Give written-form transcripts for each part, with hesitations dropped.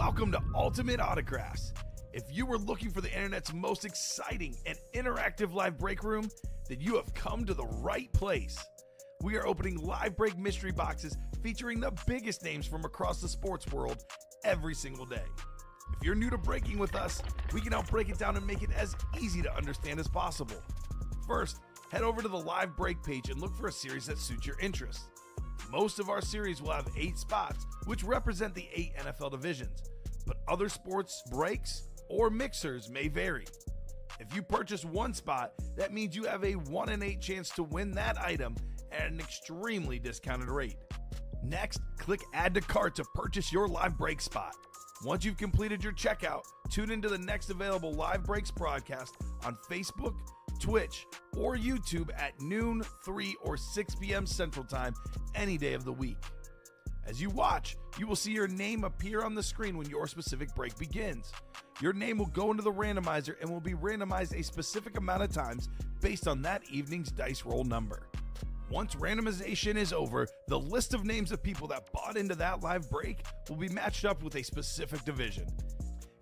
Welcome to Ultimate Autographs. If you were looking for the internet's most exciting and interactive live break room, then you have come to the right place. We are opening live break mystery boxes featuring the biggest names from across the sports world every single day. If you're new to breaking with us, we can help break it down and make it as easy to understand as possible. First, head over to the live break page and look for a series that suits your interests. Most of our series will have 8 spots, which represent the 8 NFL divisions, but other sports breaks or mixers may vary. If you purchase one spot, that means you have a 1 in 8 chance to win that item at an extremely discounted rate. Next, click Add to Cart to purchase your live break spot. Once you've completed your checkout, tune into the next available live breaks broadcast on Facebook, Twitch, or YouTube at noon, 3, or 6 p.m. Central Time any day of the week. As you watch, you will see your name appear on the screen when your specific break begins. Your name will go into the randomizer and will be randomized a specific amount of times based on that evening's dice roll number. Once randomization is over, the list of names of people that bought into that live break will be matched up with a specific division.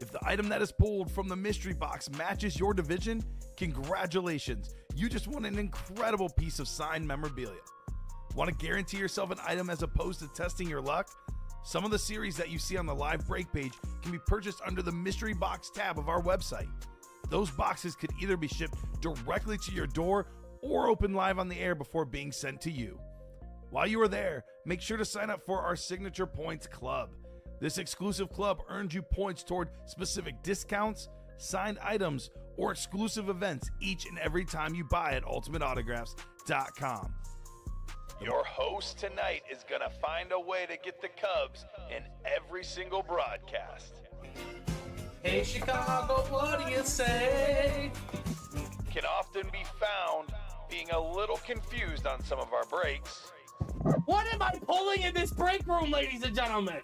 If the item that is pulled from the mystery box matches your division, congratulations, you just won an incredible piece of signed memorabilia. Want to guarantee yourself an item as opposed to testing your luck? Some of the series that you see on the live break page can be purchased under the mystery box tab of our website. Those boxes could either be shipped directly to your door or open live on the air before being sent to you. While you are there, make sure to sign up for our Signature Points Club. This exclusive club earns you points toward specific discounts, signed items, or exclusive events each and every time you buy at ultimateautographs.com. Your host tonight is going to find a way to get the Cubs in every single broadcast. Hey Chicago, what do you say? Can often be found being a little confused on some of our breaks. What am I pulling in this break room, ladies and gentlemen?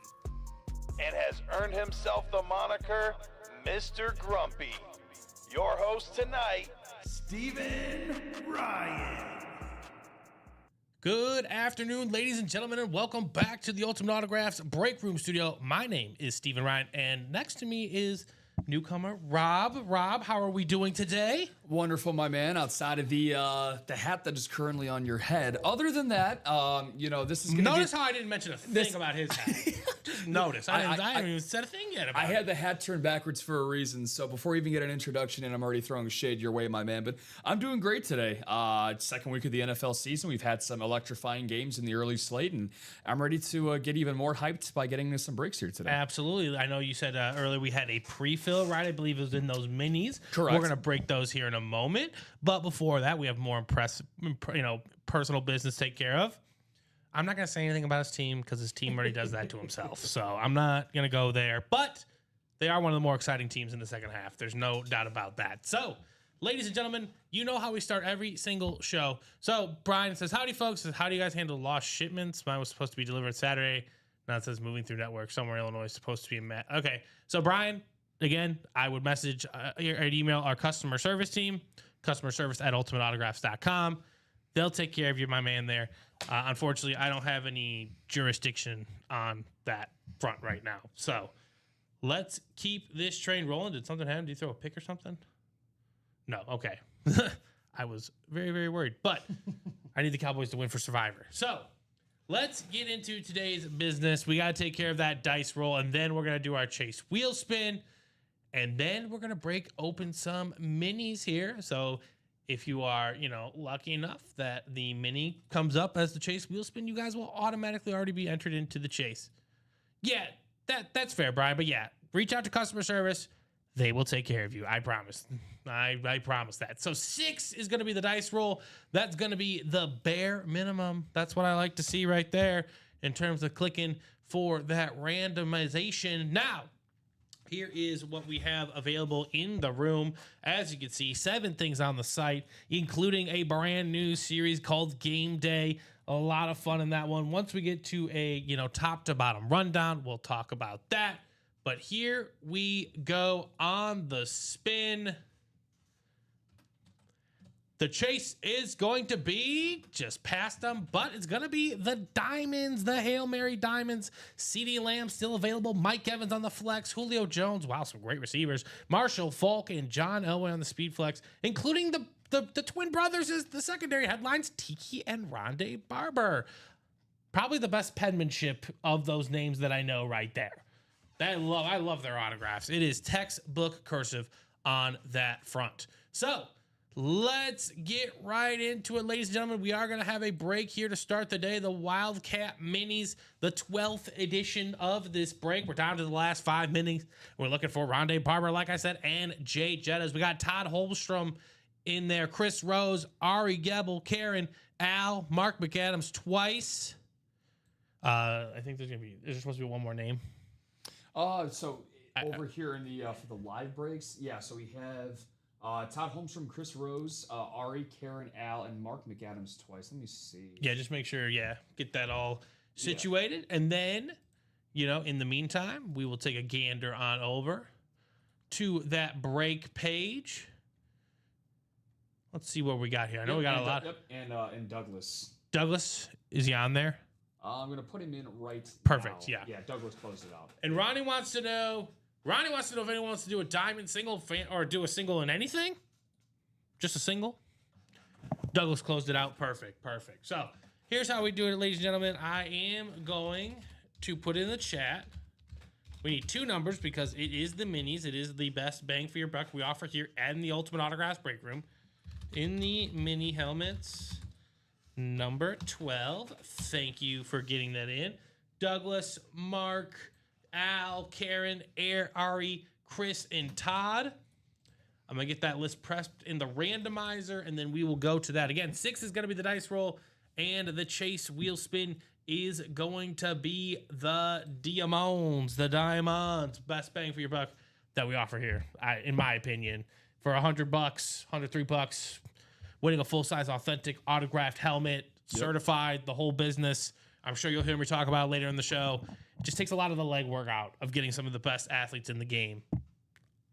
And has earned himself the moniker Mr. Grumpy. Your host tonight, Stephen Ryan. Good afternoon, ladies and gentlemen, and welcome back to the Ultimate Autographs Break Room Studio. My name is Stephen Ryan, and next to me is newcomer Rob. Rob, how are we doing today? Wonderful, my man. Outside of the hat that is currently on your head. Other than that, this is going to Notice how I didn't mention a thing about his hat. Just notice. I haven't even said a thing yet about it. I had the hat turned backwards for a reason, so before you even get an introduction in, I'm already throwing shade your way, my man. But I'm doing great today. Second week of the NFL season. We've had some electrifying games in the early slate, and I'm ready to get even more hyped by getting into some breaks here today. Absolutely. I know you said earlier we had a pre-fill, right? I believe it was in those minis. Correct. We're going to break those here in a moment. But before that, we have more personal business to take care of. I'm not going to say anything about his team because his team already does that to himself. So I'm not going to go there. But they are one of the more exciting teams in the second half. There's no doubt about that. So, ladies and gentlemen, you know how we start every single show. So Brian says, howdy, folks. How do you guys handle lost shipments? Mine was supposed to be delivered Saturday. Now it says moving through network. Somewhere Illinois is supposed to be in Okay. So, Brian, again, I would message or email our customer service team, customerservice@ultimateautographs.com. They'll take care of you, my man, there. Unfortunately, I don't have any jurisdiction on that front right now. So let's keep this train rolling. Did something happen? Did you throw a pick or something? No. Okay. I was very, very worried. But I need the Cowboys to win for Survivor. So let's get into today's business. We got to take care of that dice roll, and then we're going to do our chase wheel spin. And then we're going to break open some minis here. So if you are, lucky enough that the mini comes up as the chase wheel spin, you guys will automatically already be entered into the chase. Yeah, that's fair, Brian. But yeah, reach out to customer service. They will take care of you. I promise. I promise that. So 6 is going to be the dice roll. That's going to be the bare minimum. That's what I like to see right there in terms of clicking for that randomization. Now, here is what we have available in the room. As you can see, 7 things on the site, including a brand new series called Game Day. A lot of fun in that one. Once we get to a, top to bottom rundown, we'll talk about that. But here we go on the spin. The chase is going to be just past them, but it's going to be the Diamonds, the Hail Mary Diamonds. CeeDee Lamb still available. Mike Evans on the flex. Julio Jones. Wow, some great receivers. Marshall Faulk and John Elway on the speed flex, including the twin brothers as the secondary headlines, Tiki and Rondé Barber. Probably the best penmanship of those names that I know right there. I love their autographs. It is textbook cursive on that front. So let's get right into it, ladies and gentlemen. We are going to have a break here to start the day. The Wildcat Minis, the 12th edition of this break. We're down to the last 5 minutes. We're looking for Rondé Barber, like I said, and Jay Jettas. We got Todd Holmstrom in there, Chris Rose, Ari Gebel, Karen, Al, Mark McAdams twice. I think there's supposed to be one more name. So over here in the for the live breaks, yeah. So we have Todd Holmstrom, Chris Rose, Ari, Karen, Al, and Mark McAdams twice. Let me see. Yeah, just make sure, get that all situated. Yeah. And then, in the meantime, we will take a gander on over to that break page. Let's see what we got here. I know we got a lot. Yep, and Douglas. Douglas, is he on there? I'm going to put him in right Perfect, now. yeah. Yeah, Douglas closed it out. And Ronnie wants to know if anyone wants to do a diamond single or do a single in anything. Just a single. Douglas closed it out. Perfect. So here's how we do it, ladies and gentlemen. I am going to put in the chat. We need 2 numbers because it is the minis. It is the best bang for your buck we offer here and the Ultimate Autographs Break Room. In the mini helmets, number 12. Thank you for getting that in. Douglas, Mark, Al, Karen, Ari, Chris, and Todd. I'm going to get that list pressed in the randomizer, and then we will go to that. Again, 6 is going to be the dice roll, and the chase wheel spin is going to be the diamonds. Best bang for your buck that we offer here, in my opinion. For $100, $103, winning a full-size authentic autographed helmet, certified, the whole business. I'm sure you'll hear me talk about it later in the show. It just takes a lot of the legwork out of getting some of the best athletes in the game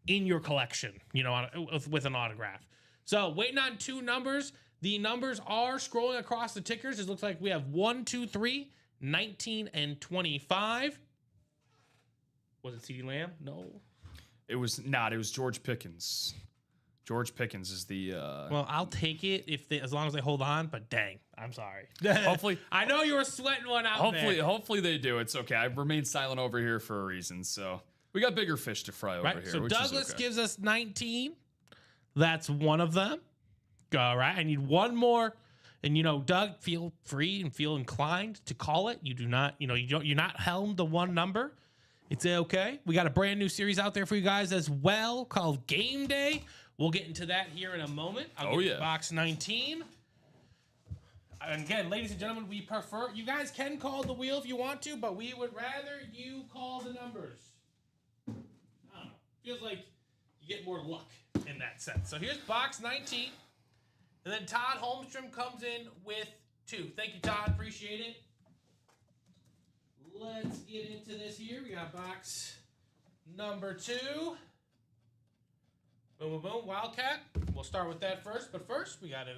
in your collection, with an autograph. So waiting on 2 numbers. The numbers are scrolling across the tickers. It looks like we have 1, 2, 3, 19, and 25. Was it CeeDee Lamb? No. It was not. It was George Pickens. George Pickens is the. Well, I'll take it as long as they hold on. But dang, I'm sorry. Hopefully, I know you were sweating one out. Hopefully they do. It's okay. I've remained silent over here for a reason. So we got bigger fish to fry over here. So Douglas gives us 19. That's one of them. All right. I need one more. And Doug, feel free and feel inclined to call it. You do not. You're not helmed to one number. It's okay. We got a brand new series out there for you guys as well called Game Day. We'll get into that here in a moment. I'll get box 19. And again, ladies and gentlemen, we prefer, you guys can call the wheel if you want to, but we would rather you call the numbers. I don't know. Feels like you get more luck in that sense. So here's box 19. And then Todd Holmstrom comes in with 2. Thank you, Todd. Appreciate it. Let's get into this here. We got box number 2. Boom, boom, boom. Wildcat. We'll start with that first. But first, we got to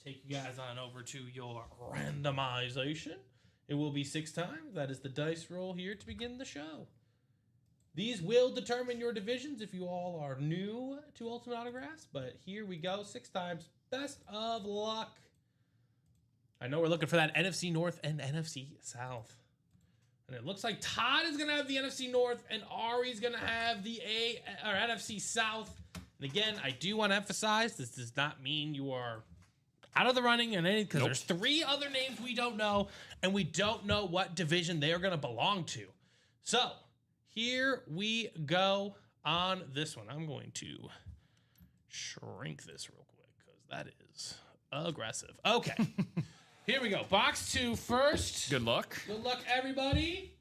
take you guys on over to your randomization. It will be 6 times. That is the dice roll here to begin the show. These will determine your divisions if you all are new to Ultimate Autographs. But here we go. 6 times. Best of luck. I know we're looking for that NFC North and NFC South. And it looks like Todd is going to have the NFC North and Ari's going to have the NFC South. And again, I do want to emphasize this does not mean you are out of the running in any, because there's 3 other names we don't know, and we don't know what division they are going to belong to. So here we go on this one. I'm going to shrink this real quick because that is aggressive. Okay. Here we go. Box 2 first. Good luck. Good luck, everybody.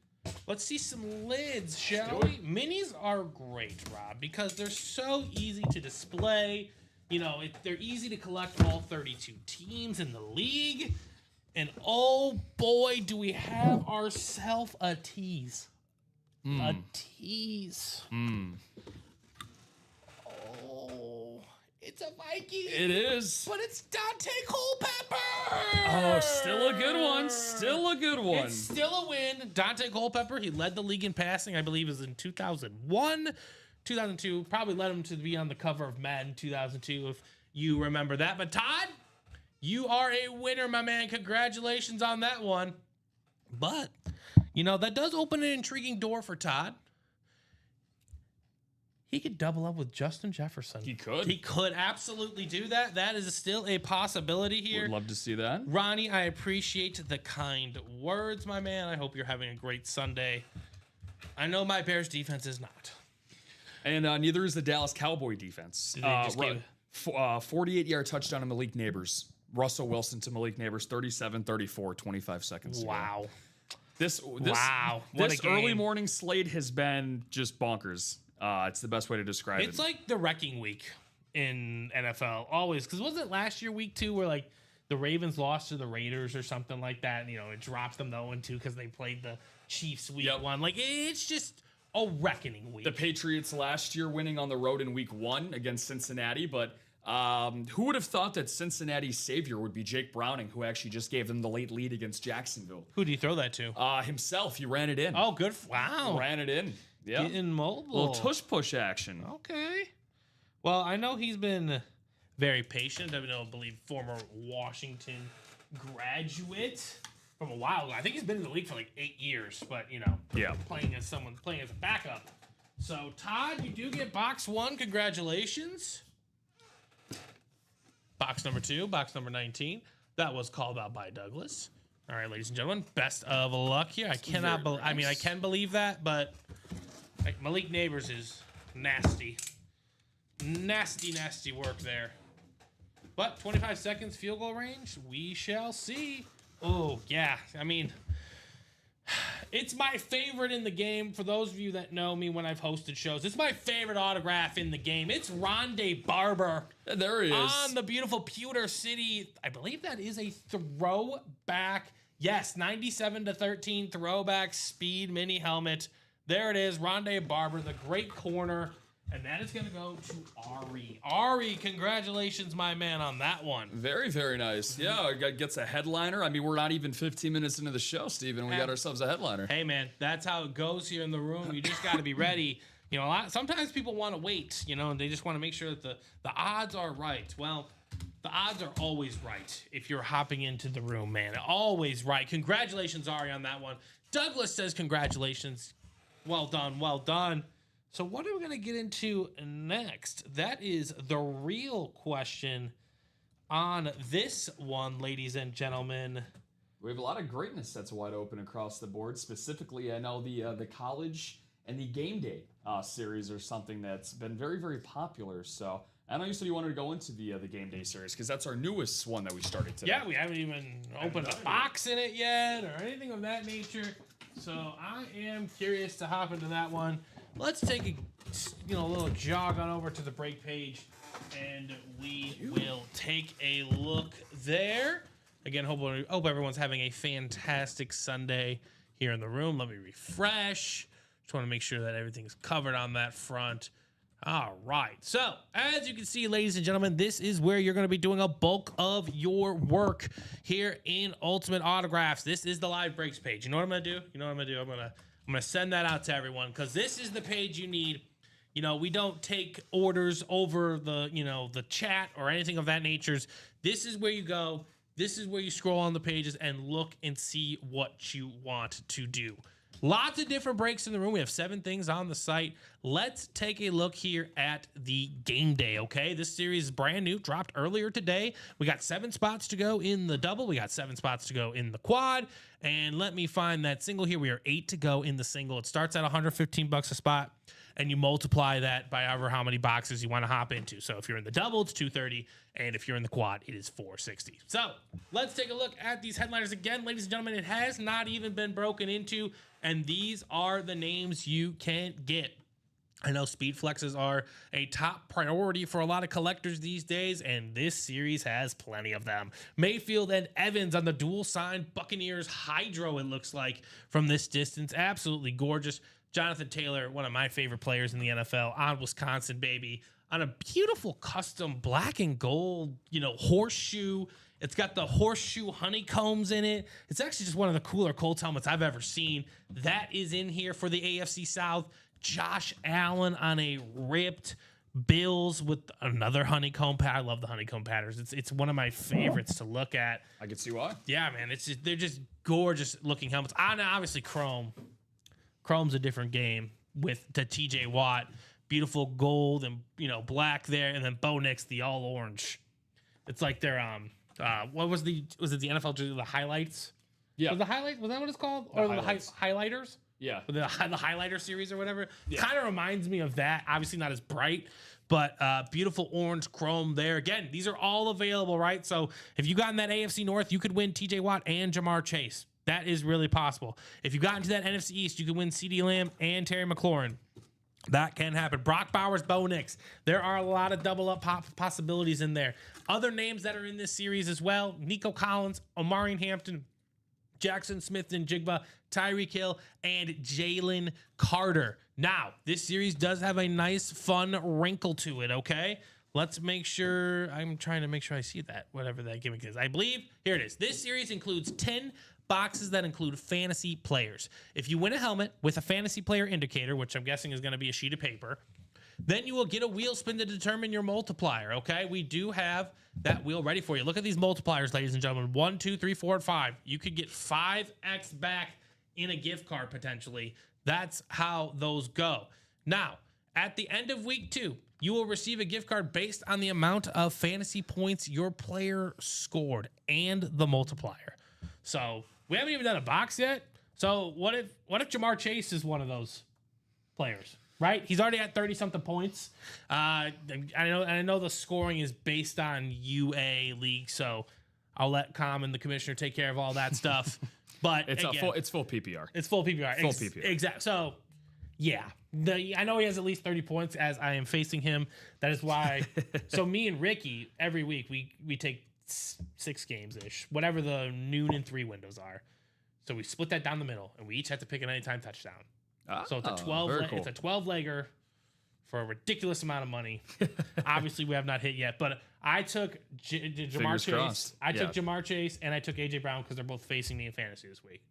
Let's see some lids, shall we? Minis are great, Rob, because they're so easy to display. They're easy to collect all 32 teams in the league. And oh boy, do we have ourselves a tease. A tease. Oh, It's a Viking. It is. But it's Dante Culpepper. Oh, still a good one. Still a good one. It's still a win. Dante Culpepper, he led the league in passing, I believe, is in 2001, 2002. Probably led him to be on the cover of Madden 2002, if you remember that. But Todd, you are a winner, my man. Congratulations on that one. But, that does open an intriguing door for Todd. He could double up with Justin Jefferson. He could. He could absolutely do that. That is still a possibility here. Would love to see that. Ronnie, I appreciate the kind words, my man. I hope you're having a great Sunday. I know my Bears defense is not. And neither is the Dallas Cowboy defense. 48-yard touchdown to Malik Neighbors. Russell Wilson to Malik Neighbors, 37-34, 25 seconds to go. Wow. This early morning slate has been just bonkers. It's the best way to describe it. It's like the wrecking week in NFL, always. Because wasn't it last year, week 2, where like the Ravens lost to the Raiders or something like that? And, it dropped them to 0-2 because they played the Chiefs week 1. Like, it's just a reckoning week. The Patriots last year winning on the road in week 1 against Cincinnati, but who would have thought that Cincinnati's savior would be Jake Browning, who actually just gave them the late lead against Jacksonville? Who did he throw that to? Himself. He ran it in. Oh, good. Wow. Ran it in. Yeah. Getting mobile. Little tush push action. Okay. Well, I know he's been very patient. I believe former Washington graduate from a while ago. I think he's been in the league for like 8 years, but playing as a backup. So Todd, you do get box 1. Congratulations. Box number 2, box number 19. That was called out by Douglas. All right, ladies and gentlemen, best of luck here. I cannot believe. I mean, I can believe that, but Malik Neighbors is nasty. Nasty work there. But 25 seconds field goal range, we shall see. Oh, yeah. I mean, it's my favorite in the game. For those of you that know me when I've hosted shows, it's my favorite autograph in the game. It's Rondé Barber. There he is. On the beautiful Pewter City. I believe that is a throwback. Yes, 97-13 throwback speed mini helmet. There it is, Rondé Barber, the great corner. And that is going to go to Ari. Ari, congratulations, my man, on that one. Very, very nice. Yeah, gets a headliner. I mean, we're not even 15 minutes into the show, Steven. We got ourselves a headliner. Hey, man, that's how it goes here in the room. You just got to be ready. Sometimes people want to wait, and they just want to make sure that the odds are right. Well, the odds are always right if you're hopping into the room, man. Always right. Congratulations, Ari, on that one. Douglas says congratulations. Well done, well done. So what are we going to get into next? That is the real question on this one, ladies and gentlemen. We have a lot of greatness that's wide open across the board. Specifically, I know the college and the game day series are something that's been very, very popular. So I know you said you wanted to go into the game day series because that's our newest one that we started today. Yeah, we haven't even opened a box in it yet or anything of that nature. So I am curious to hop into that one. Let's take a little jog on over to the break page, and we will take a look there. Again, hope everyone's having a fantastic Sunday here in the room. Let me refresh. Just want to make sure that everything's covered on that front. All right. So, as you can see, ladies and gentlemen, this is where you're going to be doing a bulk of your work here in Ultimate Autographs. This is the live breaks page. You know what I'm going to do? I'm going to send that out to everyone because this is the page you need. We don't take orders over the chat or anything of that nature. This is where you go. This is where you scroll on the pages and look and see what you want to do. Lots of different breaks in the room. We have 7 things on the site. Let's take a look here at the game day, okay? This series is brand new, dropped earlier today. We got 7 spots to go in the double. We got 7 spots to go in the quad. And let me find that single here. We are 8 to go in the single. It starts at $115 a spot, and you multiply that by however how many boxes you want to hop into. So if you're in the double, it's $230, and if you're in the quad, it is $460. So let's take a look at these headliners again, ladies and gentlemen. It has not even been broken into, and these are the names you can get. I know speed flexes are a top priority for a lot of collectors these days, and this series has plenty of them. Mayfield and Evans on the dual sign Buccaneers Hydro, it looks like from this distance. Absolutely gorgeous. Jonathan Taylor, one of my favorite players in the NFL, on Wisconsin, baby. on a beautiful custom black and gold, horseshoe. It's got the horseshoe honeycombs in it. It's actually just one of the cooler Colts helmets I've ever seen. That is in here for the AFC South. Josh Allen on a ripped Bills with another honeycomb pad. I love the honeycomb patterns. It's one of my favorites to look at. I can see why. Yeah, man. They're just gorgeous looking helmets. Obviously Chrome. Chrome's a different game with the TJ Watt, beautiful gold and black there, and then Bo Nix, the all orange. It's like their was it the NFL jersey, the highlights? Yeah. Was that what it's called? Or the highlighters? Yeah. The highlighter series or whatever. Yeah. Kind of reminds me of that. Obviously not as bright, but beautiful orange chrome there. Again, these are all available, right? So if you got in that AFC North, you could win TJ Watt and Jamar Chase. That is really possible. If you got into that NFC East, you could win CeeDee Lamb and Terry McLaurin. That can happen. Brock Bowers, Bo Nix. There are a lot of double up possibilities in there. Other names that are in this series as well: Nico Collins, Omarion Hampton, Jackson Smith and Jigba, Tyreek Hill, and Jalen Carter. Now, this series does have a nice, fun wrinkle to it, okay? Let's make sure. I'm trying to make sure I see that, whatever that gimmick is. I believe, here it is. This series includes 10 boxes that include fantasy players. If you win a helmet with a fantasy player indicator, which I'm guessing is going to be a sheet of paper, then you will get a wheel spin to determine your multiplier, okay? We do have that wheel ready for you. Look at these multipliers, ladies and gentlemen. 1, 2, 3, 4, and 5. You could get 5x back in a gift card potentially. That's how those go. Now, at the end of week 2, you will receive a gift card based on the amount of fantasy points your player scored and the multiplier. So we haven't even done a box yet. So what if Jamar Chase is one of those players? Right, he's already at 30-something points. I know the scoring is based on UA league, so I'll let Com and the commissioner take care of all that stuff. But it's full PPR. It's full PPR. Full PPR. Exactly. So yeah, I know he has at least 30 points as I am facing him. That is why. So me and Ricky every week we take 6 games ish, whatever the noon and 3 windows are. So we split that down the middle, and we each have to pick an anytime touchdown. So it's a 12. Cool. It's a 12-legger for a ridiculous amount of money. Obviously, we have not hit yet, but I took Jamar Chase. Crossed. I took Jamar Chase, and I took AJ Brown because they're both facing me in fantasy this week.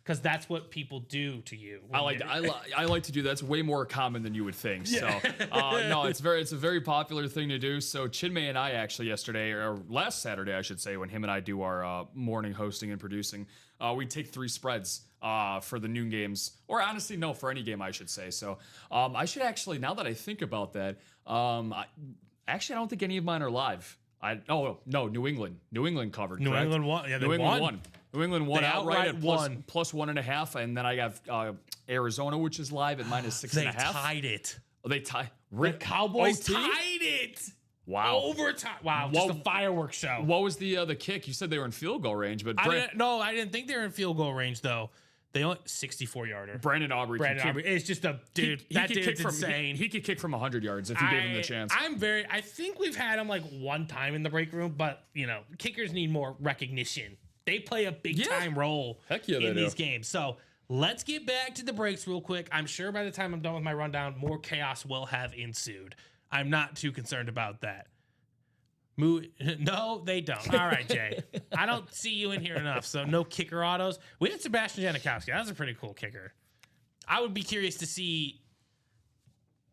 Because that's what people do to you. I like to do that. It's way more common than you would think. Yeah. So no, it's a very popular thing to do. So Chinmay and I actually yesterday, or last Saturday, I should say, when him and I do our morning hosting and producing, we take 3 spreads for the noon games, or honestly, no, for any game, I should say. So I should actually, now that I think about that, I don't think any of mine are live. No, New England covered. New England won. Yeah, New England won. New England won outright at plus 1.5, and then I have Arizona, which is live at minus 6.5. They tied it. They tied. The Cowboys tied it. Wow. Overtime. Wow. Just a fireworks show. What was the kick? You said they were in field goal range, but I didn't think they were in field goal range though. They only 64-yarder. Brandon Aubrey. It's just a dude. That dude's insane. He could kick from 100 yards if you gave him the chance. I think we've had him like one time in the break room, but kickers need more recognition. They play a big time role in these games. So let's get back to the breaks real quick. I'm sure by the time I'm done with my rundown, more chaos will have ensued. I'm not too concerned about that. No, they don't. All right, Jay. I don't see you in here enough, so no kicker autos. We had Sebastian Janikowski. That was a pretty cool kicker. I would be curious to see,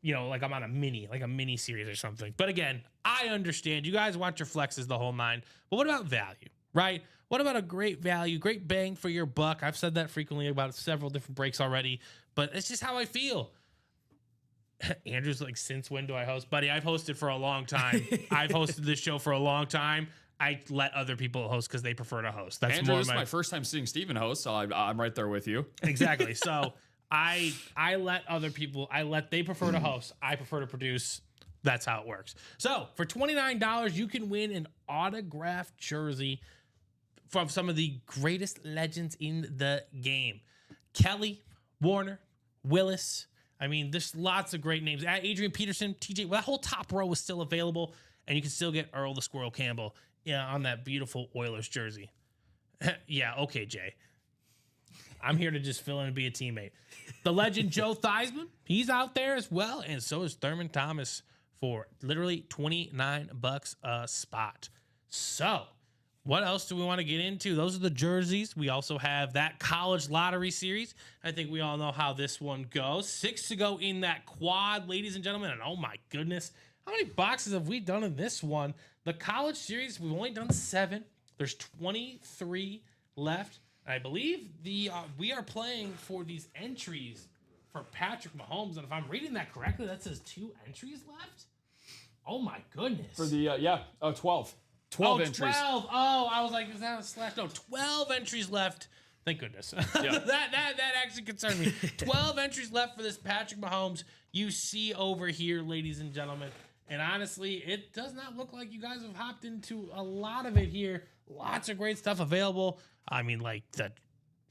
like I'm on a mini series or something. But again, I understand. You guys want your flexes the whole 9. But what about value, right? What about a great value, great bang for your buck? I've said that frequently about several different breaks already, but it's just how I feel. Andrew's like, since when do I host? Buddy, I've hosted for a long time. I've hosted this show for a long time. I let other people host because they prefer to host. That's Andrew, this is my first time seeing Steven host, so I'm right there with you. Exactly. So I let other people, they prefer to host. I prefer to produce. That's how it works. So for $29, you can win an autographed jersey from some of the greatest legends in the game. Kelly, Warner, Willis. I mean, there's lots of great names. Adrian Peterson, TJ, that whole top row is still available, and you can still get Earl the Squirrel Campbell on that beautiful Oilers jersey. Yeah, okay, Jay. I'm here to just fill in and be a teammate. The legend Joe Theismann, he's out there as well, and so is Thurman Thomas for literally $29 a spot. So, what else do we want to get into? Those are the jerseys. We also have that college lottery series. I think we all know how this one goes. 6 to go in that quad, ladies and gentlemen. And oh my goodness, how many boxes have we done in this one? The college series, we've only done 7. There's 23 left. And I believe we are playing for these entries for Patrick Mahomes. And if I'm reading that correctly, that says 2 entries left. Oh my goodness. For the 12. 12 entries. 12. Oh, I was like, is that a slash? No, 12 entries left. Thank goodness. Yeah. that actually concerned me. 12 entries left for this Patrick Mahomes you see over here, ladies and gentlemen. And honestly, it does not look like you guys have hopped into a lot of it here. Lots of great stuff available. I mean, like the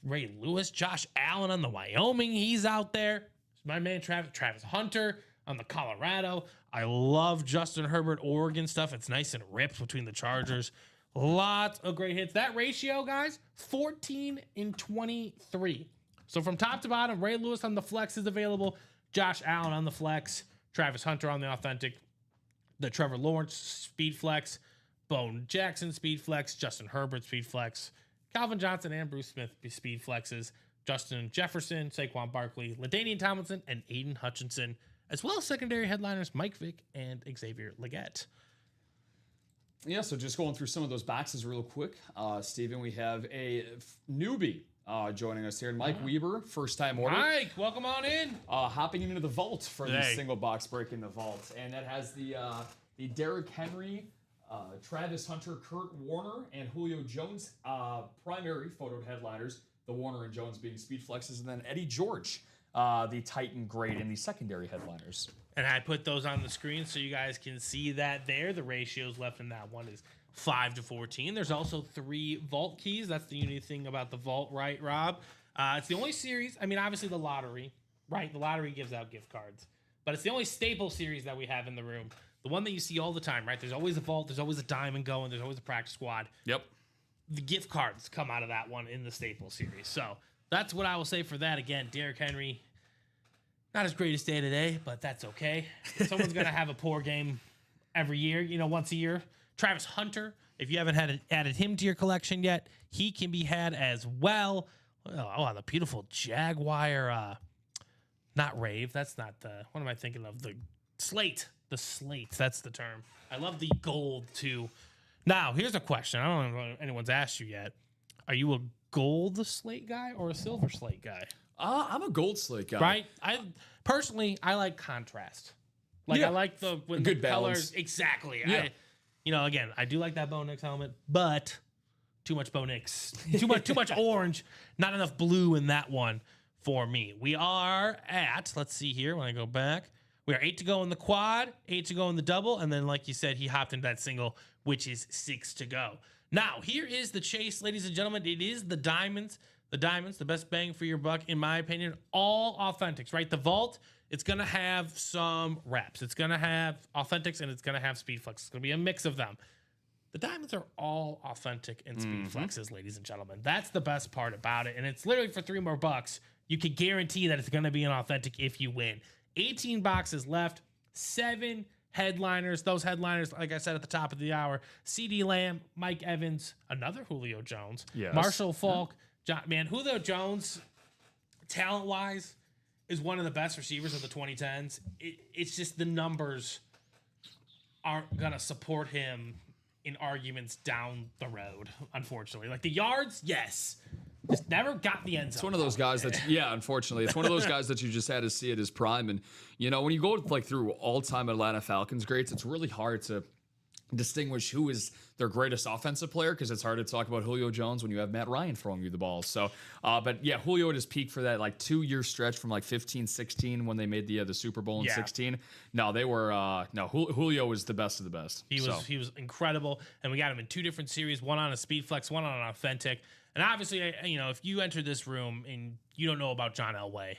Ray Lewis, Josh Allen on the Wyoming. He's out there. My man Travis Hunter on the Colorado. I love Justin Herbert, Oregon stuff. It's nice and ripped between the Chargers. Lots of great hits. That ratio, guys, 14 in 23. So from top to bottom, Ray Lewis on the flex is available. Josh Allen on the flex. Travis Hunter on the authentic. The Trevor Lawrence speed flex. Bo Jackson speed flex. Justin Herbert speed flex. Calvin Johnson and Bruce Smith speed flexes. Justin Jefferson, Saquon Barkley, LaDainian Tomlinson, and Aiden Hutchinson, as well as secondary headliners Mike Vick and Xavier Legette. Yeah, so just going through some of those boxes real quick. Steven, we have a newbie joining us here. Mike Weber, first-time order. Mike, welcome on in. Hopping into the vault for the Hey. single box break in the vault. And that has the Derrick Henry, Travis Hunter, Kurt Warner, and Julio Jones primary photoed headliners. The Warner and Jones being speed flexes. And then Eddie George, the Titan grade in the secondary headliners. And I put those on the screen so you guys can see that there. The ratios left in that one is 5 to 14. There's also 3 vault keys. That's the unique thing about the vault, right, Rob? It's the only series. I mean, obviously the lottery, right? The lottery gives out gift cards. But it's the only staple series that we have in the room. The one that you see all the time, right? There's always a vault. There's always a diamond going. There's always a practice squad. Yep. The gift cards come out of that one in the staple series. So that's what I will say for that. Again, Derrick Henry, not his greatest day today, but that's okay. Someone's going to have a poor game every year, once a year. Travis Hunter, if you haven't added him to your collection yet, he can be had as well. Oh, the beautiful Jaguar, not Rave. That's not what am I thinking of? The Slate. The Slate. That's the term. I love the gold too. Now, here's a question. I don't know if anyone's asked you yet. Are you a gold slate guy or a silver slate guy? I'm a gold slate guy. Right? I personally like contrast. Like Yeah. I like the when Good the balance. colors exactly. Yeah. Again, I do like that Bo Nix helmet, but too much Bo Nix. Too much orange, not enough blue in that one for me. We are at, let's see here when I go back. We are 8 to go in the quad, 8 to go in the double, and then like you said, he hopped into that single, which is 6 to go. Now, here is the chase, ladies and gentlemen. It is the diamonds. The diamonds, the best bang for your buck, in my opinion. All authentics, right? The vault, it's going to have some reps. It's going to have authentics, and it's going to have speed flex. It's going to be a mix of them. The diamonds are all authentic and speed flexes, ladies and gentlemen. That's the best part about it. And it's literally for $3 more. You can guarantee that it's going to be an authentic if you win. 18 boxes left, 7 headliners. Those headliners, like I said at the top of the hour, CeeDee Lamb, Mike Evans, another Julio Jones, Yes. Marshall Faulk. Julio Jones, talent-wise, is one of the best receivers of the 2010s. It's just the numbers aren't going to support him in arguments down the road, unfortunately. Like the yards, yes. Just never got the end zone. It's one of those guys that, unfortunately, it's one of those guys that you just had to see at his prime. And, when you go through all-time Atlanta Falcons greats, it's really hard to distinguish who is their greatest offensive player because it's hard to talk about Julio Jones when you have Matt Ryan throwing you the ball. So, but yeah, Julio at his peak for that 2-year stretch from 15-16 when they made the Super Bowl in 16. No, they were Julio was the best of the best. He was incredible, and we got him in 2 different series, one on a speed flex, one on an authentic. And obviously, if you enter this room and you don't know about John Elway,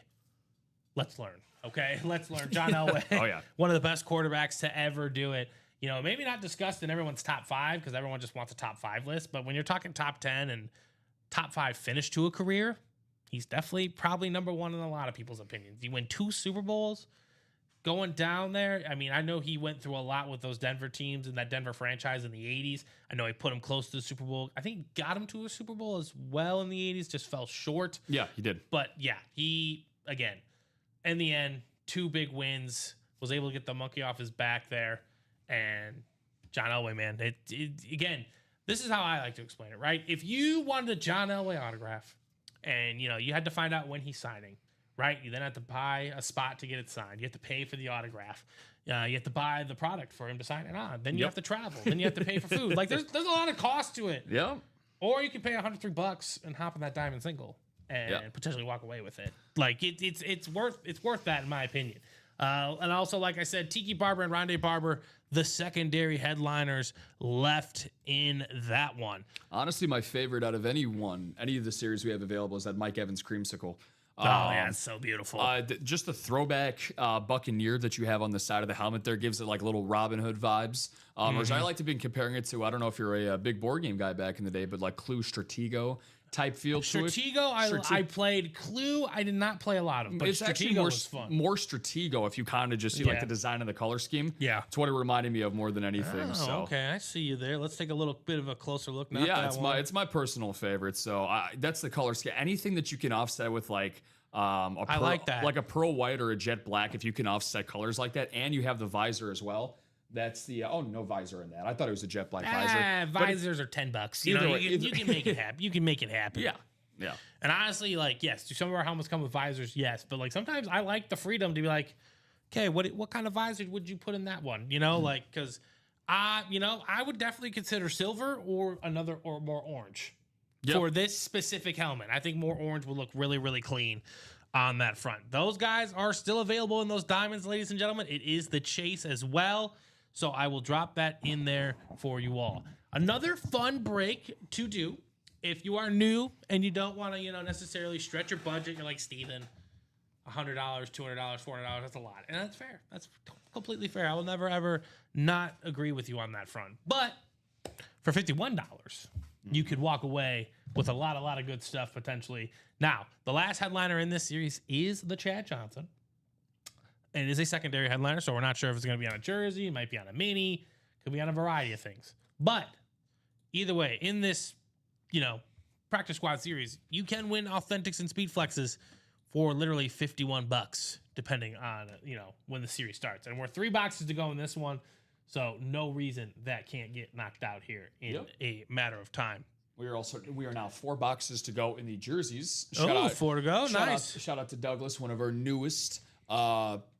let's learn. Okay, let's learn. John Elway, Oh, yeah. one of the best quarterbacks to ever do it. Maybe not discussed in everyone's top 5 because everyone just wants a top 5 list. But when you're talking top 10 and top 5 finish to a career, he's definitely probably number 1 in a lot of people's opinions. You win 2 Super Bowls, going down there. I mean, I know he went through a lot with those Denver teams and that Denver franchise in the 80s. I know he put him close to the Super Bowl. I think he got him to a Super Bowl as well in the 80s, just fell short. Yeah, he did. But yeah, he, again, in the end, 2 big wins, was able to get the monkey off his back there. And John Elway, man, again, this is how I like to explain it, right? If you wanted a John Elway autograph and, you had to find out when he's signing, right? You then have to buy a spot to get it signed. You have to pay for the autograph. You have to buy the product for him to sign it on. Then you have to travel. Then you have to pay for food. Like there's a lot of cost to it. Yeah. Or you can pay $103 and hop on that diamond single and potentially walk away with it. Like it's worth that in my opinion. And also, like I said, Tiki Barber and Rondé Barber, the secondary headliners left in that one. Honestly, my favorite out of any of the series we have available is that Mike Evans creamsicle. Oh, yeah, it's so beautiful. Just the throwback Buccaneer that you have on the side of the helmet there gives it like little Robin Hood vibes. Or as I like to be comparing it to, I don't know if you're a big board game guy back in the day, but like Clue Stratego type feel to it. Stratego, I played. Clue, I did not play a lot of, but it's actually Stratego was fun. more Stratego if you kind of just see like the design and the color scheme. Yeah. It's what it reminded me of more than anything. Oh, okay, I see you there. Let's take a little bit of a closer look. It's my personal favorite. So that's the color scheme. Anything that you can offset with like I like that. Like a pearl white or a jet black, if you can offset colors like that, and you have the visor as well. That's the no visor in that. I thought it was a jet black visor. Visors are $10. You can make it happen. You can make it happen. Yeah. And honestly, like, yes, do some of our helmets come with visors? Yes, but like sometimes I like the freedom to be like, okay, what kind of visor would you put in that one? Like because I would definitely consider silver or more orange. Yep. For this specific helmet. I think more orange will look really, really clean on that front. Those guys are still available in those diamonds, ladies and gentlemen. It is the Chase as well. So I will drop that in there for you all. Another fun break to do. If you are new and you don't want to, necessarily stretch your budget, you're like, Steven, $100, $200, $400, that's a lot. And that's fair. That's completely fair. I will never, ever not agree with you on that front. But for $51, you could walk away with a lot of good stuff potentially. Now, the last headliner in this series is the Chad Johnson. And it is a secondary headliner, so we're not sure if it's going to be on a jersey. It might be on a mini. Could be on a variety of things. But either way, in this, practice squad series, you can win Authentics and Speed Flexes for literally $51, depending on, when the series starts. And we're 3 boxes to go in this one. So no reason that can't get knocked out here in a matter of time. We are now 4 boxes to go in the jerseys. 4 to go. Nice. Shout out to Douglas, one of our newest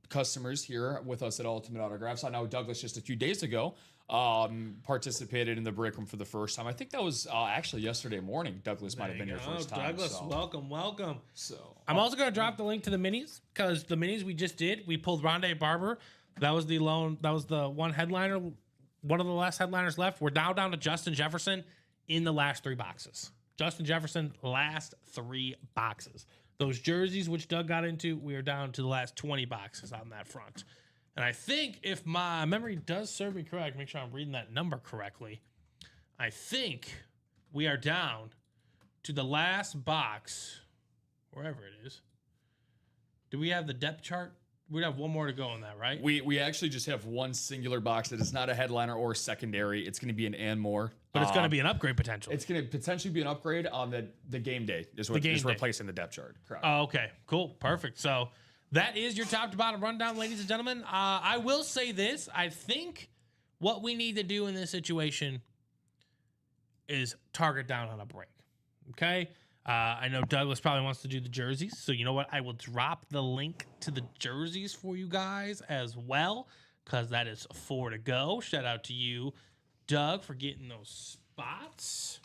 customers here with us at Ultimate Autographs. I know Douglas just a few days ago participated in the break room for the first time. I think that was actually yesterday morning. Douglas might have been your first time. Douglas, welcome. So I'm also going to drop the link to the minis because the minis we just did, we pulled Rondé Barber. That was the one headliner, one of the last headliners left. We're now down to Justin Jefferson in the last 3 boxes. Justin Jefferson, last 3 boxes. Those jerseys, which Doug got into, we are down to the last 20 boxes on that front. And I think if my memory does serve me correct, make sure I'm reading that number correctly, I think we are down to the last box, wherever it is. Do we have the depth chart? We'd have one more to go on that, right? We actually just have one singular box that is not a headliner or a secondary. It's going to be an and more. But it's going to be an upgrade potential. It's going to potentially be an upgrade on the game day. Is replacing the depth chart. Correct. Oh, okay. Cool. Perfect. So that is your top to bottom rundown, ladies and gentlemen. I will say this. I think what we need to do in this situation is target down on a break. Okay? I know Douglas probably wants to do the jerseys. So you know what? I will drop the link to the jerseys for you guys as well, because that is 4 to go. Shout out to you, Doug, for getting those spots.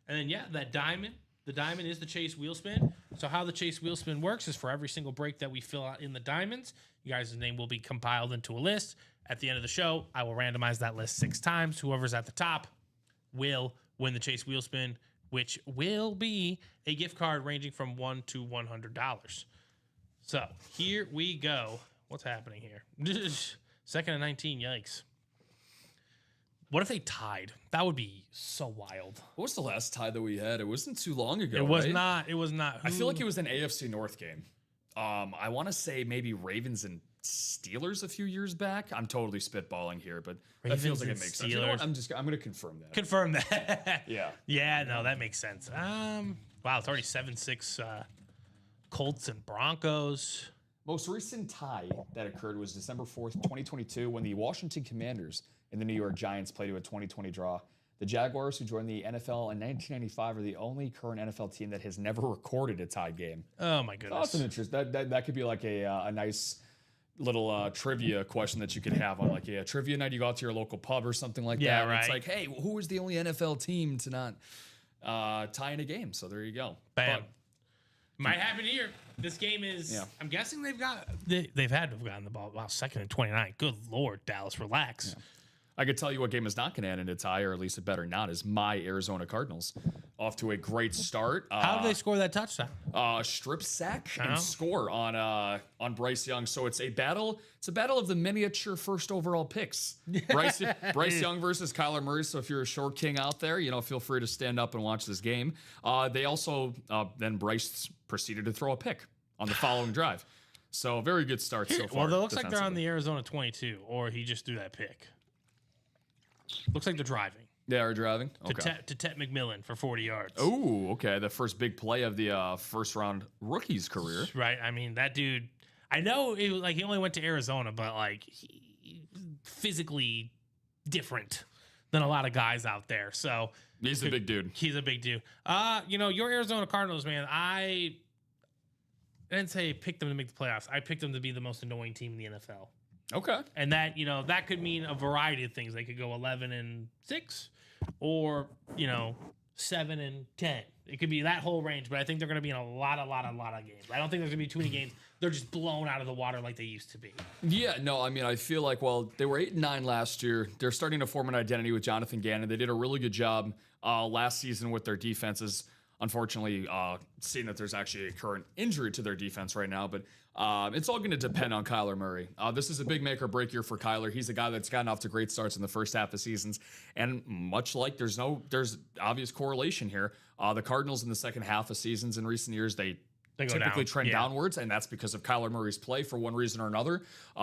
And then, yeah, that diamond. The diamond is the Chase wheel spin. So how the Chase wheel spin works is for every single break that we fill out in the diamonds, you guys' name will be compiled into a list. At the end of the show, I will randomize that list 6 times. Whoever's at the top will win the Chase wheel spin, which will be a gift card ranging from $1 to $100. So here we go. What's happening here? 2nd and 19, yikes. What if they tied? That would be so wild. What was the last tie that we had? It wasn't too long ago. It was not. It was not. I feel like it was an AFC North game. I want to say maybe Ravens and Steelers a few years back. I'm totally spitballing here, but that feels like it makes sense. You know what? I'm going to confirm that. Confirm that. Yeah. Yeah, no, that makes sense. Wow, it's already 7-6 Colts and Broncos. Most recent tie that occurred was December 4th, 2022, when the Washington Commanders and the New York Giants played to a 2020 draw. The Jaguars, who joined the NFL in 1995, are the only current NFL team that has never recorded a tied game. Oh my So goodness. that's an interest. That could be like a nice little trivia question that you could have on like a trivia night. You go out to your local pub or something like Yeah, that. and It's right. like, hey, who is the only NFL team to not tie in a game? So there you go. Bam. But Might happen here. This game is. Yeah. I'm guessing they've had to have gotten the ball. Wow, 2nd and 29. Good Lord, Dallas, relax. I could tell you what game is not going to end in a tie, or at least it better not, is my Arizona Cardinals. Off to a great start. How did they score that touchdown? Strip sack Oh. and score on Bryce Young. So it's a battle. It's a battle of the miniature first overall picks. Bryce Young versus Kyler Murray. So if you're a short king out there, feel free to stand up and watch this game. They also then Bryce proceeded to throw a pick on the following drive. So very good start so far. Well, it looks like they're on defensively. the Arizona 22, or he just threw that pick. Looks like they're driving They are driving. Okay. to Tet McMillan for 40 yards. Oh, okay. The first big play of the first round rookie's career. Right. I mean, that dude. I know it was like he only went to Arizona, but like he physically different than a lot of guys out there. So He's a big dude. he's a big dude. Your Arizona Cardinals, man. I didn't say I picked them to make the playoffs. I picked them to be the most annoying team in the NFL. Okay. And that, that could mean a variety of things. They could go 11-6 or, 7-10. It could be that whole range, but I think they're going to be in a lot of games. I don't think there's going to be too many games. They're just blown out of the water like they used to be. Yeah, no, I mean, I feel like, they were 8-9 last year. They're starting to form an identity with Jonathan Gannon. They did a really good job last season with their defenses. Unfortunately, seeing that there's actually a current injury to their defense right now, but it's all going to depend on Kyler Murray. This is a big make or break year for Kyler. He's a guy that's gotten off to great starts in the first half of seasons, and much like there's obvious correlation here. The Cardinals in the second half of seasons in recent years, they They go typically down. trend Yeah. downwards, and that's because of Kyler Murray's play for one reason or another.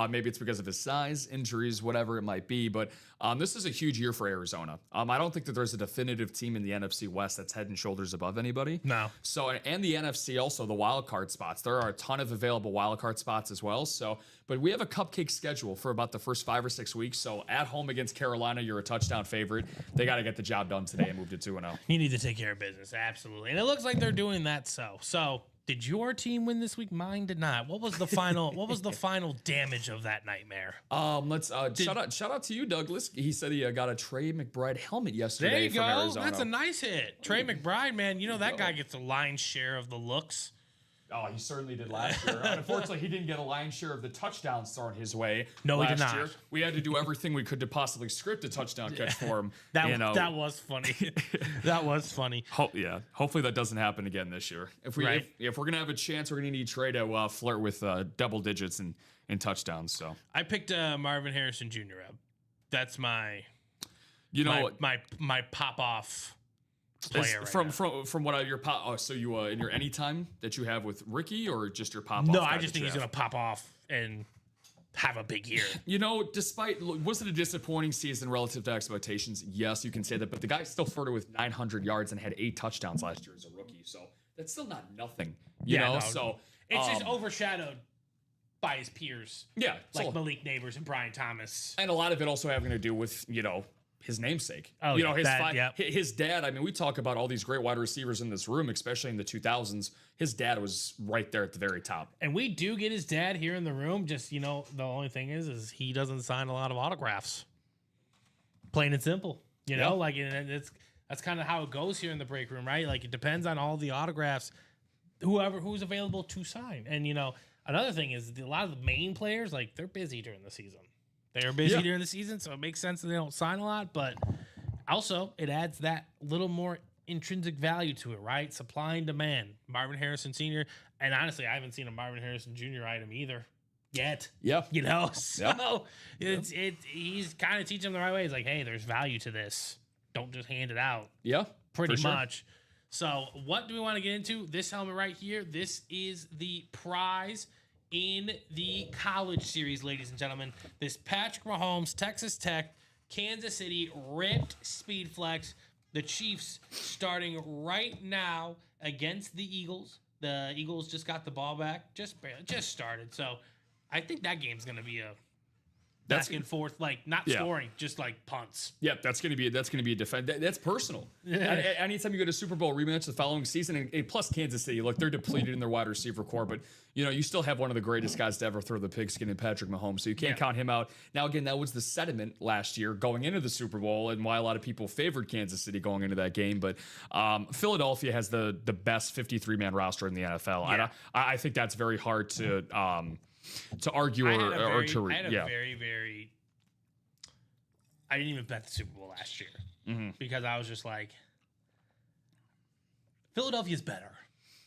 Maybe it's because of his size, injuries, whatever it might be. But this is a huge year for Arizona. I don't think that there's a definitive team in the NFC West that's head and shoulders above anybody. No. So, and the NFC also, the wild card spots. There are a ton of available wild card spots as well. So, but we have a cupcake schedule for about the first 5 or 6 weeks. So at home against Carolina, you're a touchdown favorite. They got to get the job done today and move to 2-0. You need to take care of business, absolutely. And it looks like they're doing that. So did your team win this week? Mine did not. What was the final? What was the final damage of that nightmare? Let's shout out to you, Douglas. He said he got a Trey McBride helmet yesterday There you from go. Arizona. That's a nice hit. Trey McBride, man. That guy gets a lion's share of the looks. Oh, he certainly did last year. Unfortunately, he didn't get a lion's share of the touchdowns thrown his way. No, he last did not. Year. We had to do everything we could to possibly script a touchdown catch for him. That was funny. That was funny. Hopefully that doesn't happen again this year. If we're gonna have a chance, we're gonna need Trey to flirt with double digits in touchdowns. So I picked Marvin Harrison Jr. up. That's my my pop off player. From what your pop. Oh, so you in your anytime that you have with Ricky, or just your pop? No, off I guy just that think you he's have? gonna pop off and have a big year. Was it a disappointing season relative to expectations? Yes, you can say that, but the guy still flirted with 900 yards and had 8 touchdowns last year as a rookie. So that's still not nothing, So It's just overshadowed by his peers. Yeah, Like Malik Neighbors and Brian Thomas. and a lot of it also having to do with his namesake. Oh, yeah, his dad. I mean, we talk about all these great wide receivers in this room, especially in the 2000s. His dad was right there at the very top. And we do get his dad here in the room. Just, the only thing is he doesn't sign a lot of autographs. Plain and simple. And that's kind of how it goes here in the break room, right? Like, it depends on all the autographs, who's available to sign. And, another thing is a lot of the main players, like, they're busy during the season. They're busy during the season, so it makes sense that they don't sign a lot. But also, it adds that little more intrinsic value to it, right? Supply and demand. Marvin Harrison Sr. And honestly, I haven't seen a Marvin Harrison Jr. item either yet. Yeah. So he's kind of teaching them the right way. He's like, hey, there's value to this. Don't just hand it out. Yeah. Pretty for sure. much. So what do we want to get into? This helmet right here. This is the prize. in the college series, ladies and gentlemen. This Patrick Mahomes, Texas Tech, Kansas City, ripped speed flex. The Chiefs starting right now against the Eagles. The Eagles just got the ball back, just started. So I think that game's going to be a back and forth, like not scoring, just like punts. Yep, that's gonna be a defense. That's personal. Anytime you get a Super Bowl rematch the following season, and plus Kansas City, look, they're depleted in their wide receiver core, but you still have one of the greatest guys to ever throw the pigskin in Patrick Mahomes, so you can't count him out. Now again, that was the sentiment last year going into the Super Bowl, and why a lot of people favored Kansas City going into that game. But Philadelphia has the best 53-man roster in the NFL. Yeah. I think that's very hard to argue I didn't even bet the Super Bowl last year because I was just like, Philadelphia's better.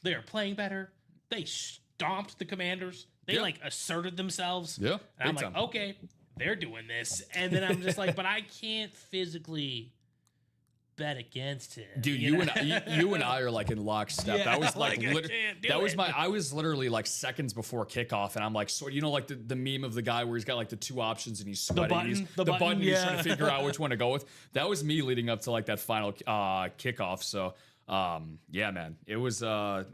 They are playing better. They stomped the Commanders. They asserted themselves. Yeah, and I'm like, okay, they're doing this. And then I'm just like, but I can't physically bet against him. Dude, you and I are like in lockstep. Yeah, that was I was literally like seconds before kickoff, and I'm like, so like the meme of the guy where he's got like the two options and he's sweating. The button. He's trying to figure out which one to go with. That was me leading up to like that final kickoff. So yeah, man, it was a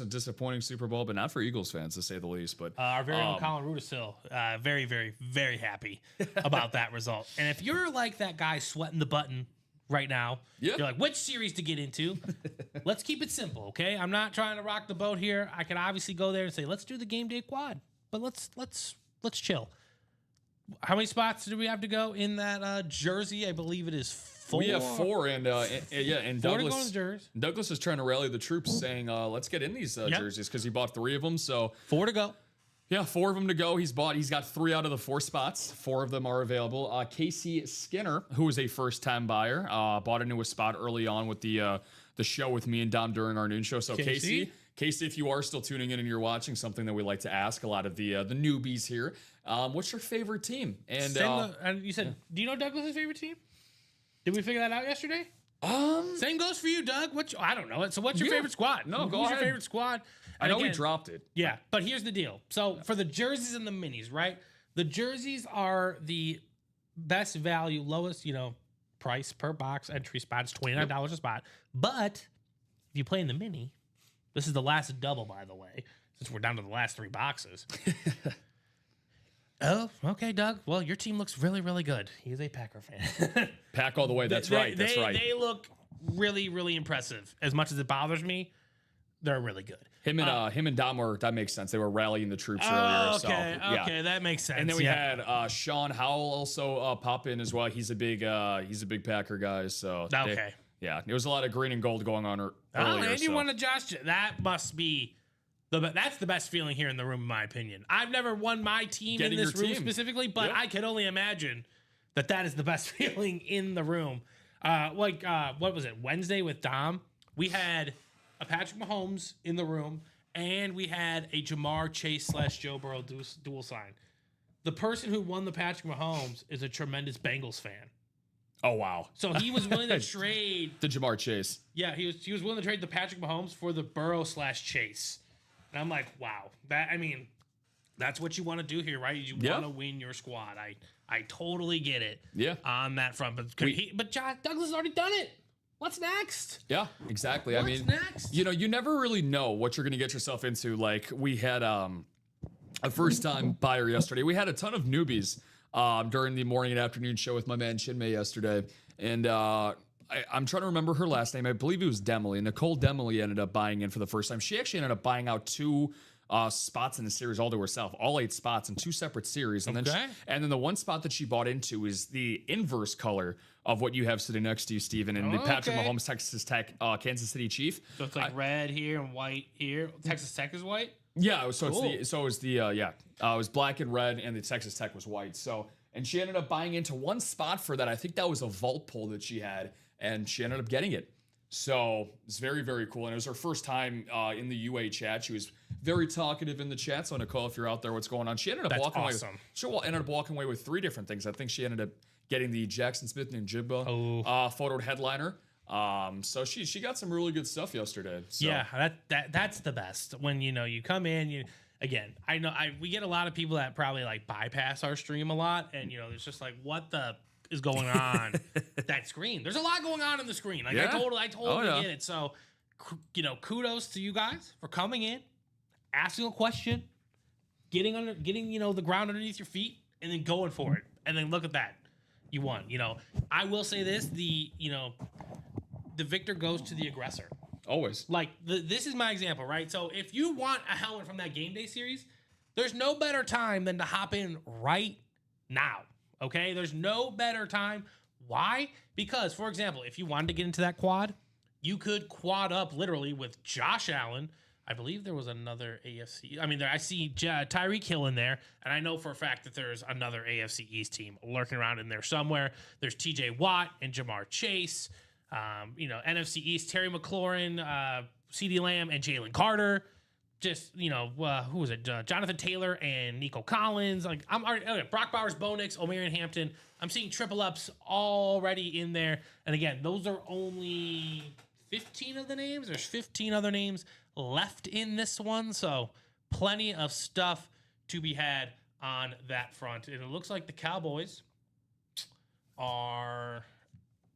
disappointing Super Bowl, but not for Eagles fans to say the least. But our very own Colin Rudisil, very, very, very happy about that result. And if you're like that guy sweating the button right now, you're like, which series to get into? Let's keep it simple, okay? I'm not trying to rock the boat here. I can obviously go there and say, let's do the game day quad, but let's chill. How many spots do we have to go in that jersey? I believe it is 4. We have 4, and Douglas is trying to rally the troops, saying, "Let's get in these jerseys," because he bought 3 of them. So 4 to go. Yeah, 4 of them to go. He's got 3 out of the 4 spots. 4 of them are available. Casey Skinner, who is a first-time buyer, bought into a spot early on with the show with me and Dom during our noon show. So Casey, if you are still tuning in and you're watching, something that we like to ask a lot of the newbies here, what's your favorite team? And you said, do you know Douglas's favorite team? Did we figure that out yesterday? Same goes for you, Doug. I don't know it. So what's your favorite squad? No, go Who's ahead. your favorite squad? I know we dropped it. Yeah, but here's the deal. So for the jerseys and the minis, right? The jerseys are the best value, lowest, price per box entry spot. It's $29 a spot. But if you play in the mini, this is the last double, by the way, since we're down to the last 3 boxes. Oh, okay, Doug. Well, your team looks really, really good. He's a Packer fan. Pack all the way. That's right. They look really, really impressive. As much as it bothers me, they're really good. Him and Dom that makes sense. They were rallying the troops earlier. Okay, that makes sense. And then we had Sean Howell also pop in as well. He's a big Packer guy. So it was a lot of green and gold going on earlier. And you want to Josh? That must be that's the best feeling here in the room, in my opinion. I've never won my team in this room specifically, but I can only imagine that is the best feeling in the room. What was it? Wednesday with Dom, we had a Patrick Mahomes in the room, and we had a Jamar Chase / Joe Burrow dual sign. The person who won the Patrick Mahomes is a tremendous Bengals fan. Oh wow! So he was willing to trade the Jamar Chase. Yeah, he was willing to trade the Patrick Mahomes for the Burrow / Chase. And I'm like, wow, that's what you want to do here, right? You want to win your squad. I totally get it. Yeah. On that front, but Josh Douglas has already done it. What's next? Yeah, exactly. What's next? You never really know what you're going to get yourself into. Like we had a first-time buyer yesterday. We had a ton of newbies during the morning and afternoon show with my man Chinmay yesterday, and I'm trying to remember her last name. I believe it was Demily. Nicole Demily ended up buying in for the first time. She actually ended up buying out 2 spots in the series all to herself, all 8 spots in 2 separate series. And then the one spot that she bought into is the inverse color of what you have sitting next to you, Steven, and the Patrick Mahomes Texas Tech Kansas City Chief. So it's like red here and white here. Texas Tech is white? Yeah, so cool. It was black and red, and the Texas Tech was white. So, and she ended up buying into one spot for that. I think that was a vault pull that she had, and she ended up getting it. So it's very, very cool. And it was her first time in the UA chat. She was very talkative in the chat. So Nicole, if you're out there, what's going on? She ended up walking away with 3 different things. I think she ended up getting the Jackson Smith and Jibba photoed headliner. So she got some really good stuff yesterday. So. Yeah, that's the best. When you come in, again, I know we get a lot of people that probably like bypass our stream a lot, and it's just like, what the is going on that screen? There's a lot going on in the screen. Like Yeah. I totally get it. So, kudos to you guys for coming in, asking a question, getting the ground underneath your feet, and then going for it. And then look at that, you won. I will say this: the victor goes to the aggressor. Always. Like this is my example, right? So if you want a helmet from that game day series, there's no better time than to hop in right now. Okay, there's no better time. Why? Because, for example, if you wanted to get into that quad, you could quad up literally with Josh Allen. I believe there was another AFC. I mean, I see Tyreek Hill in there, and I know for a fact that there's another AFC East team lurking around in there somewhere. There's TJ Watt and Jamar Chase. NFC East, Terry McLaurin, CeeDee Lamb, and Jalen Carter. Just, who was it? Jonathan Taylor and Nico Collins. Like, I'm already, Brock Bowers, Bo Nix, Omarion Hampton. I'm seeing triple ups already in there. And again, those are only 15 of the names. There's 15 other names left in this one. So plenty of stuff to be had on that front. And it looks like the Cowboys are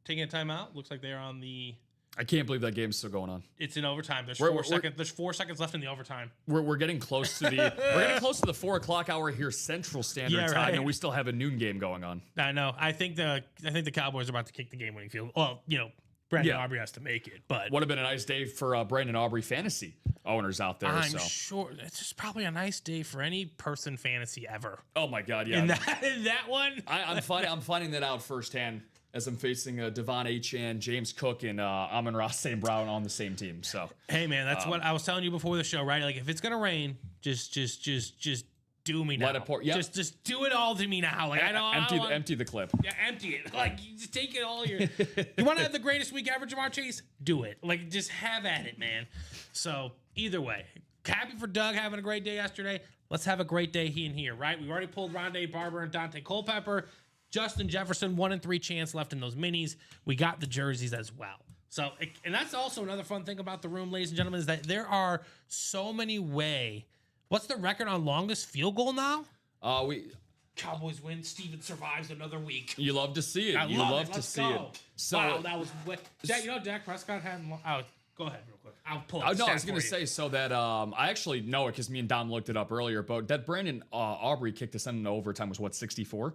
taking a timeout. Looks like they're on the... I can't believe that game's still going on. It's in overtime. There's 4 seconds. There's 4 seconds left in the overtime. We're getting close to the 4 o'clock hour here Central Standard Time, and we still have a noon game going on. I know. I think the Cowboys are about to kick the game-winning field. Well, Brandon Aubrey has to make it, but would have been a nice day for Brandon Aubrey fantasy owners out there. I'm sure it's just probably a nice day for any person fantasy ever. Oh my God, yeah. In that one, I'm finding that out firsthand as I'm facing Devon Achane, James Cook, and Amon-Ra St. Brown on the same team. So hey man, that's what I was telling you before the show, right? Like if it's gonna rain, just do me now. Let it pour. Yep. Just do it all to me now. Like empty the clip. Yeah, empty it. Like you just take it all. You want to have the greatest week ever, Jamar Chase? Do it. Like just have at it, man. So either way, happy for Doug having a great day yesterday. Let's have a great day here, right? We've already pulled Rondé Barber and Dante Culpepper. Justin Jefferson, 1-3 chance left in those minis. We got the jerseys as well. So, and that's also another fun thing about the room, ladies and gentlemen, is that there are so many What's the record on longest field goal now? Cowboys win. Steven survives another week. You love to see it. You love to see it. So, wow, that was Dak Prescott had. Go ahead real quick. I'll pull up. No, I was going to say so that I actually know it because me and Dom looked it up earlier. But that Brandon Aubrey kicked us into overtime was what, 64?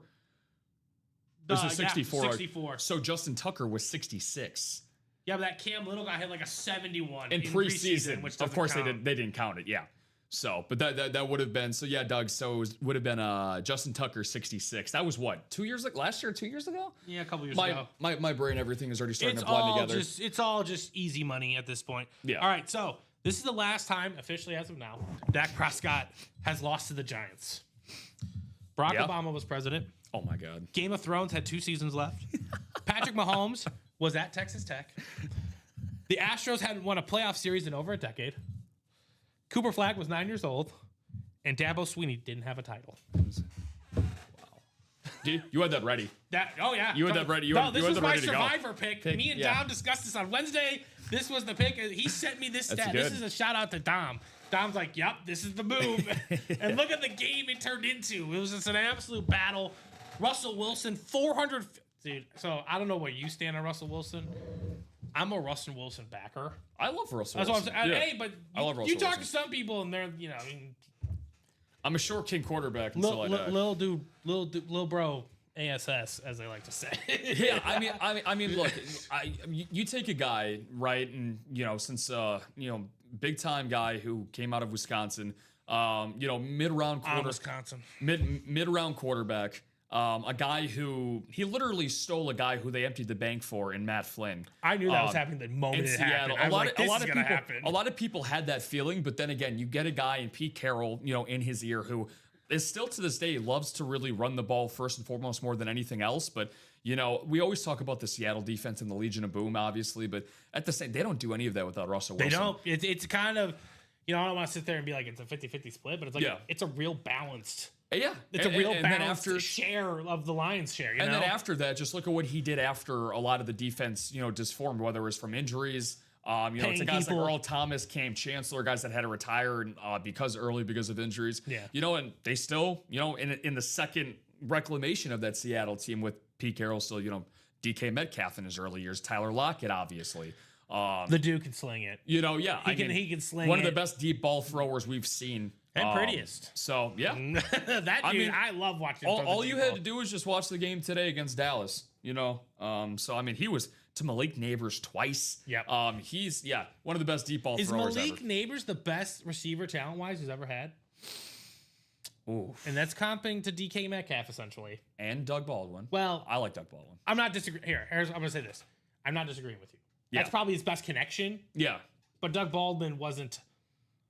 This is 64. 64. So Justin Tucker was 66. Yeah, but that Cam Little guy had like a 71 in preseason, which of course count. they didn't count it. Yeah. So, but that would have been Doug. So it would have been Justin Tucker 66. That was what, 2 years ago? Last year, 2 years ago? Yeah, a couple years ago. My brain, everything is already starting to blend together. It's all just easy money at this point. Yeah. All right, so this is the last time, officially as of now, Dak Prescott has lost to the Giants. Barack Obama was president. Oh my God. Game of Thrones had 2 seasons left. Patrick Mahomes was at Texas Tech. The Astros hadn't won a playoff series in over a decade. Cooper Flagg was 9 years old. And Dabo Sweeney didn't have a title. Wow. Dude, you had that ready. You had that ready. This was my ready to go. Survivor pick. Me and Dom discussed this on Wednesday. This was the pick. He sent me this stat. good. This is a shout out to Dom. Dom's like, yep, this is the move. And look at the game it turned into. It was just an absolute battle. Russell Wilson, 400. Dude, so I don't know where you stand on Russell Wilson. I'm a Russell Wilson backer. I love Russell That's Wilson. what I'm saying. Yeah. Hey, but I love Russell you talk Wilson. to some people and they're, I'm a short king quarterback. And little bro ASS, as they like to say. Yeah, I mean, look, you take a guy, right, and since big time guy who came out of Wisconsin, mid round quarterback, a guy who he literally stole a guy who they emptied the bank for in Matt Flynn. I knew that was happening the moment it happened. I was like, this is gonna happen. A lot of people had that feeling, but then again, you get a guy in Pete Carroll, in his ear who is still to this day loves to really run the ball first and foremost more than anything else. But we always talk about the Seattle defense and the Legion of Boom, obviously, but at the same, they don't do any of that without Russell Wilson. They don't. It's kind of, I don't want to sit there and be like it's a 50-50 split, but it's like it's a real balanced. Yeah, it's a real balanced share of the Lions' share. Then after that, just look at what he did after a lot of the defense, disformed, whether it was from injuries, It's Paying the guys people. like Earl Thomas, Cam Chancellor, guys that had to retire because of injuries. Yeah. And they still, in the second reclamation of that Seattle team with Pete Carroll still, DK Metcalf in his early years, Tyler Lockett, obviously. The dude can sling it. He can sling one of the it. best deep ball throwers we've seen. And prettiest. So, yeah. That dude, I love watching him throw the All deep you had ball. to do was just watch the game today against Dallas, he was to Malik Neighbors twice. Yep. He's one of the best deep ball Is throwers Malik ever. Neighbors the best receiver talent-wise who's ever had? Oof. And that's comping to DK Metcalf, essentially. And Doug Baldwin. Well, I like Doug Baldwin. I'm not disagreeing. I'm going to say this. I'm not disagreeing with you. That's Yeah. probably his best connection, Yeah. but Doug Baldwin wasn't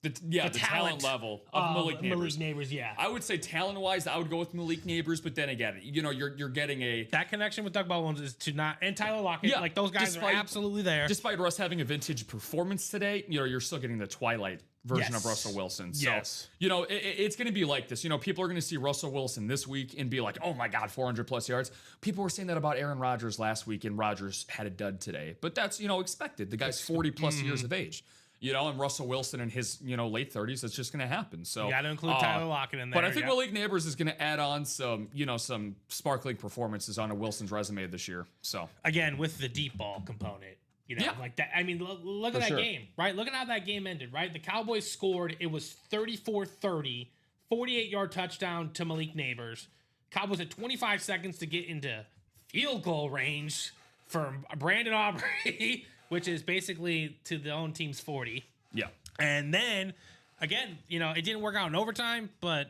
The talent talent level of Malik Neighbors. Yeah. I would say talent-wise, I would go with Malik Neighbors, but then again, you're getting a That connection with Doug Baldwin is to not, and Tyler Lockett, Yeah, like those guys despite- are absolutely there. despite Russ having a vintage performance today, you're still getting the twilight version Yes. of Russell Wilson. So, Yes. it's going to be like this. People are going to see Russell Wilson this week and be like, oh my God, 400 plus yards. People were saying that about Aaron Rodgers last week, and Rodgers had a dud today. But that's, expected. The guy's 40 plus years of age. And Russell Wilson in his, late 30s, that's just going to happen. So You got to include Tyler Lockett in there. But I think yeah. Malik Neighbors is going to add on some, some sparkling performances onto Wilson's resume this year. So Again, with the deep ball component. Yeah. Like that. I mean, look For at that sure. game, right? Look at how that game ended, right? The Cowboys scored. It was 34-30, 48-yard touchdown to Malik Neighbors. Cowboys had 25 seconds to get into field goal range for Brandon Aubrey, which is basically to the own team's 40. yeah. And then, again, it didn't work out in overtime, but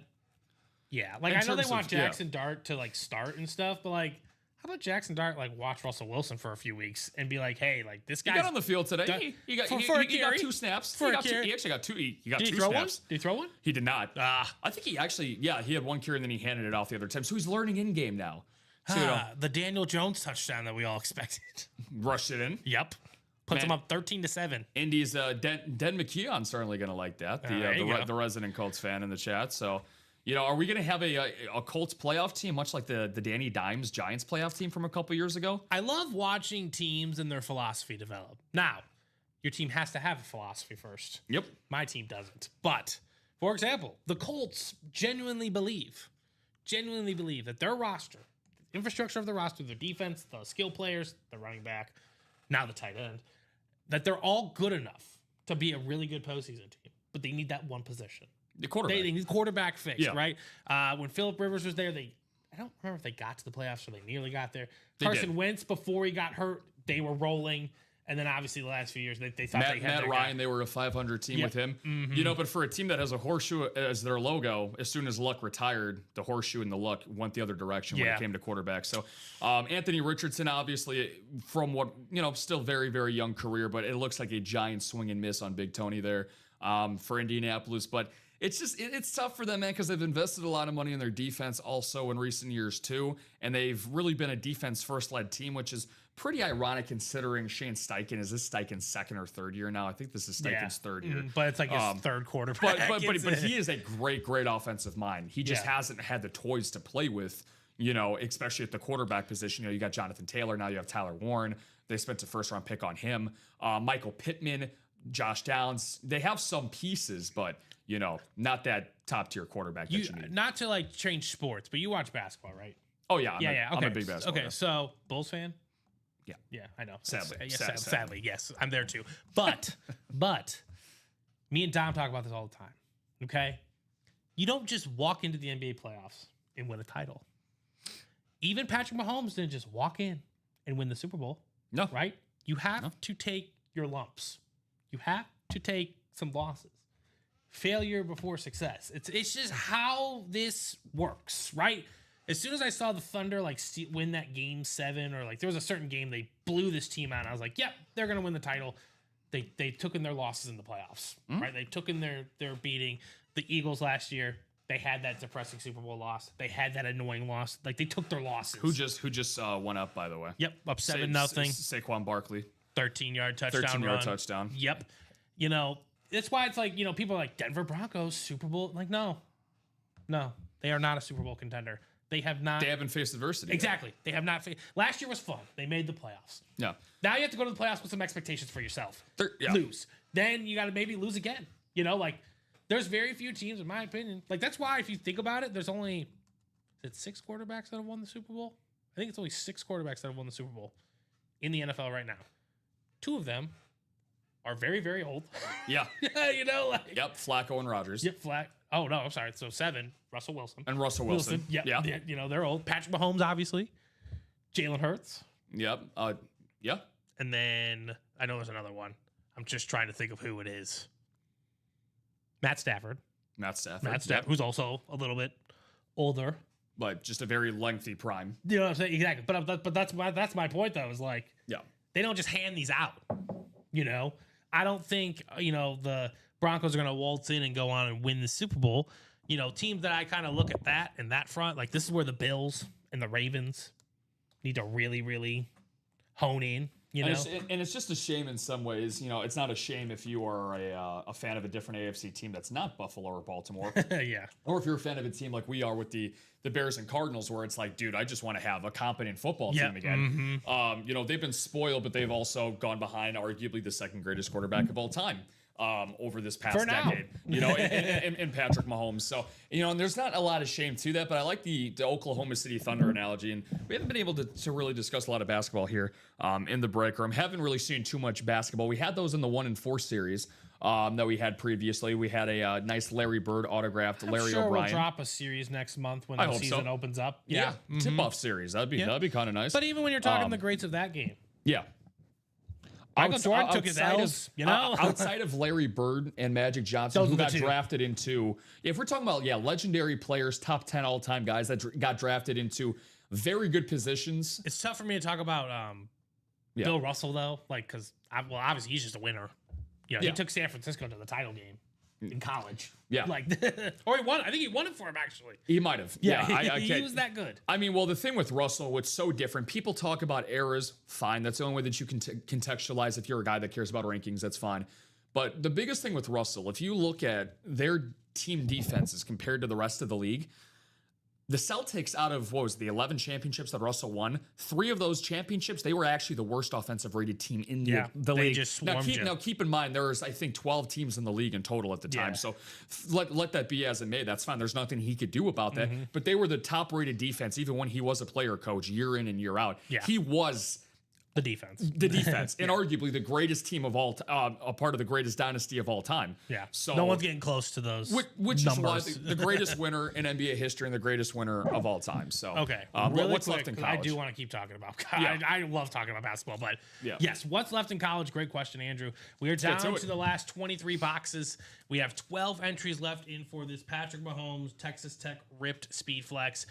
yeah. Like, In I know they terms want of- yeah. Jackson Dart to, like, start and stuff, but, like, how about Jackson Dart, like, watch Russell Wilson for a few weeks and be like, hey, like, this He guy got on the field today. Done- He got for a he got carry? 2 snaps. For He a got two, carry? he actually got 2. He got Did 2 he throw snaps. one? Did he throw one? He did not. Ah. I think he actually, he had 1 carry and then he handed it off the other time. So he's learning in game now. So The Daniel Jones touchdown that we all expected. rushed it in. Yep. Puts Man. them up 13-7. Indy's Den McKeon's certainly going to like that. there you go. The resident Colts fan in the chat. So, are we going to have a Colts playoff team, much like the Danny Dimes Giants playoff team from a couple years ago? I love watching teams and their philosophy develop. Now, your team has to have a philosophy first. Yep. My team doesn't. But, for example, the Colts genuinely believe that their roster, the infrastructure of the roster, their defense, the skill players, the running back, now the tight end, that they're all good enough to be a really good postseason team. But they need that one position. The quarterback. They need quarterback fix, Yeah. right? When Phillip Rivers was there, I don't remember if they got to the playoffs or they nearly got there. They Carson did. Wentz, before he got hurt, they were rolling. And then obviously the last few years, they thought they had Matt their Ryan, guy. they were a 500 team Yep. with him. But for a team that has a horseshoe as their logo, as soon as Luck retired, the horseshoe and the Luck went the other direction when Yeah. it came to quarterback. So Anthony Richardson, obviously, from what, still very, very young career, but it looks like a giant swing and miss on Big Tony there for Indianapolis. But it's just, it's tough for them, man, because they've invested a lot of money in their defense also in recent years, too. And they've really been a defense-first-led team, which is pretty ironic considering Shane Steichen. Is this Steichen's 2nd or 3rd year now? I think this is Steichen's 3rd year. But it's like his third quarterback. But he is a great offensive mind. He just Yeah. hasn't had the toys to play with, especially at the quarterback position. You got Jonathan Taylor. Now you have Tyler Warren. They spent a 1st-round pick on him. Michael Pittman, Josh Downs. They have some pieces, but, not that top-tier quarterback that you need. Not to like change sports, but you watch basketball, right? Oh, yeah. Okay. I'm a big basketball Okay, guy. so Bulls fan? Yeah. Yeah, I know. Sadly. Yes, Sadly. sadly, yes, I'm there too. But, me and Dom talk about this all the time. Okay, you don't just walk into the NBA playoffs and win a title. Even Patrick Mahomes didn't just walk in and win the Super Bowl. No. Right? You have to take your lumps. You have to take some losses. Failure before success. It's just how this works, right? As soon as I saw the Thunder win that game 7, or there was a certain game they blew this team out, I was like, yep, they're gonna win the title. They took in their losses in the playoffs, right? They took in their beating. The Eagles last year, they had that depressing Super Bowl loss. They had that annoying loss. They took their losses. Who just went up, by the way? Yep, up 7-0. Saquon Barkley. 13-yard touchdown 13-yard run. touchdown. Yep. That's why it's people are like Denver Broncos, Super Bowl. No, they are not a Super Bowl contender. They have not. They haven't faced adversity. Exactly. They have not. Last year was fun. They made the playoffs. Yeah. Now you have to go to the playoffs with some expectations for yourself. Yeah. Lose. Then you got to maybe lose again. You know, like there's very few teams, in my opinion. Like that's why if you think about it, there's only is it 6 quarterbacks that have won the Super Bowl? I think it's only 6 quarterbacks that have won the Super Bowl in the NFL right now. 2 of them are very, very old. Yeah. You know, like Yep. Flacco and Rodgers. Yep, flat. Oh no, I'm sorry. So 7, Russell Wilson. And Russell Wilson. Yep. Yeah. You know, they're old. Patrick Mahomes, obviously. Jalen Hurts. Yep. Yeah. And then I know there's another one. I'm just trying to think of who it is. Matt Stafford. Matt Stafford. Matt Stafford, who's also a little bit older. But just a very lengthy prime. You know what I'm saying? Exactly. But that's my point though. Is like Yeah. they don't just hand these out. You know, I don't think the Broncos are going to waltz in and go on and win the Super Bowl. You know, teams that I kind of look at that and that front, like this is where the Bills and the Ravens need to really, really hone in. You know, And it's just a shame in some ways. You know, it's not a shame if you are a fan of a different AFC team that's not Buffalo or Baltimore. yeah. Or if you're a fan of a team like we are with the Bears and Cardinals, where it's like, dude, I just want to have a competent football Yeah. team again. You know, they've been spoiled, but they've also gone behind arguably the second greatest quarterback of all time over this past For now. decade. You know, in Patrick Mahomes. So, you know, and there's not a lot of shame to that, but I like the Oklahoma City Thunder analogy. And we haven't been able to really discuss a lot of basketball here in the break room. Haven't really seen too much basketball. We had those in the 1-4 series. That we had previously. We had a nice Larry Bird autographed Larry Sure, O'Brien. we'll drop a series next month when I the hope season so. opens up. Yeah, tip-off series. That'd be kind of nice. But even when you're talking the greats of that game, Yeah. Michael Jordan took his outside L's, of- you know? outside of Larry Bird and Magic Johnson, Those who are the got two. drafted into, if we're talking about, legendary players, top 10 all-time guys that got drafted into very good positions. It's tough for me to talk about Yeah. Bill Russell though, like because obviously he's just a winner. You know, Yeah. he took San Francisco to the title game in college. Yeah. like or he won. I think he won it for him actually. He might have. he can't- was that good. I mean, well, the thing with Russell, what's so different, people talk about eras, fine. That's the only way that you can contextualize if you're a guy that cares about rankings, that's fine. But the biggest thing with Russell, if you look at their team defenses compared to the rest of the league, the Celtics, out of what was the 11 championships that Russell won, 3 of those championships, they were actually the worst offensive rated team in Yeah, the they league. just now, swarmed you. keep in mind, there was, I think, 12 teams in the league in total at the time. Yeah. So let that be as it may. That's fine. There's nothing he could do about that. Mm-hmm. But they were the top rated defense, even when he was a player coach year in and year out. Yeah. He was The defense. the defense and arguably the greatest team of all, a part of the greatest dynasty of all time. Yeah. So no one's getting close to those. which numbers. is why the greatest winner in NBA history and the greatest winner of all time. So Okay. really Really what's quick, left in 'cause college? I do want to keep talking about. Yeah. I love talking about basketball, but Yeah. yes, what's left in college? Great question, Andrew. We are down get to to it. the last 23 boxes. We have 12 entries left in for this Patrick Mahomes Texas Tech ripped speed flex.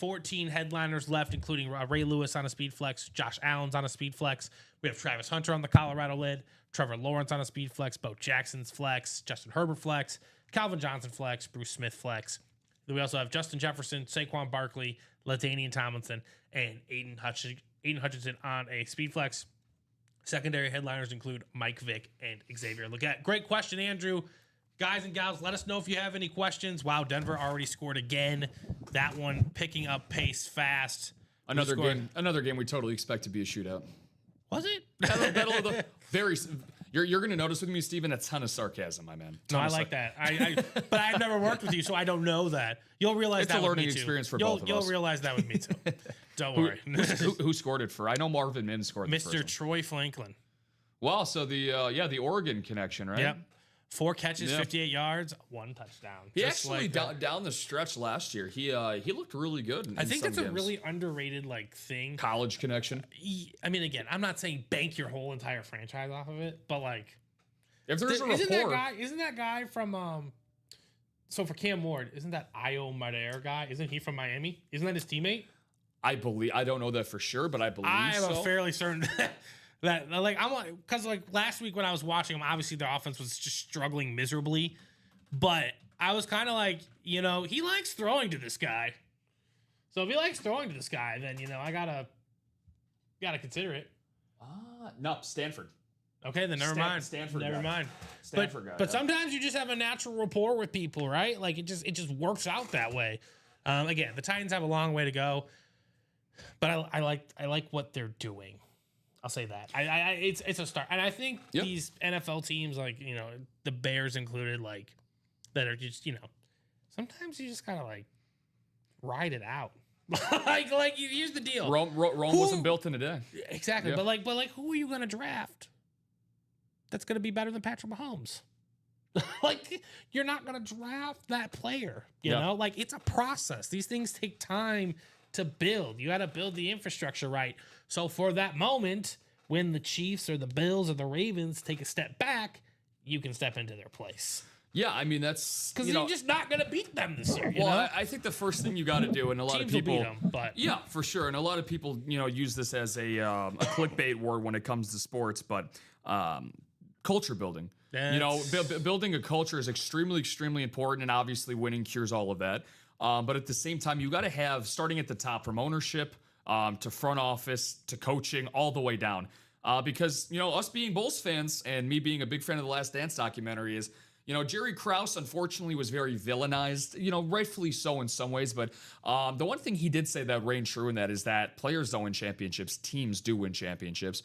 14 headliners left, including Ray Lewis on a speed flex, Josh Allen's on a speed flex. We have Travis Hunter on the Colorado lid, Trevor Lawrence on a speed flex, Bo Jackson's flex, Justin Herbert flex, Calvin Johnson flex, Bruce Smith flex. Then we also have Justin Jefferson, Saquon Barkley, LaDainian Tomlinson, and Aiden Hutchinson on a speed flex. Secondary headliners include Mike Vick and Xavier Legette. Great question, Andrew. Guys and gals, let us know if you have any questions. Wow, Denver already scored again. That one picking up pace fast. Who Another scored? game we totally expect to be a shootout. Was it? Battle of the very. You're going to notice with me, Steven, a ton of sarcasm, my man. No, Ton I of like that. But I've never worked with you, so I don't know that. You'll realize It's that a with learning me too. experience for You'll, both of You'll us. realize that with me too. Don't worry. who scored it for? I know Marvin Mims scored the first Mr. one. Troy Franklin. Wow, so the Oregon connection, right? Yep. 4 catches, Yeah. 58 yards, 1 touchdown. He Just actually like down the stretch last year, he looked really good. I think some that's a games. really underrated thing. college connection. I mean, again, I'm not saying bank your whole entire franchise off of it, but like, If there's a isn't rapport, that guy from so for Cam Ward, isn't that Io Madeira guy? Isn't he from Miami? Isn't that his teammate? I don't know that for sure, but I believe I am so. a fairly certain that like I want because like last week when I was watching them, obviously their offense was just struggling miserably, but I was kind of like, he likes throwing to this guy. So if he likes throwing to this guy, then I gotta consider it. No, Stanford. Okay, then never mind. Stanford Never guy. mind. Stanford guy. But yeah. sometimes you just have a natural rapport with people, right? Like it just works out that way. Again, the Titans have a long way to go, but I like what they're doing. I'll say that. It's a start, and I think these NFL teams, like the Bears included, like that are just sometimes you just gotta like ride it out. Here's the deal. Rome wasn't built in a day. Exactly, Yeah. but who are you gonna draft? That's gonna be better than Patrick Mahomes. You're not gonna draft that player. You know, like it's a process. These things take time to build. You got to build the infrastructure right. So for that moment, when the Chiefs or the Bills or the Ravens take a step back, you can step into their place. Yeah, I mean that's Because you're just not going to beat them this year. I think the first thing you got to do, and a lot Teams of people, will beat them, but yeah, for sure, and a lot of people, use this as a clickbait word when it comes to sports, but culture building. Building a culture is extremely, extremely important, and obviously winning cures all of that. But at the same time, you got to have, starting at the top, from ownership to front office to coaching, all the way down. Because, us being Bulls fans and me being a big fan of the Last Dance documentary is, Jerry Krause, unfortunately, was very villainized, rightfully so in some ways. But the one thing he did say that reigned true in that is that players don't win championships, teams do win championships.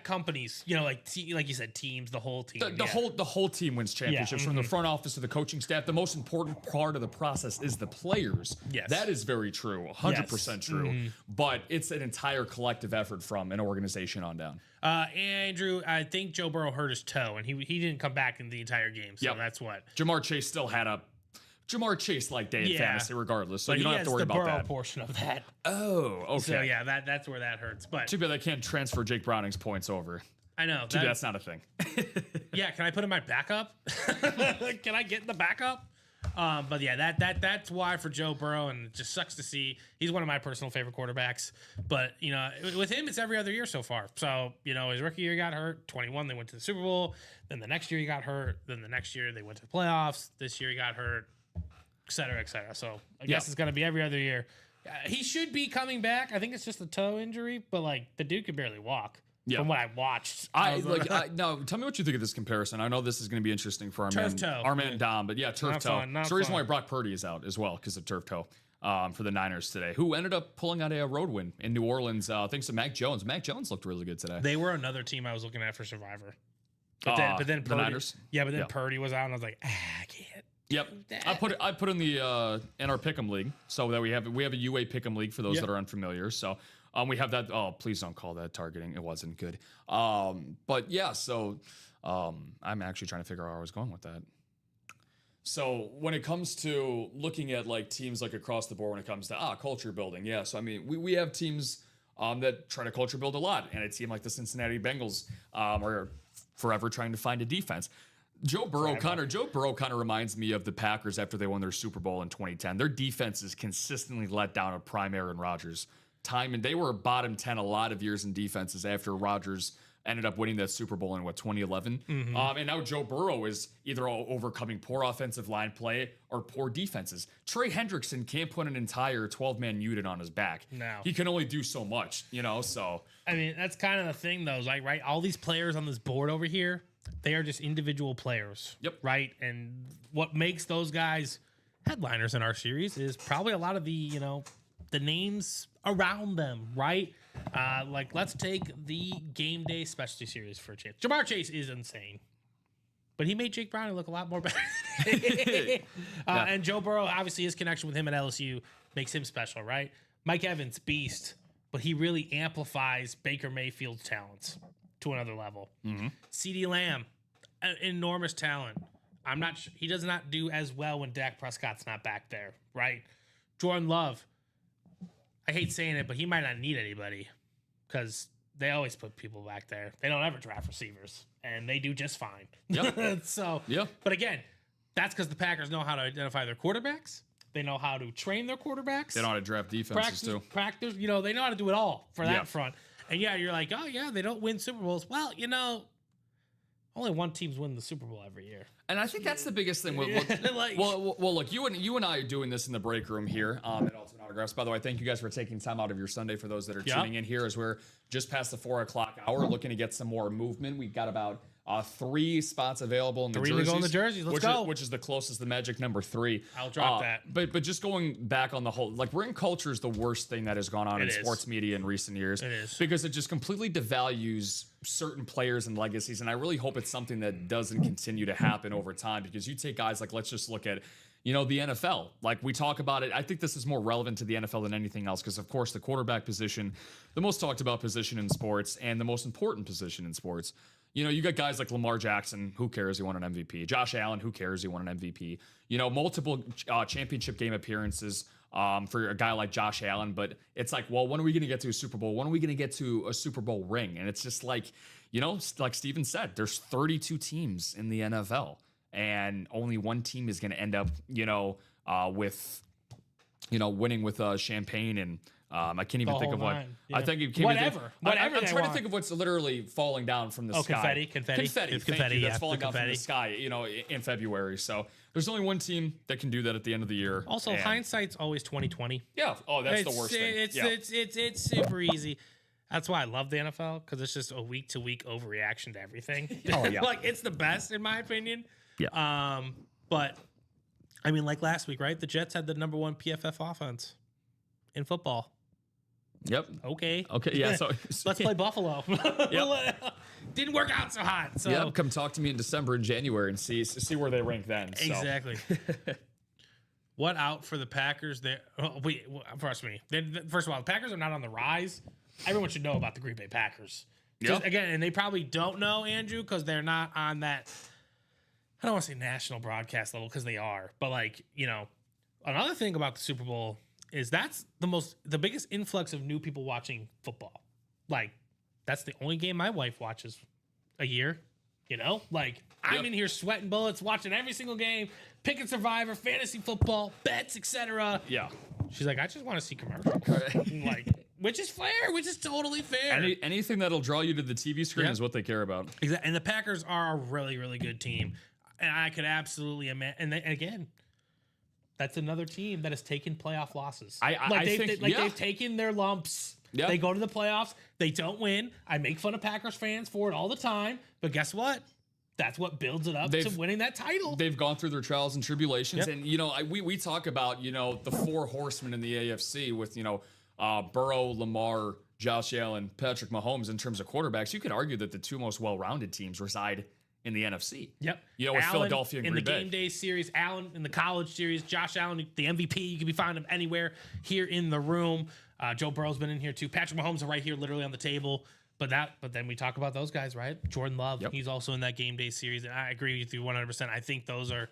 Companies, like you said, teams, the whole team. The whole team wins championships, from the front office to the coaching staff. The most important part of the process is the players. Yes. That is very true, 100% true. But it's an entire collective effort from an organization on down. Andrew, I think Joe Burrow hurt his toe, and he didn't come back in the entire game. So that's what. Jamar Chase still had a Jamar-Chase-like day in fantasy regardless, so you don't have to worry about that. Portion of that. Oh, okay. So that's where that hurts. But too bad they can't transfer Jake Browning's points over. I know. Too bad that's not a thing. Yeah, can I put in my backup? Can I get in the backup? But yeah, that's why for Joe Burrow, and it just sucks to see. He's one of my personal favorite quarterbacks. But with him, it's every other year so far. So his rookie year he got hurt. 21, they went to the Super Bowl. Then the next year he got hurt. Then the next year they went to the playoffs. This year he got hurt, et cetera, et cetera. So I guess it's gonna be every other year. He should be coming back. I think it's just a toe injury, but the dude could barely walk. Yeah. From what I watched. No, tell me what you think of this comparison. I know this is going to be interesting for our man Dom, but turf toe. It's the reason why Brock Purdy is out as well, because of turf toe for the Niners today, who ended up pulling out a road win in New Orleans thanks to Mac Jones. Mac Jones looked really good today. They were another team I was looking at for Survivor. But then Purdy, the Niners? Yeah, but then Purdy was out, and I was like, I can't. Yep, I put in the in our Pick'em league, so that we have a UA Pick'em league for those that are unfamiliar. So we have that. Oh, please don't call that targeting. It wasn't good. But yeah, so I'm actually trying to figure out where I was going with that. So when it comes to looking at teams across the board, when it comes to culture building, so I mean we have teams that try to culture build a lot, and a team like the Cincinnati Bengals are forever trying to find a defense. Joe Burrow kind of reminds me of the Packers after they won their Super Bowl in 2010. Their defenses consistently let down a prime Aaron Rodgers time, and they were bottom 10 a lot of years in defenses after Rodgers ended up winning that Super Bowl in 2011. And now Joe Burrow is either overcoming poor offensive line play or poor defenses. Trey Hendrickson can't put an entire 12-man unit on his back. No. He can only do so much, so. I mean, that's kind of the thing, though, right? All these players on this board over here, they are just individual players. Yep. Right? And what makes those guys headliners in our series is probably a lot of the, the names around them, right? Let's take the game day specialty series for a chance. Jamar Chase is insane, but he made Jake Browning look a lot more better. And Joe Burrow, obviously, his connection with him at LSU makes him special, right? Mike Evans, beast, but he really amplifies Baker Mayfield's talents to another level. CeeDee Lamb, enormous talent. I'm not sure, he does not do as well when Dak Prescott's not back there, right? Jordan Love, I hate saying it, but he might not need anybody because they always put people back there. They don't ever draft receivers, and they do just fine. Yep. But again, that's because the Packers know how to identify their quarterbacks. They know how to train their quarterbacks. They know how to draft defenses too. Practice, they know how to do it all for that front. And you're like, oh yeah, they don't win Super Bowls. Well, only one team's win the Super Bowl every year. And I think that's the biggest thing. Well, look, you and I are doing this in the break room here at Ultimate Autographs. By the way, thank you guys for taking time out of your Sunday for those that are tuning in here as we're just past the 4 o'clock hour, looking to get some more movement. We've got about 3 spots available in the 3 to jerseys. go in the jerseys. Let's go. Which is the closest, the magic number 3. I'll drop that. But just going back on the whole, like, ring culture is the worst thing that has gone on in It is. sports media in recent years. It is. Because it just completely devalues certain players and legacies. And I really hope it's something that doesn't continue to happen over time, because you take guys like, let's just look at, the NFL. Like, we talk about it. I think this is more relevant to the NFL than anything else, because, of course, the quarterback position, the most talked about position in sports and the most important position in sports. You got guys like Lamar Jackson. Who cares? He won an MVP. Josh Allen. Who cares? He won an MVP. Multiple championship game appearances for a guy like Josh Allen. But it's like, well, when are we going to get to a Super Bowl? When are we going to get to a Super Bowl ring? And it's just like, like Steven said, there's 32 teams in the NFL. And only one team is going to end up, with, winning with champagne and I can't even think of what. Yeah. I think it can't whatever. Whatever. I'm trying to think of what's literally falling down from the sky. Confetti. It's Thank confetti. you. Yeah, That's falling the down from confetti. the sky, in February. So there's only one team that can do that at the end of the year. Also, And- hindsight's always 20/20. Yeah. Oh, that's the worst thing. It's super easy. That's why I love the NFL, because it's just a week to week overreaction to everything. Oh, yeah. Like, it's the best in my opinion. Yeah. But I mean, like last week, right? The Jets had the number 1 PFF offense in football. Yep. Okay. Okay. Yeah. So Let's play Buffalo. Didn't work out so hot. So Yep. Come talk to me in December and January and see where they rank then. So. exactly. What out for the Packers? There. Oh, wait, trust me. First of all, the Packers are not on the rise. Everyone should know about the Green Bay Packers. Yep. Again, and they probably don't know, Andrew, because they're not on that. I don't want to say national broadcast level, because they are. But another thing about the Super Bowl is that's the biggest influx of new people watching football. Like, that's the only game my wife watches a year. I'm in here sweating bullets, watching every single game, picking Survivor, fantasy football, bets, etc. Yeah. She's like, I just want to see commercials. I'm like, which is fair, which is totally fair. Anything that'll draw you to the TV screen Yep. is what they care about. Exactly. And the Packers are a really, really good team. And I could absolutely imagine. And again, that's another team that has taken playoff losses. They've taken their lumps. Yeah. They go to the playoffs. They don't win. I make fun of Packers fans for it all the time. But guess what? That's what builds it up to winning that title. They've gone through their trials and tribulations. Yep. And, we talk about, the 4 horsemen in the AFC with, Burrow, Lamar, Josh Allen, Patrick Mahomes in terms of quarterbacks. You could argue that the 2 most well-rounded teams reside in the NFC. Yep. With Allen Philadelphia and in Green the Bay. game day series, Allen in the college series, Josh Allen, the MVP. You can be found him anywhere here in the room. Joe Burrow's been in here too. Patrick Mahomes is right here, literally on the table. But then we talk about those guys, right? Jordan Love, he's also in that game day series, and I agree with you 100%. I think those are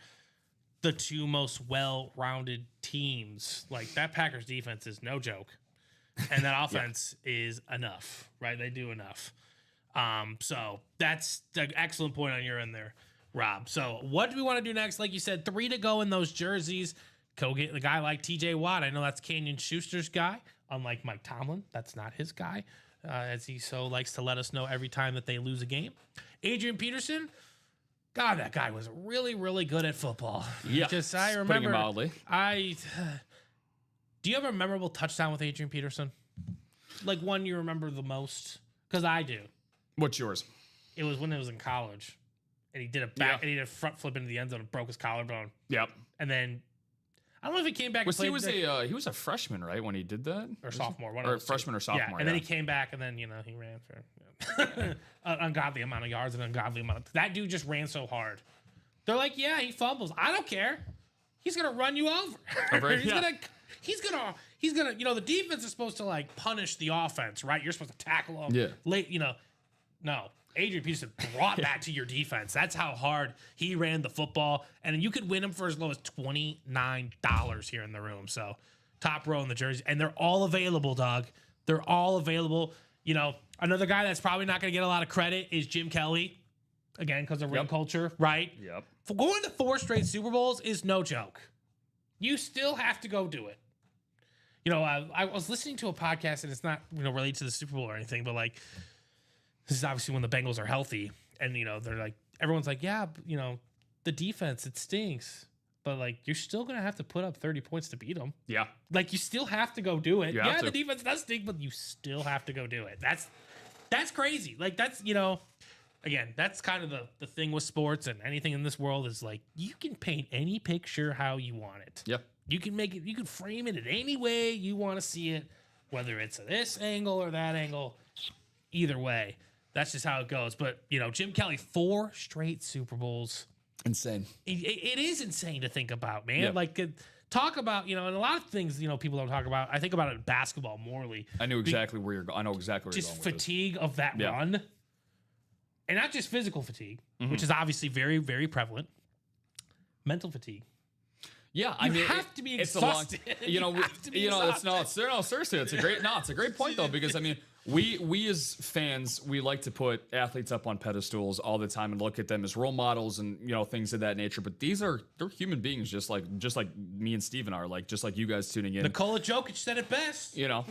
the 2 most well-rounded teams. Like, that Packers defense is no joke, and that offense is enough, right? They do enough. So that's an excellent point on your end there, Rob. So what do we want to do next? Like you said, 3 to go in those jerseys. Go get the guy like TJ Watt. I know that's Canyon Schuster's guy. Unlike Mike Tomlin, that's not his guy, as he so likes to let us know every time that they lose a game. Adrian Peterson, God, that guy was really, really good at football. Yeah, I remember. putting it mildly. Do you have a memorable touchdown with Adrian Peterson? Like one you remember the most? Because I do. What's yours? It was when it was in college, and he did and he did a front flip into the end zone and broke his collarbone. Yep. And then I don't know if he came back. He was a freshman, right, when he did that, or sophomore, freshman or sophomore. Yeah, and then he came back, and then he ran for an ungodly amount of yards and an ungodly amount. That dude just ran so hard. They're like, yeah, he fumbles. I don't care. He's gonna run you over. He's gonna. The defense is supposed to like punish the offense, right? You're supposed to tackle him. Yeah. Late. No. Adrian Peterson brought that to your defense. That's how hard he ran the football. And you could win him for as low as $29 here in the room. So top row in the jersey. And they're all available, dog. They're all available. Another guy that's probably not going to get a lot of credit is Jim Kelly. Again, because of ring culture, right? Yep. For going to 4 straight Super Bowls is no joke. You still have to go do it. I was listening to a podcast, and it's not related to the Super Bowl or anything, but like, this is obviously when the Bengals are healthy, and they're like, everyone's like, yeah, the defense, it stinks, but like, you're still gonna have to put up 30 points to beat them. Yeah, like you still have to go do it. You Yeah, have the to. defense does stink, but you still have to go do it. That's crazy. Like that's again, that's kind of the thing with sports and anything in this world is like you can paint any picture how you want it. Yep. You can make it, you can frame it in any way you want to see it, whether it's this angle or that angle. Either way, that's just how it goes. But, you know, Jim Kelly, 4 straight Super Bowls. Insane. It is insane to think about, man. Yep. Like, talk about, you know, and a lot of things, you know, people don't talk about. I think about it in basketball morely. I know exactly where you're going. I know exactly where you're Just going with this. fatigue of that Yeah. run. And not just physical fatigue, Mm-hmm. which is obviously very, very prevalent. Mental fatigue. Yeah, I mean, have to be it's a long, exhausted. you know, You have to be it's no, seriously, it's a great point though, because I mean, we as fans, we like to put athletes up on pedestals all the time and look at them as role models and, you know, things of that nature. But they're human beings, just like me and Steven are, like, just like you guys tuning in. Nikola Jokic said it best. You know,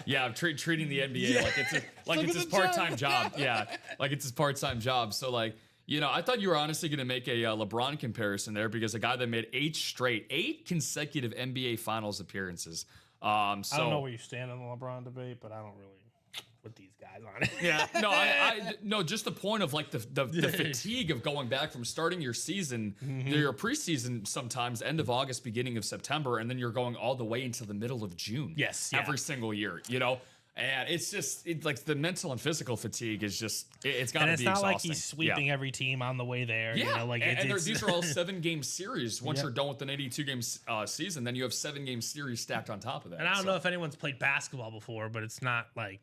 yeah, treating the NBA like it's his part-time job. Yeah, like it's his part-time job. So like, you know, I thought you were honestly going to make a LeBron comparison there, because a guy that made 8 consecutive NBA Finals appearances. So I don't know where you stand on the LeBron debate, but I don't really with these guys on it. yeah, no, just the point of like the fatigue of going back from starting your season, your preseason sometimes end of August, beginning of September, and then you're going all the way into the middle of June. Yes, yeah. Every single year, you know. And it's just like the mental and physical fatigue is just it's got to be And it's not exhausting. like he's sweeping every team on the way there. Yeah, You know, like and it's, these are all 7-game series. Once Yep. you're done with an 82-game season, then you have 7-game series stacked on top of that. And I don't So, know if anyone's played basketball before, but it's not like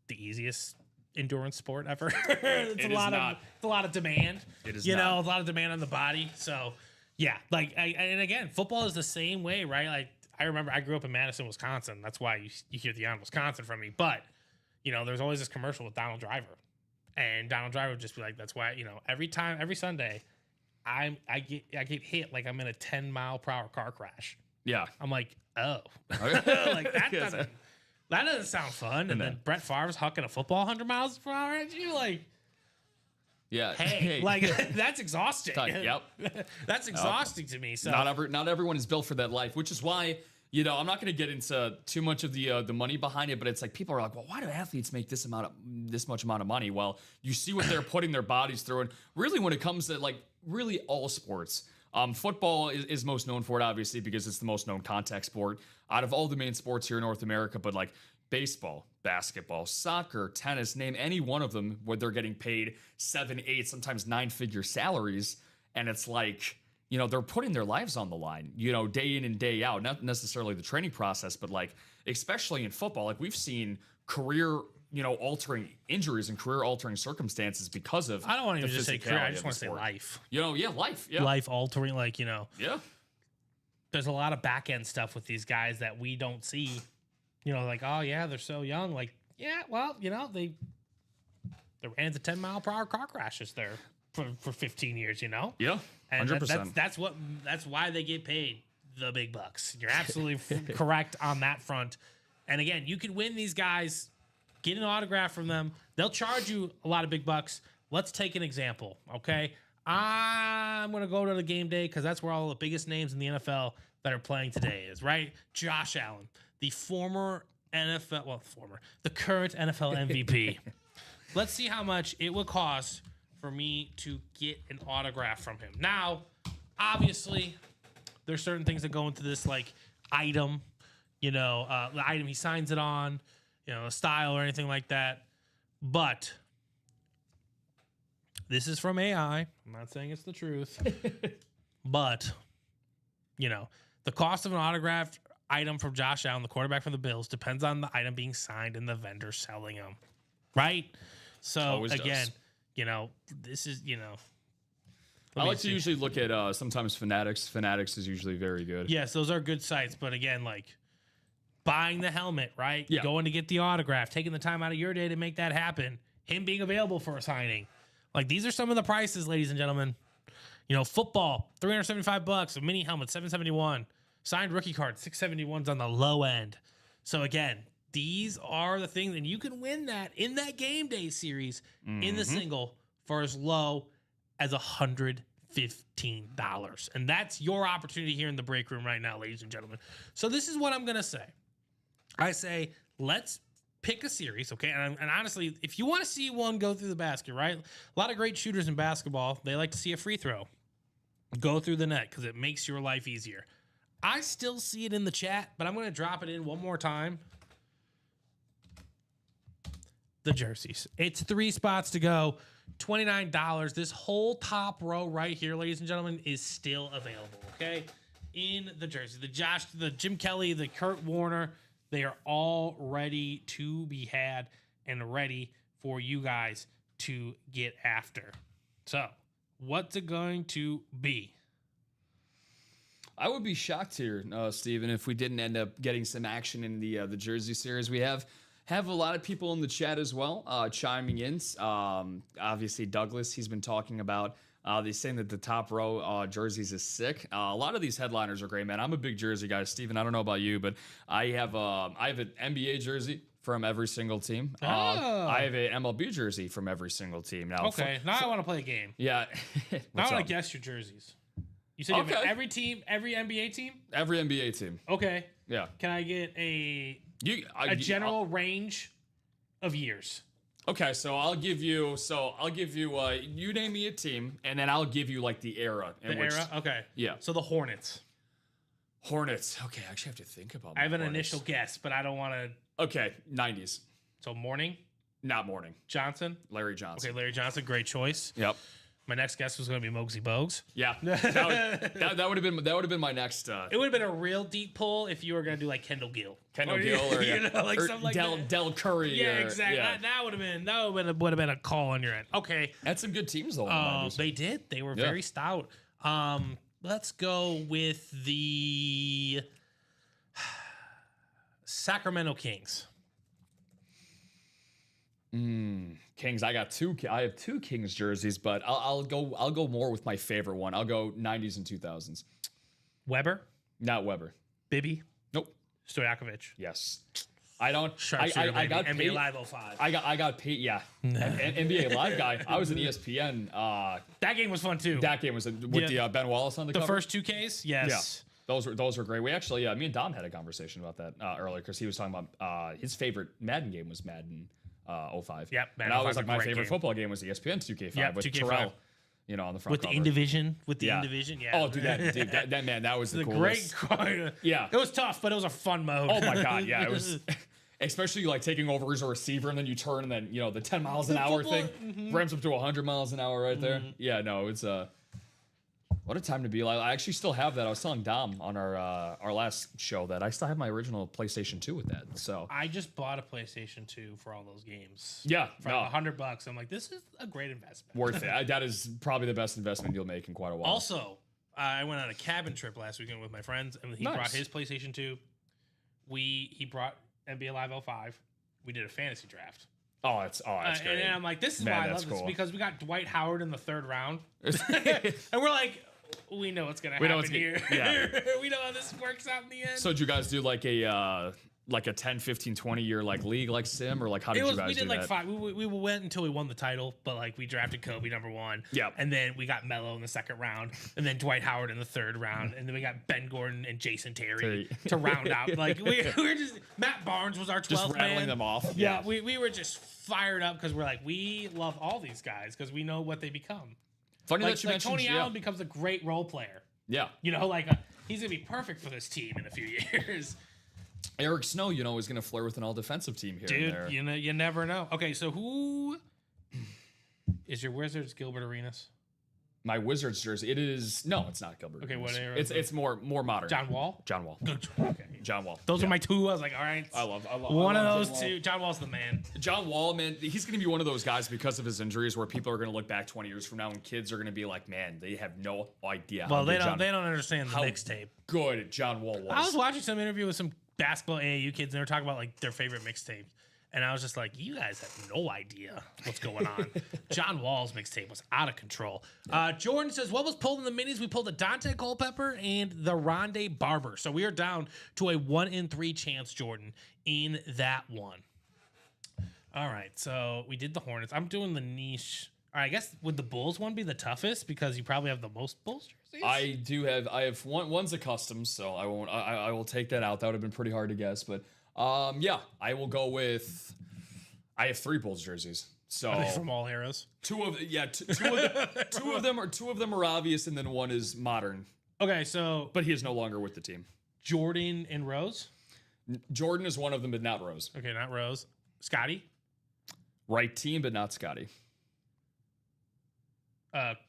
the easiest endurance sport ever. It's It a is lot not. of it's a lot of demand. It is you know, not. a lot of demand on the body. So yeah, like and again, football is the same way, right? Like I remember I grew up in Madison, Wisconsin. That's why you hear the on Wisconsin from me. But you know, there's always this commercial with Donald Driver, and Donald Driver would just be like, "That's why you know every Sunday, I get hit like I'm in a 10-mile-per-hour car crash." yeah. I'm like, oh, Okay. like that doesn't sound fun. And then Brett Favre's hucking a football 100 miles per hour at you, like, Yeah. hey, like that's exhausting. Yep. That's exhausting to me. So Not everyone is built for that life, which is why, you know, I'm not going to get into too much of the money behind it, but it's like people are like, well, why do athletes make this much amount of money? Well, you see what they're putting their bodies through, and really when it comes to like really all sports, football is most known for it, obviously, because it's the most known contact sport out of all the main sports here in North America. But like baseball, basketball, soccer, tennis, name any one of them where they're getting paid 7, 8, sometimes 9-figure salaries, and it's like, you know, they're putting their lives on the line, you know, day in and day out. Not necessarily the training process, but like, especially in football, like we've seen career, you know, altering injuries and career altering circumstances because of. I don't want to the even just say career. physicality I of just the want to say sport. life. You know, yeah, life. Yeah. Life altering, like, you know, Yeah. there's a lot of back end stuff with these guys that we don't see. You know, like, oh yeah, they're so young. Like, yeah, well, you know, they ran into 10-mile-per-hour car crashes there for 15 years. You know, Yeah. and 100%. that's why they get paid the big bucks. You're absolutely correct on that front. And again, you can win these guys, get an autograph from them. They'll charge you a lot of big bucks. Let's take an example, okay? I'm going to go to the game day because that's where all the biggest names in the NFL that are playing today is, right? Josh Allen, the the current NFL MVP. Let's see how much it would cost for me to get an autograph from him. Now, obviously, there's certain things that go into this, like item, you know, the item he signs it on, you know, style or anything like that. But this is from AI. I'm not saying it's the truth. But, you know, the cost of an autographed item from Josh Allen, the quarterback for the Bills, depends on the item being signed and the vendor selling them. Right? So, Always again, does. you know, this is, you know. I like to usually look at sometimes Fanatics. Fanatics is usually very good. Yes, those are good sites. But again, like buying the helmet, right? Yeah. Going to get the autograph, taking the time out of your day to make that happen, him being available for a signing. Like, these are some of the prices, ladies and gentlemen. You know, football, $375, a mini helmet, $771. Signed rookie card, $671's on the low end. So again, these are the things, and you can win that in that game day series in the single for as low as $115. And that's your opportunity here in the break room right now, ladies and gentlemen. So this is what I'm going to say. I say, let's pick a series, okay? And honestly, if you want to see one go through the basket, right? A lot of great shooters in basketball, they like to see a free throw go through the net because it makes your life easier. I still see it in the chat, but I'm going to drop it in one more time. The jerseys. It's 3 spots to go. $29. This whole top row right here, ladies and gentlemen, is still available, okay? In the jersey. The Jim Kelly, the Kurt Warner, they are all ready to be had and ready for you guys to get after. So, what's it going to be? I would be shocked here, Steven, if we didn't end up getting some action in the jersey series. We have a lot of people in the chat as well chiming in. Obviously, Douglas, he's been talking about he's saying that the top row jerseys is sick. A lot of these headliners are great, man. I'm a big jersey guy, Steven. I don't know about you, but I have an NBA jersey from every single team. I have an MLB jersey from every single team. Now, Okay, now I want to play a game. Yeah. Now I want to guess your jerseys. You said you have every team, every NBA team? Every NBA team. Okay. Yeah. Can I get a general range of years? Okay, so I'll give you. You name me a team, and then I'll give you like the era. Okay. Yeah. So the Hornets. Hornets. Okay, I actually have to think about. I have an Hornets. initial guess, but I don't want to. Okay, 90s. So Morning. Not Morning. Johnson. Larry Johnson. Okay, Larry Johnson. Great choice. Yep. My next guess was going to be Muggsy Bogues. Yeah. That would have been my next. It would have been a real deep pull if you were going to do like Kendall Gill. Kendall Gill, or like or something like Del, that. Del Curry. Yeah, exactly. That would have been a call on your end. Okay. Had some good teams though. In the 90s. They did. They were very stout. Let's go with the Sacramento Kings. Kings. I have 2 Kings jerseys, but I'll go more with my favorite one. I'll go 90s and 2000s. Weber. Not Weber. Bibby. Nope. Stojakovic. Yes. I don't. Sharpshooter, I got NBA paid. Live 05. I got paid. Yeah. NBA Live guy. I was an ESPN. That game was fun too. That game was with the Ben Wallace on the cover. First 2Ks. Yes. Yeah. Those were great. We actually, me and Dom had a conversation about that earlier because he was talking about his favorite Madden game was Madden 05. Yep. And I was like, my favorite football game was ESPN 2K5 with 2K5. Terrell, on the front with cover. the Indivision. Yeah. Oh, dude, that man, that was the coolest. Great. Yeah. It was tough, but it was a fun mode. Oh my god, yeah, it was. Especially like taking over as a receiver and then you turn and then the 10 miles an hour thing ramps up to 100 miles an hour right there. Yeah, no, it's what a time to be alive. I actually still have that. I was telling Dom on our last show that I still have my original PlayStation 2 with that. So I just bought a PlayStation 2 for all those games. Yeah, for $100. I'm like, this is a great investment. Worth it. That is probably the best investment you'll make in quite a while. Also, I went on a cabin trip last weekend with my friends, and he brought his PlayStation 2. He brought NBA Live 05. We did a fantasy draft. Oh, that's great. And then I'm like, this is why I love this, because we got Dwight Howard in the 3rd round. And we're like, we know what's gonna happen here. Yeah. We know how this works out in the end. So did you guys do like a 10, 15, 20 year like league like sim, or like how did you guys do that? We did like 5. We went until we won the title, but like we drafted Kobe #1. Yeah. And then we got Melo in the 2nd round, and then Dwight Howard in the 3rd round, and then we got Ben Gordon and Jason Terry to round out. Like we were just Matt Barnes was our 12th just rattling man. them off. Yeah. We were just fired up because we're like, we love all these guys because we know what they become. Funny Like, that you mentioned Tony Allen becomes a great role player. Yeah. He's gonna be perfect for this team in a few years. Eric Snow, is going to flirt with an all-defensive team here. Dude, and there. you never know. Okay, so who is your Wizards? Gilbert Arenas? My Wizards jersey. It is it's not Gilbert. Okay, Arenas. what era? It's more modern. John Wall? John Wall. Okay. John Wall. Those are my 2. I was like, all right. I love one of John those Wall. 2. John Wall's the man. John Wall, man, he's going to be one of those guys because of his injuries where people are going to look back 20 years from now and kids are going to be like, man, they have no idea Well, they don't understand the how mixtape. good John Wall was. I was watching some interview with some basketball AAU kids, and they were talking about like their favorite mixtapes. And I was just like, you guys have no idea what's going on. John Wall's mixtape was out of control. Jordan says, what was pulled in the minis? We pulled the Dante Culpepper and the Rondé Barber. So we are down to a 1 in 3 chance, Jordan, in that one. All right, so we did the Hornets. I'm doing the niche. All right, I guess would the Bulls one be the toughest because you probably have the most Bulls jerseys? I have one. One's a custom, so I won't. I will take that out. That would have been pretty hard to guess, but Yeah, I will go with. I have 3 Bulls jerseys. So From all eras. two of them are obvious, and then one is modern. Okay, so But he is no longer with the team. Jordan and Rose. Jordan is one of them, but not Rose. Okay, not Rose. Scotty. Right team, but not Scotty.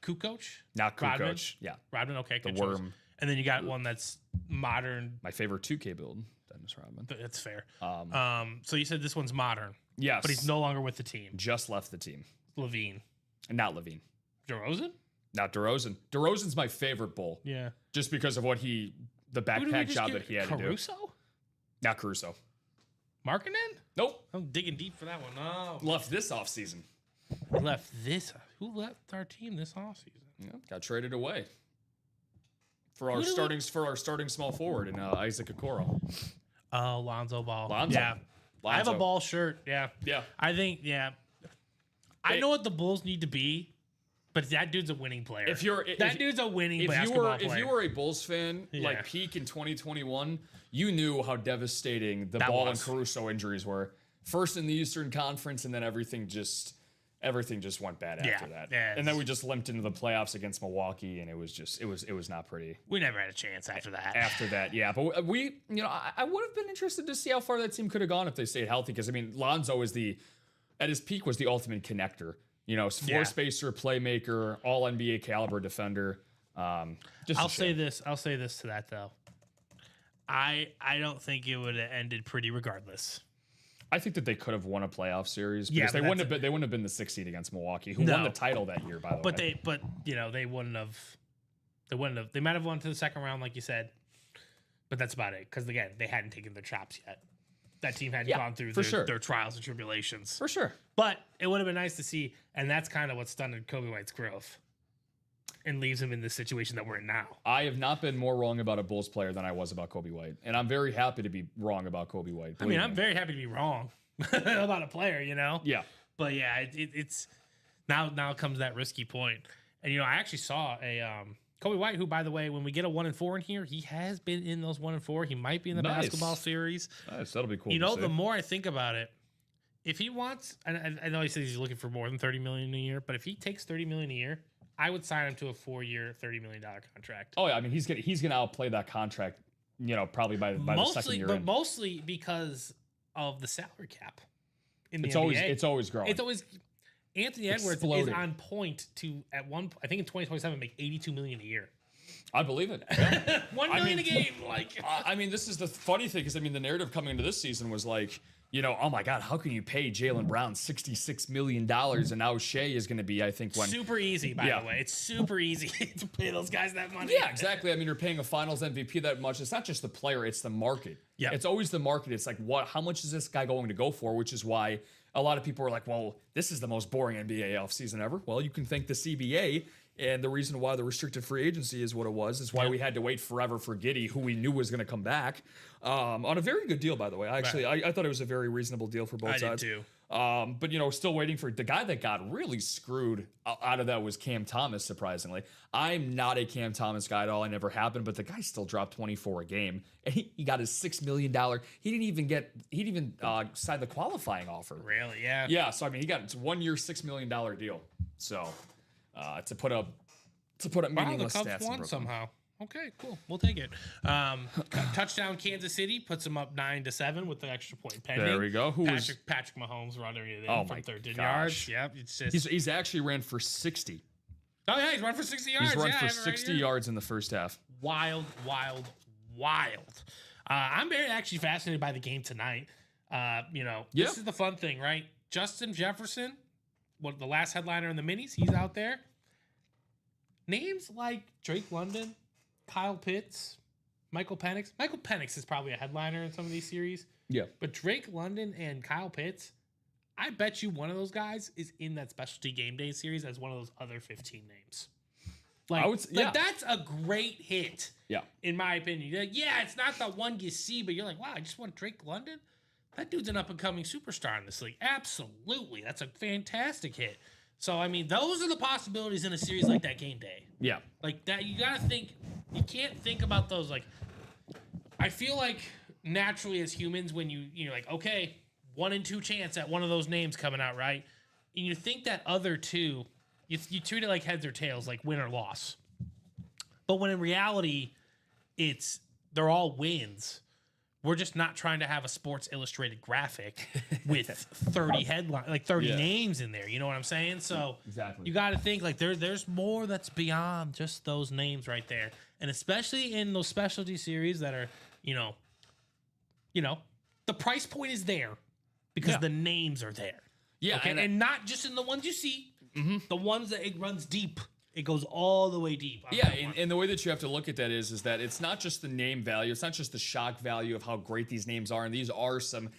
Kukoc. Not Rodman? Kukoc. Yeah, Rodman. Okay, the good choice. worm. And then you got one that's modern. My favorite 2K build, Dennis Rodman. That's fair. Um, So you said this one's modern, yes, but he's no longer with the team. just left the team. Levine. And not Levine. DeRozan? Not DeRozan. DeRozan's my favorite Bull, Yeah. just because of what the Who did we backpack just job give- that he had to do. Caruso? Not Caruso. Markkinen? Nope. I'm digging deep for that one. No. Left this offseason. Who left our team this offseason? Yeah, got traded away for our Who did we- starting small forward in Isaac Okoro. Oh, Lonzo Ball. Lonzo. Yeah. I have a Lonzo. Ball shirt. Yeah. Yeah. I think, I Hey. know what the Bulls need to be, but that dude's a winning player. That dude's a winning basketball player. If you were a Bulls fan, Yeah. like peak in 2021, you knew how devastating the That Ball was. and Caruso injuries were. First in the Eastern Conference, and then everything just went bad after that. Yeah, And then we just limped into the playoffs against Milwaukee, and it was not pretty. We never had a chance after that. After that, yeah, but we, I would have been interested to see how far that team could have gone if they stayed healthy. Because I mean, Lonzo at his peak was the ultimate connector. Floor Yeah. spacer, playmaker, all NBA caliber defender. Just I'll say this to that though. I don't think it would have ended pretty regardless. I think that they could have won a playoff series Yeah, because but they wouldn't have been the 6th seed against Milwaukee, who No. won the title that year, by the But way. they wouldn't have. They might have won to the second round, like you said. But that's about it. Because again, they hadn't taken their chops yet. That team hadn't Yeah, gone through for sure. their trials and tribulations. For sure. But it would have been nice to see, and that's kind of what stunted Kobe White's growth, and leaves him in this situation that we're in now. I have not been more wrong about a Bulls player than I was about Kobe White, and I'm very happy to be wrong about Kobe White. I mean, I'm very happy to be wrong about a player, Yeah. But yeah, it's now comes that risky point. And I actually saw a Kobe White, who, by the way, when we get a 1-4 in here, he has been in those 1-4. He might be in the Nice. basketball series. Nice. That'll be cool. The more I think about it, if he wants, and I know he says he's looking for more than $30 million a year, but if he takes $30 million a year, I would sign him to a 4-year, $30 million contract. Oh yeah, I mean he's gonna outplay that contract, probably by the second year. But mostly because of the salary cap in the It's NBA. always growing. It's always Anthony Edwards Exploding. is on point to I think in 2027 make $82 million a year. I believe it. Yeah. $1 million a game, like. I mean, this is the funny thing because I mean the narrative coming into this season was like, oh my God, how can you pay Jaylen Brown $66 million and now Shea is going to be, I think, Super easy, by Yeah. the way. It's super easy to pay those guys that money. Yeah, exactly. I mean, you're paying a Finals MVP that much. It's not just the player; it's the market. Yeah. It's always the market. It's like, how much is this guy going to go for? Which is why a lot of people are like, well, this is the most boring NBA offseason ever. Well, you can thank the CBA. And the reason why the restricted free agency is what it was is why we had to wait forever for Giddey, who we knew was going to come back on a very good deal, by the way. I thought it was a very reasonable deal for both I sides. did too. But still waiting for the guy that got really screwed out of that was Cam Thomas. Surprisingly, I'm not a Cam Thomas guy at all. I never have been, but the guy still dropped 24 a game, and he got his $6 million. He didn't even sign the qualifying offer. Really? Yeah. Yeah, so I mean, it's 1 year, $6 million deal. So to put up Wow, the meaningless Cubs stats in won Brooklyn. somehow. Okay, cool. We'll take it. Touchdown Kansas City puts them up 9-7 with the extra point pending. There we go. Patrick Mahomes running it in Oh from my 13 gosh. yards. Yep, it's just. He's actually ran for 60. Oh yeah, he's run for 60 yards. He's run yeah, I for have it right 60 here. yards in the first half. Wild. I'm very actually fascinated by the game tonight. This is the fun thing, right? Justin Jefferson, the last headliner in the minis, he's out there. Names like Drake London, Kyle Pitts, Michael Penix. Michael Penix is probably a headliner in some of these series. Yeah. But Drake London and Kyle Pitts, I bet you one of those guys is in that specialty game day series as one of those other 15 names. That's a great hit. Yeah. In my opinion. You're like, yeah, it's not the one you see, but you're like, wow, I just want Drake London? That dude's an up-and-coming superstar in this league. Absolutely. That's a fantastic hit. So, I mean, those are the possibilities in a series like that game day. Yeah. Like that, you got to think, you can't think about those. Like, I feel like naturally as humans, when you're like, okay, 1 in 2 chance at one of those names coming out right, and you think that other two, you treat it like heads or tails, like win or loss. But when in reality, they're all wins. We're just not trying to have a Sports Illustrated graphic with 30 headlines, like 30 names in there. You know what I'm saying? So Exactly. you got to think like there's more that's beyond just those names right there, and especially in those specialty series that are, the price point is there because the names are there. Yeah, Okay, and not just in the ones you see, the ones that it runs deep. It goes all the way deep. Yeah, and the way that you have to look at that is that it's not just the name value, it's not just the shock value of how great these names are, and these are some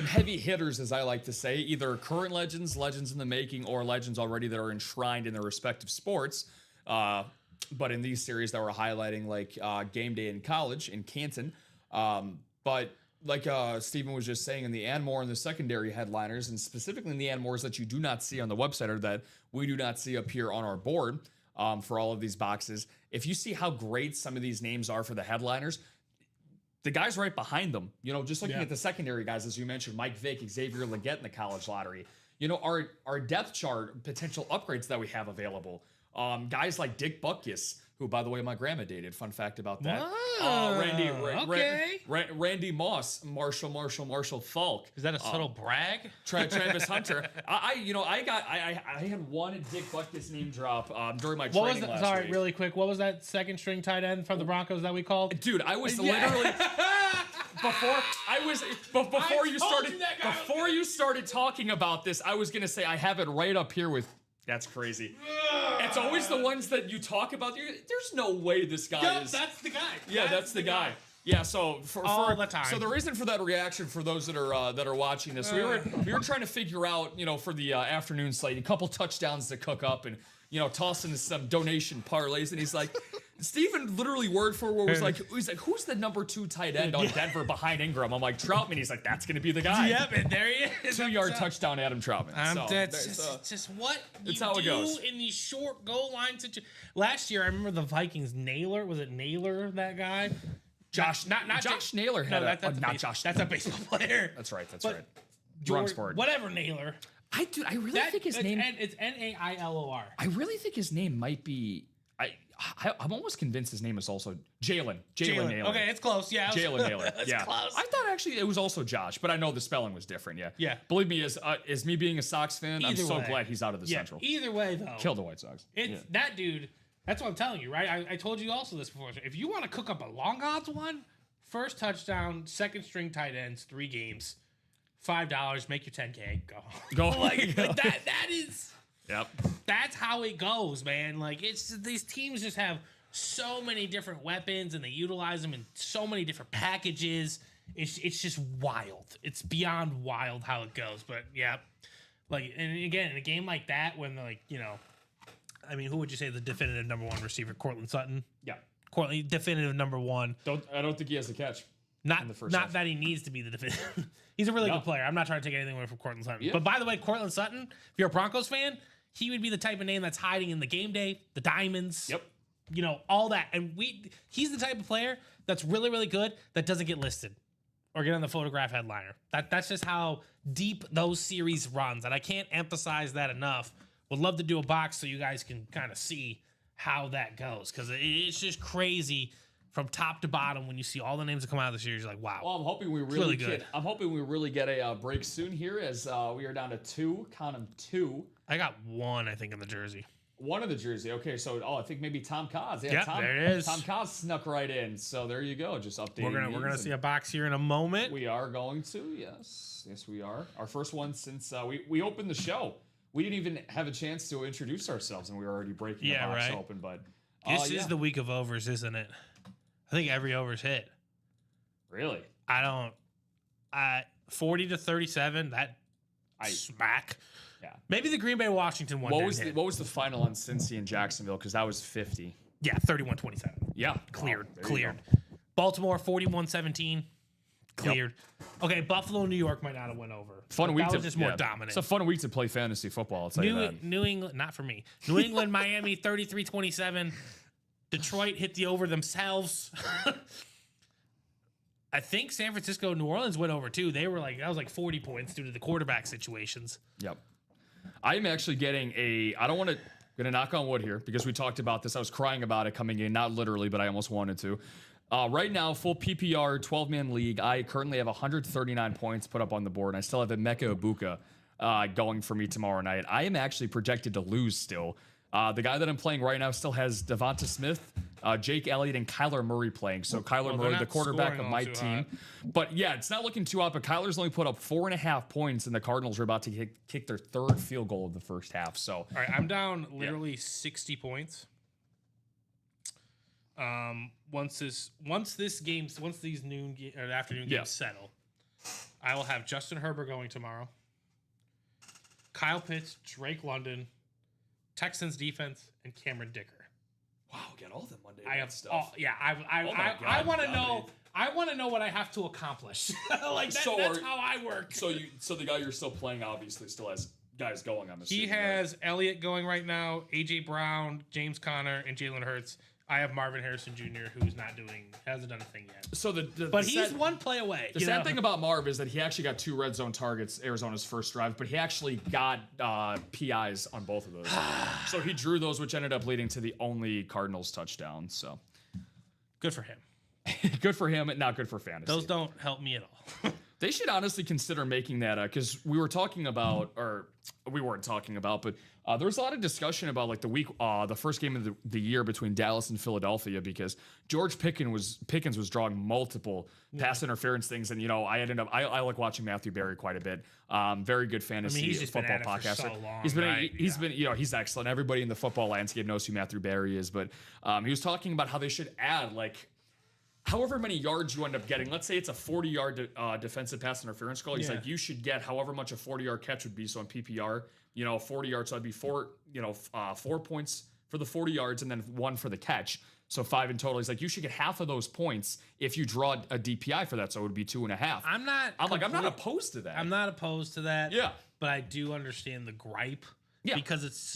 heavy hitters, as I like to say, either current legends in the making, or legends already that are enshrined in their respective sports. But in these series that we're highlighting, like Game Day in College in Canton, but like Steven was just saying, in the Anmore and the secondary headliners, and specifically in the Anmores that you do not see on the website or that we do not see up here on our board for all of these boxes, if you see how great some of these names are for the headliners, the guys right behind them, just looking at the secondary guys, as you mentioned, Mike Vick, Xavier Legette in the college lottery, our depth chart potential upgrades that we have available. Guys like Dick Butkus, who, by the way, my grandma dated. Fun fact about that. Randy Moss, Marshall Falk. Is that a subtle brag? Travis Hunter. I had one Dick Butkus name drop during my training last Sorry, week. really quick. What was that second string tight end from the Broncos that we called? Dude, I was literally before you started talking about this, I was gonna say I have it right up here with. That's crazy. It's always the ones that you talk about. There's no way this guy is. That's the guy. Yeah, that's the guy. Yeah, so all the time. So the reason for that reaction, for those that are watching this, we were trying to figure out, for the afternoon slate, a couple touchdowns to cook up, and tossing some donation parlays, and he's like, Steven literally word for word was like, who's the number 2 tight end on Denver behind Ingram? I'm like, Troutman. He's like, that's gonna be the guy. Yep, and there he is. 2-yard touchdown, Adam Troutman. That's just what you how it do goes. in these short goal line situations. Last year, I remember the Vikings. Naylor, was it Naylor? That guy. Josh Naylor had not Josh. That's a baseball player. That's right. Wrong sport. Whatever, Naylor. I really think his name. It's Nailor. I really think his name might be. I'm almost convinced his name is also Jalen Naylor. Okay, it's close. Yeah, Jalen Naylor. Yeah, close. I thought actually it was also Josh, but I know the spelling was different. Yeah. Yeah. Believe me, as me being a Sox fan, I'm so glad he's out of the Central. Either way, though, Kill the White Sox. It's that dude. That's what I'm telling you, right? I told you also this before. If you want to cook up a long odds one, first touchdown, second string tight ends, 3 games, $5, make your 10K, go. like that. That is. Yep. That's how it goes, man. Like these teams just have so many different weapons, and they utilize them in so many different packages. It's just wild. It's beyond wild how it goes. But yeah, like, and again, in a game like that, when like I mean, who would you say the definitive number 1 receiver? Cortland Sutton. Yeah. Cortland, definitive number 1. I don't think he has a catch. Not in the first not half. that he needs to be the definitive. He's a really good player. I'm not trying to take anything away from Cortland Sutton. Yeah. But by the way, Cortland Sutton, if you're a Broncos fan, he would be the type of name that's hiding in the Game Day, the Diamonds. Yep. All that. And he's the type of player that's really, really good that doesn't get listed or get on the photograph headliner. That's just how deep those series runs. And I can't emphasize that enough. Would love to do a box so you guys can kind of see how that goes, because it's just crazy from top to bottom when you see all the names that come out of the series. You're like, wow. Well, I'm hoping we really get a break soon here, as we are down to 2. Count them 2. I got 1, I think, in the jersey. 1 of the jersey. Okay, so I think maybe Tom Kaz. Yeah, Yep, there it is. Tom Kaz snuck right in. So there you go. Just updating. We're gonna see a box here in a moment. We are going to. Yes, we are. Our first one since we opened the show. We didn't even have a chance to introduce ourselves, and we were already breaking the box open. But this is the week of overs, isn't it? I think every over's hit. Really? 40 to 37. Smack. Yeah. Maybe the Green Bay Washington one. What was the final on Cincy and Jacksonville? Because that was 50. Yeah, 31-27. Yeah, Cleared. Oh, cleared. Baltimore 41-17. Cleared. Yep. Okay, Buffalo, New York might not have went over. Fun week. That was just more dominant. It's a fun week to play fantasy football. I'll tell you that. New England, not for me. New England, Miami 33-27. Detroit hit the over themselves. I think San Francisco, New Orleans went over too. They were like, that was like 40 points due to the quarterback situations. Yep. I'm actually getting I don't want to, gonna knock on wood here because we talked about this. I was crying about it coming in, not literally, but I almost wanted to. Right now, full PPR, 12-man league. I currently have 139 points put up on the board. And I still have Emeka Ibuka going for me tomorrow night. I am actually projected to lose still. The guy that I'm playing right now still has Devonta Smith, Jake Elliott, and Kyler Murray playing. So Kyler Murray, the quarterback of my team. But yeah, it's not looking too hot. But Kyler's only put up 4.5 points, and the Cardinals are about to kick their third field goal of the first half. So all right, I'm down literally 60 points. Once these afternoon games settle, I will have Justin Herbert going tomorrow. Kyle Pitts, Drake London, Texans defense, and Cameron Dicker. wow, get all the Monday I night have, stuff. I want to know. I want to know what I have to accomplish. Like that, that's how I work. So the guy you're still playing obviously still has guys going. I'm assuming He has Elliott going right now, AJ Brown, James Conner, and Jalen Hurts. I have Marvin Harrison Jr., who's hasn't done a thing yet. So but he's one play away. The sad thing about Marv is that he actually got 2 red zone targets Arizona's first drive, but he actually got PIs on both of those. So he drew those, which ended up leading to the only Cardinals touchdown. So Good for him. good for him, and not good for fantasy. Those don't help me at all. They should honestly consider making that because we were talking about, or we weren't talking about, but there's a lot of discussion about like the first game of the year between Dallas and Philadelphia because George Pickens was drawing multiple pass interference things, and I like watching Matthew Berry quite a bit. Very good fantasy he's just football been at it for podcaster. so long, He's been right? he's excellent. Everybody in the football landscape knows who Matthew Berry is, but he was talking about how they should add like however many yards you end up getting. Let's say it's a 40-yard defensive pass interference call. He's like, you should get however much a 40-yard catch would be. So in PPR, 40 yards, so that'd be 4 points for the 40 yards and then 1 for the catch. So 5 in total. He's like, you should get half of those points if you draw a DPI for that. So it would be 2.5. I'm not opposed to that. I'm not opposed to that. Yeah. But I do understand the gripe. Yeah. Because it's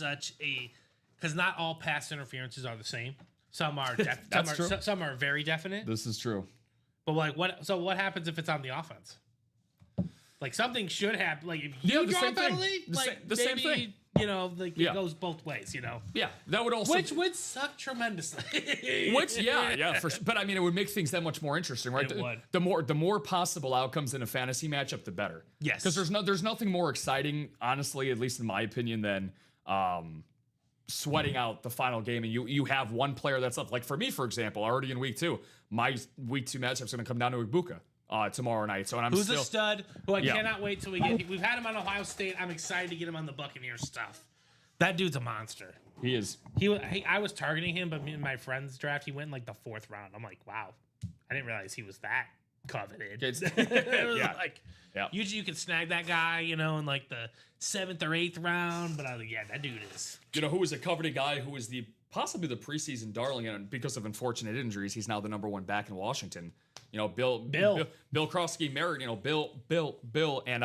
because not all pass interferences are the same. Some are some are very definite. This is true. But like what happens if it's on the offense? Like something should happen. Like if you draw a penalty, the same thing. It goes both ways. Yeah, that would also which would suck tremendously. For sure. But I mean, it would make things that much more interesting, right? It would. The more possible outcomes in a fantasy matchup, the better. Yes. Because there's nothing more exciting, honestly, at least in my opinion, than sweating out the final game, and you have one player that's up. Like for me, for example, already in week 2, my week 2 matchup's going to come down to Ibuka tomorrow night. So who's a stud who I cannot wait till we've had him on Ohio State. I'm excited to get him on the Buccaneers stuff. That dude's a monster. He is. I was targeting him, but me and my friend's draft, he went in like the 4th round. I'm like, wow, I didn't realize he was that coveted. Usually you can snag that guy, in like the 7th or 8th round, but I was like, yeah, that dude is. Who was a coveted guy who was possibly the preseason darling, and because of unfortunate injuries, he's now the number 1 back in Washington. Bill Krosky married, Bill, and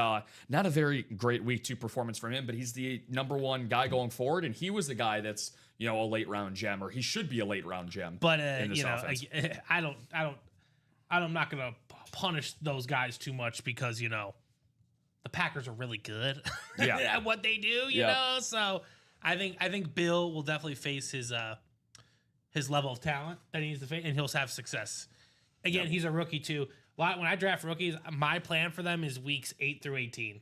not a very great week 2 performance from him, but he's the number 1 guy going forward, and he was the guy that's a late round gem, or he should be a late round gem. But offense. I'm not gonna punish those guys too much because the Packers are really good at what they do. You know, so I think Bill will definitely face his level of talent that he needs to face, and he'll have success. Again, he's a rookie too. When I draft rookies, my plan for them is weeks 8 through 18.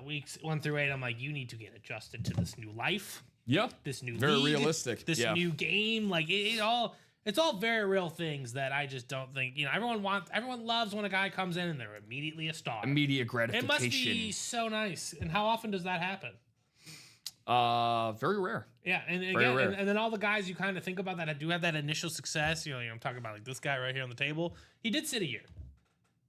Weeks 1 through 8, I'm like, you need to get adjusted to this new life. Yeah, this new very league, realistic. This new game, like it's all very real things that I just don't think. Everyone loves when a guy comes in and they're immediately a star. Immediate gratification. It must be so nice. And how often does that happen? Very rare. Yeah, and again, and then all the guys you kind of think about that do have that initial success. I'm talking about like this guy right here on the table. He did sit a year.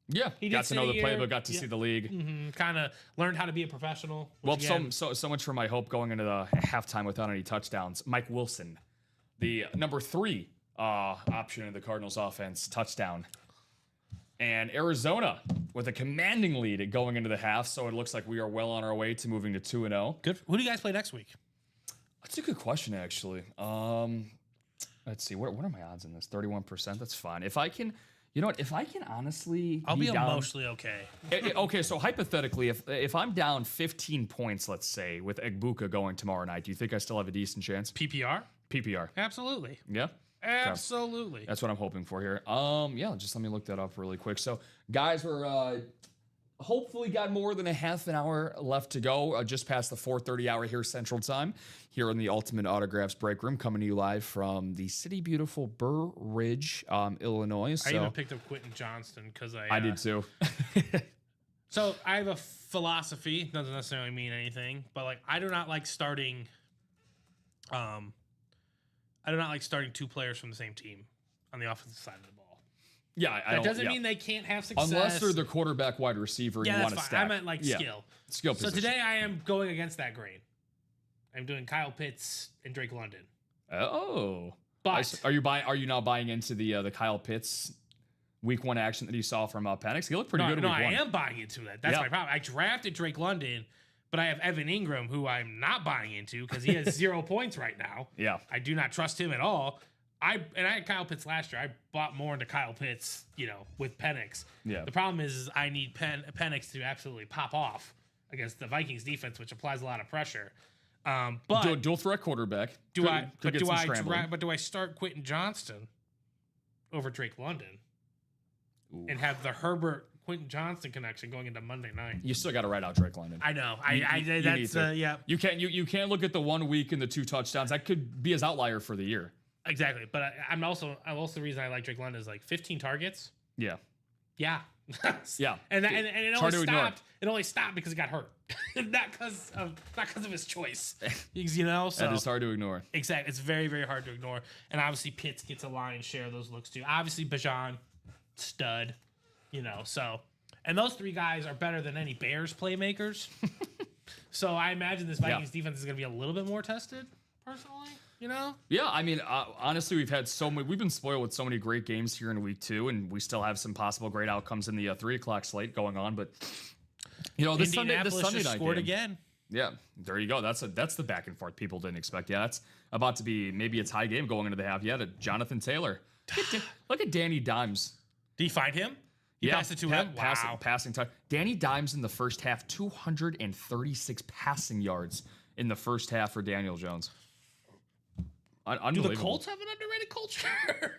Yeah, he got to know the playbook, got to see the league. Mm-hmm. Kind of learned how to be a professional. Well, so much for my hope going into the halftime without any touchdowns. Mike Wilson, the number 3 option in the Cardinals offense, touchdown. And Arizona with a commanding lead going into the half, so it looks like we are well on our way to moving to 2-0. Good. Who do you guys play next week? That's a good question, actually. Let's see. What are my odds in this? 31%. That's fine. If I can You know what? If I can honestly, I'll be down, emotionally okay. Okay, so hypothetically, if I'm down 15 points, let's say, with Egbuka going tomorrow night, do you think I still have a decent chance? PPR? PPR. Absolutely. Yeah. Absolutely. That's what I'm hoping for here. Yeah, just let me look that up really quick. So, guys, we're hopefully got more than a half an hour left to go. Just past the 4:30 hour here Central Time, here in the Ultimate Autographs break room, coming to you live from the city beautiful Burr Ridge, Illinois. So I even picked up Quentin Johnston because I did too. So I have a philosophy. Doesn't necessarily mean anything, but like I do not like starting. I do not like starting two players from the same team on the offensive side of the ball. Yeah, That doesn't mean they can't have success. unless they're the quarterback, wide receiver, and yeah, you that's want to fine. stack. I meant like skill. Skill So position. today I am going against that grain. I'm doing Kyle Pitts and Drake London. Oh, But are you buying? Are you now buying into the Kyle Pitts week 1 action that you saw from Penix? He looked pretty good. No, week I 1. am buying into that. That's Yeah. my problem. I drafted Drake London, but I have Evan Ingram, who I'm not buying into because he has 0 points right now. Yeah. I do not trust him at all. I had Kyle Pitts last year. I bought more into Kyle Pitts, with Penix. Yeah. The problem is I need Penix to absolutely pop off against the Vikings defense, which applies a lot of pressure. But Dual threat quarterback. do Could- I? could But get do some I? scrambling. But do I start Quentin Johnston over Drake London and have the Herbert Quentin Johnston connection going into Monday night? You still got to write out Drake London. I know. You need That's to. yeah. You can't look at the 1 week and the 2 touchdowns. That could be his outlier for the year. Exactly. But I'm also the reason I like Drake London is like 15 targets. Yeah. Yeah. Yeah. And it hard only to ignore. stopped. It only stopped because he got hurt, not because of his choice. So That is hard to ignore. exactly, it's very very hard to ignore. And obviously Pitts gets a lion's share of those looks too. Obviously Bajan, stud, So, and those 3 guys are better than any Bears playmakers. So I imagine this Vikings defense is going to be a little bit more tested. Personally, Yeah, I mean, honestly, we've been spoiled with so many great games here in week 2, and we still have some possible great outcomes in the 3 o'clock slate going on. But this Sunday Indianapolis just night scored game, again. yeah, there you go. That's the back and forth people didn't expect. Yeah, that's about to be maybe a tie game going into the half. Yeah, to Jonathan Taylor. Look at Danny Dimes. Did you find him? You passed it to him. Wow. Passing time. Danny Dimes in the first half, 236 passing yards in the first half for Daniel Jones. Do the Unbelievable. Colts have an underrated culture?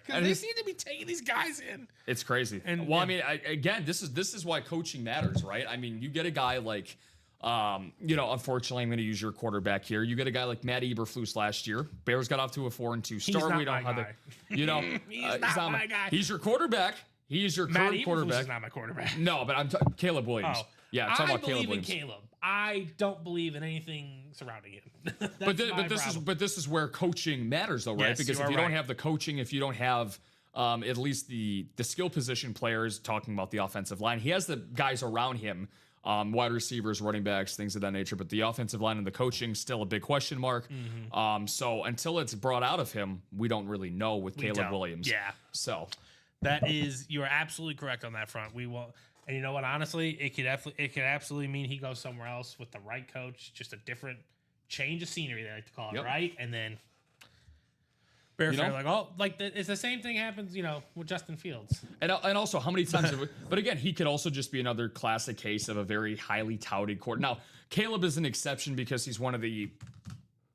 Because they seem to be taking these guys in. It's crazy. And, I mean, again, this is why coaching matters, right? I mean, you get a guy like, unfortunately, I'm going to use your quarterback here. You get a guy like Matt Eberflus last year. Bears got off to a 4-2 start. not We don't my have the, guy. He's not my guy. He's your quarterback. He's your Matt current Eberflus quarterback. is not my quarterback. No, but I'm Caleb Williams. Oh. Yeah, I'm talking I about Caleb believe in Williams. Caleb. I don't believe in anything surrounding him. But this is where coaching matters, though, right? Yes, Because you if are you don't right. have the coaching, if you don't have at least the skill position players, talking about the offensive line, he has the guys around him, wide receivers, running backs, things of that nature. But the offensive line and the coaching still a big question mark. Mm-hmm. So until it's brought out of him, we don't really know with Caleb don't. Williams. Yeah. So You are absolutely correct on that front. We will. And you know what? Honestly, it could absolutely mean he goes somewhere else with the right coach, just a different change of scenery, they like to call it, Yep. right? And then Bears are it's the same thing happens, with Justin Fields. And also, how many times? But again, he could also just be another classic case of a very highly touted quarter. Now, Caleb is an exception because he's one of the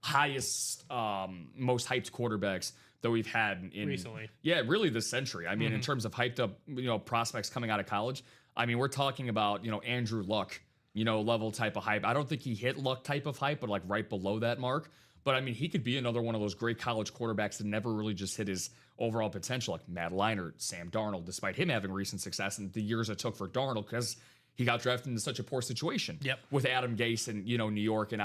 highest, most hyped quarterbacks that we've had in Recently. Yeah, really this century. I mean, in terms of hyped up, prospects coming out of college. I mean, we're talking about Andrew Luck, level type of hype. I don't think he hit Luck type of hype, but like right below that mark. But I mean, he could be another one of those great college quarterbacks that never really just hit his overall potential, like Matt Leinart, Sam Darnold, despite him having recent success and the years it took for Darnold because he got drafted into such a poor situation. Yep. With Adam Gase and New York and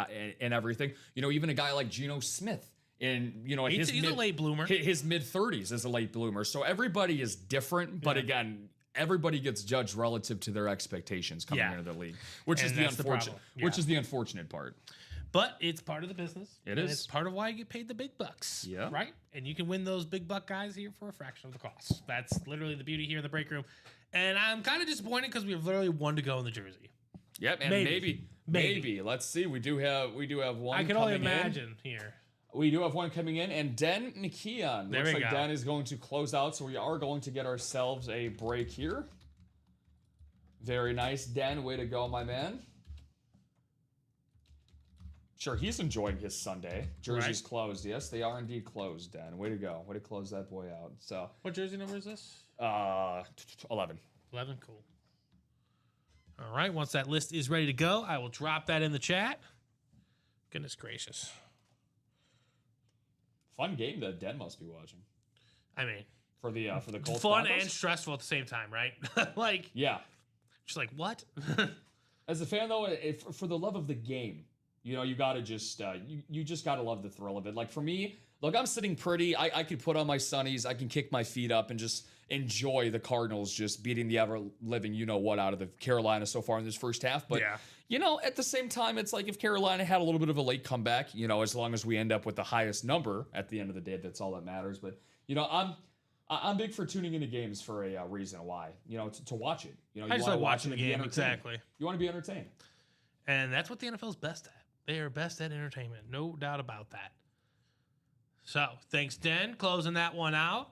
everything. Even a guy like Geno Smith. And He's a late bloomer. His mid 30s is a late bloomer. So everybody is different, but again, everybody gets judged relative to their expectations coming Yeah. into the league, which And is the that's the unfortunate, problem. which Yeah. is the unfortunate part. But it's part of the business. It and is. It's part of why you get paid the big bucks. Yeah. Right? And you can win those big buck guys here for a fraction of the cost. That's literally the beauty here in the break room. And I'm kind of disappointed because we have literally one to go in the jersey. Yep, and maybe. Let's see. We do have one. I can only coming in. imagine here. We do have one coming in, and Den McKeon. There Looks we like go. Den is going to close out, so we are going to get ourselves a break here. Very nice, Den. Way to go, my man. Sure, he's enjoying his Sunday. Jersey's closed. Yes, they are indeed closed, Den. Way to go. Way to close that boy out. So, What jersey number is this? 11. 11. Cool. All right. Once that list is ready to go, I will drop that in the chat. Goodness gracious. Fun game that Den must be watching I mean, for the Colts. fun Broncos. and stressful at the same time, right? Like, Yeah. just like, what? As a fan, though, for the love of the game, you know, you gotta just you just gotta love the thrill of it. Like for me, look, I'm sitting pretty. I could put on my sunnies, I can kick my feet up and just enjoy the Cardinals just beating the ever living you know what out of the Carolina so far in this first half. But Yeah. you know, at the same time, it's like if Carolina had a little bit of a late comeback, you know, as long as we end up with the highest number at the end of the day, that's all that matters. But you know, I'm big for tuning into games for a reason why. You know, to watch it. You know, you I just wanna like watch watching it the and be game. entertained. Exactly. You want to be entertained. And that's what the NFL is best at. They are best at entertainment. No doubt about that. So, thanks, Den. Closing that one out.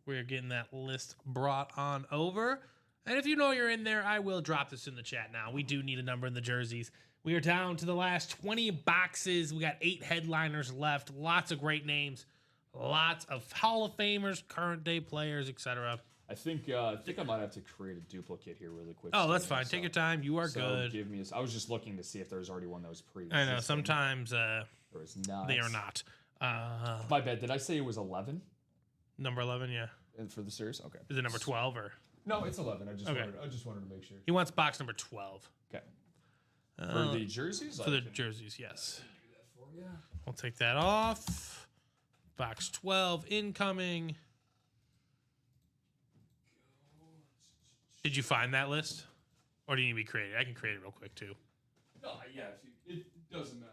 We're getting that list brought on over. And if you know you're in there, I will drop this in the chat now. We do need a number in the jerseys. We are down to the last 20 boxes. We got 8 headliners left. Lots of great names. Lots of Hall of Famers, current day players, etc. I think I might have to create a duplicate here really quick. Oh, that's Steven, fine. Take your time. You are so good. Give me. I was just looking to see if there's already one that was pre. I know. Sometimes there is not. they are not. My bad. Did I say it was 11 Number 11, yeah. for the series? Okay. Is it number 12 or? No, it's 11. I Okay. just wanted to make sure. He wants box number 12. Okay. For the jerseys. For the jerseys, yes. We'll take that off. Box 12 incoming. Did you find that list? Or do you need me to create it? I can create it real quick too. No, yeah. It doesn't matter.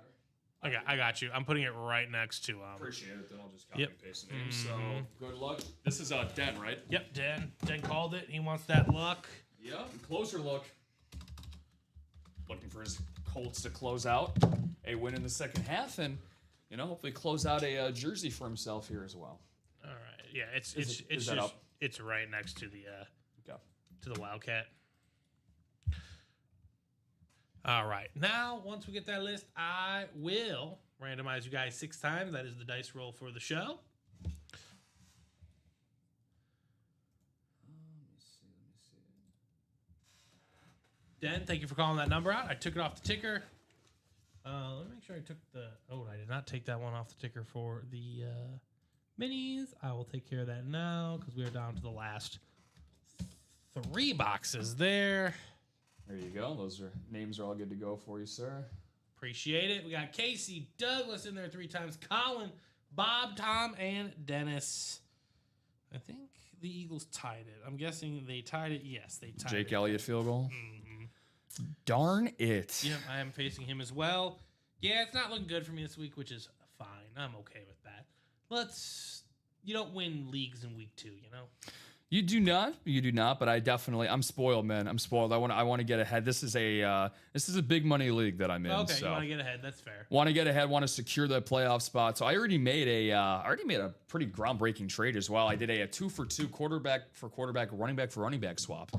I got you. I'm putting it right next to Appreciate it. Then I'll just copy Yep. and paste the name. So good luck. This is Den, right? Yep, Dan. Dan called it. He wants that luck. Yeah. Closer look. Looking for his Colts to close out a win in the second half, and you know, hopefully close out a jersey for himself here as well. All right. Yeah, it's Is that just up? it's right next to the Okay. Wildcat. All right. Now, once we get that list, I will randomize you guys 6 times. That is the dice roll for the show. Den, thank you for calling that number out. I took it off the ticker. Let me make sure I took the... Oh, I did not take that one off the ticker for the minis. I will take care of that now because we are down to the last 3 boxes there. There you go. Those names are all good to go for you, sir. Appreciate it. We got Casey Douglas in there 3 times. Colin, Bob, Tom, and Dennis. I think the Eagles tied it. I'm guessing they tied it. Yes, they tied it. Jake Elliott field goal. Darn it. Yep, I am facing him as well. Yeah, it's not looking good for me this week, which is fine. I'm okay with that. You don't win leagues in week 2, you know? You do not, but I'm spoiled, man. I'm spoiled. I want to get ahead. This is a big money league that I'm in. Okay, so. you want to get ahead. That's fair. Want to get ahead, want to secure that playoff spot. So I already made a pretty groundbreaking trade as well. I did a 2-for-2 quarterback for quarterback, running back for running back swap.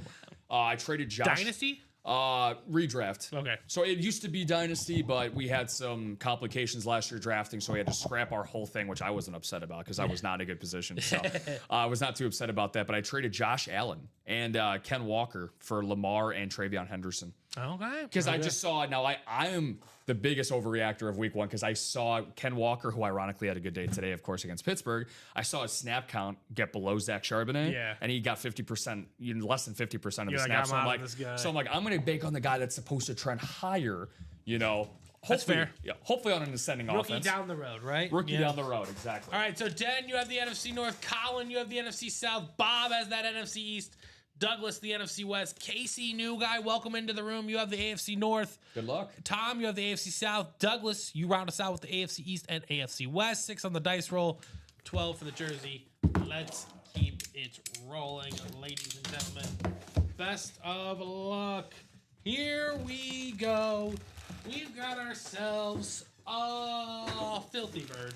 I traded Josh. Dynasty? Redraft. Okay. So it used to be Dynasty, but we had some complications last year drafting, so we had to scrap our whole thing, which I wasn't upset about because I was not in a good position. So I was not too upset about that. But I traded Josh Allen and Ken Walker for Lamar and Travion Henderson. Okay. Because I just saw, now I am the biggest overreactor of week 1 because I saw Ken Walker, who ironically had a good day today, of course, against Pittsburgh. I saw his snap count get below Zach Charbonnet. Yeah. And he got 50%, less than 50% of the You're like, snaps. I'm out of this guy. So I'm like, I'm going to bank on the guy that's supposed to trend higher, you know. That's Hopefully, fair. Yeah, hopefully on an ascending Rookie offense. down the road, right? Rookie Yeah. down the road, exactly. All right, so Den, you have the NFC North. Colin, you have the NFC South. Bob has that NFC East. Douglas, the NFC West. Casey, new guy, welcome into the room. You have the AFC North. Good luck. Tom, you have the AFC South. Douglas, you round us out with the AFC East and AFC West. 6 on the dice roll, 12 for the jersey. Let's keep it rolling, ladies and gentlemen. Best of luck. Here we go. We've got ourselves Oh, filthy bird.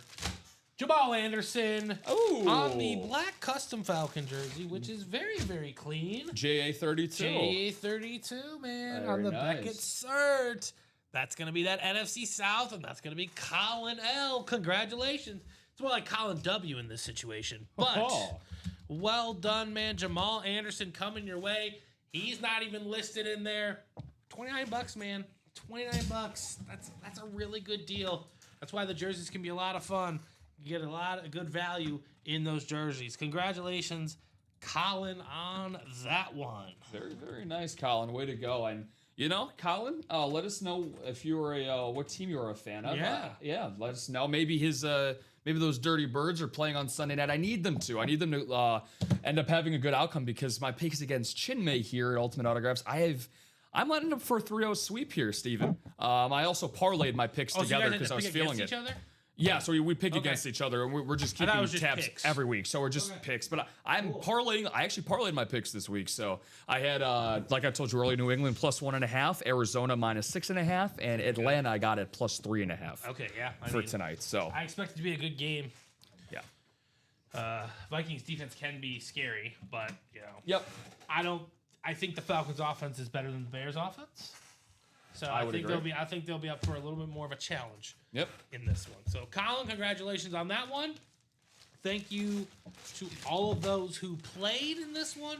Jamal Anderson Ooh. on the black custom Falcon jersey, which is very, very clean. JA32. JA32, man, Very on the nice. Beckett cert. That's going to be that NFC South, and that's going to be Colin L. Congratulations. It's more like Colin W. in this situation. But Oh. well done, man. Jamal Anderson coming your way. He's not even listed in there. $29, man. $29. That's a really good deal. That's why the jerseys can be a lot of fun. You get a lot of good value in those jerseys. Congratulations, Colin, on that one. Very, very nice, Colin. Way to go. And, Colin, let us know if you were what team you were a fan of. Yeah. Let us know. Maybe maybe those Dirty Birds are playing on Sunday night. I need them to end up having a good outcome because my pick is against Chinmay here at Ultimate Autographs. I'm lining up for a 3-0 sweep here, Steven. I also parlayed my picks together because I was feeling it. Each other? Yeah, so we pick against each other, and we're just keeping it was just tabs picks. every week. So we're just picks. But I'm parlaying. I actually parlayed my picks this week. So I had, like I told you earlier, New England +1.5, Arizona -6.5, and Atlanta I got at +3.5. Okay, yeah. For tonight. So I expect it to be a good game. yeah. Vikings defense can be scary, but, Yep. I think the Falcons offense is better than the Bears offense. So I would think agree. they'll be up for a little bit more of a challenge. Yep. In this one. So Colin, congratulations on that one. Thank you to all of those who played in this one.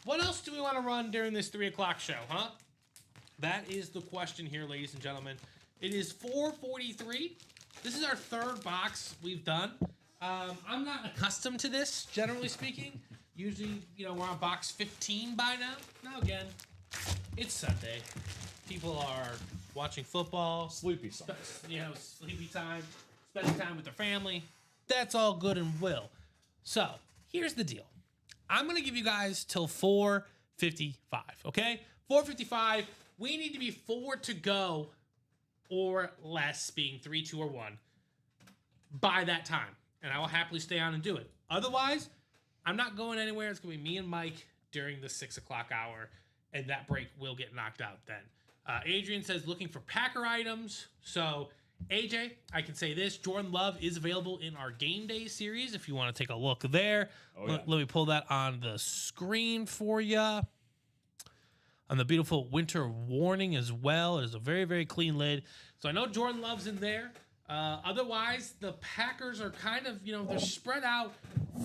What else do we want to run during this 3 o'clock show, huh? That is the question here, ladies and gentlemen. It is 4:43. This is our third box we've done. I'm not accustomed to this, generally speaking. Usually, we're on box 15 by now. Now again, it's Sunday. People are watching football. Sleepy song. Sleepy time, spending time with their family. That's all good and well. So, here's the deal. I'm going to give you guys till 4:55, okay? 4:55. We need to be 4 to go or less, being 3, 2, or 1, by that time. And I will happily stay on and do it. Otherwise, I'm not going anywhere. It's going to be me and Mike during the 6 o'clock hour, and that break will get knocked out then. Adrian says looking for Packer items. So, AJ, I can say this. Jordan Love is available in our Game Day series if you want to take a look there. Let me pull that on the screen for you. On the beautiful winter warning as well. It is a very, very clean lid. So, I know Jordan Love's in there. Otherwise, the Packers are kind of, they're spread out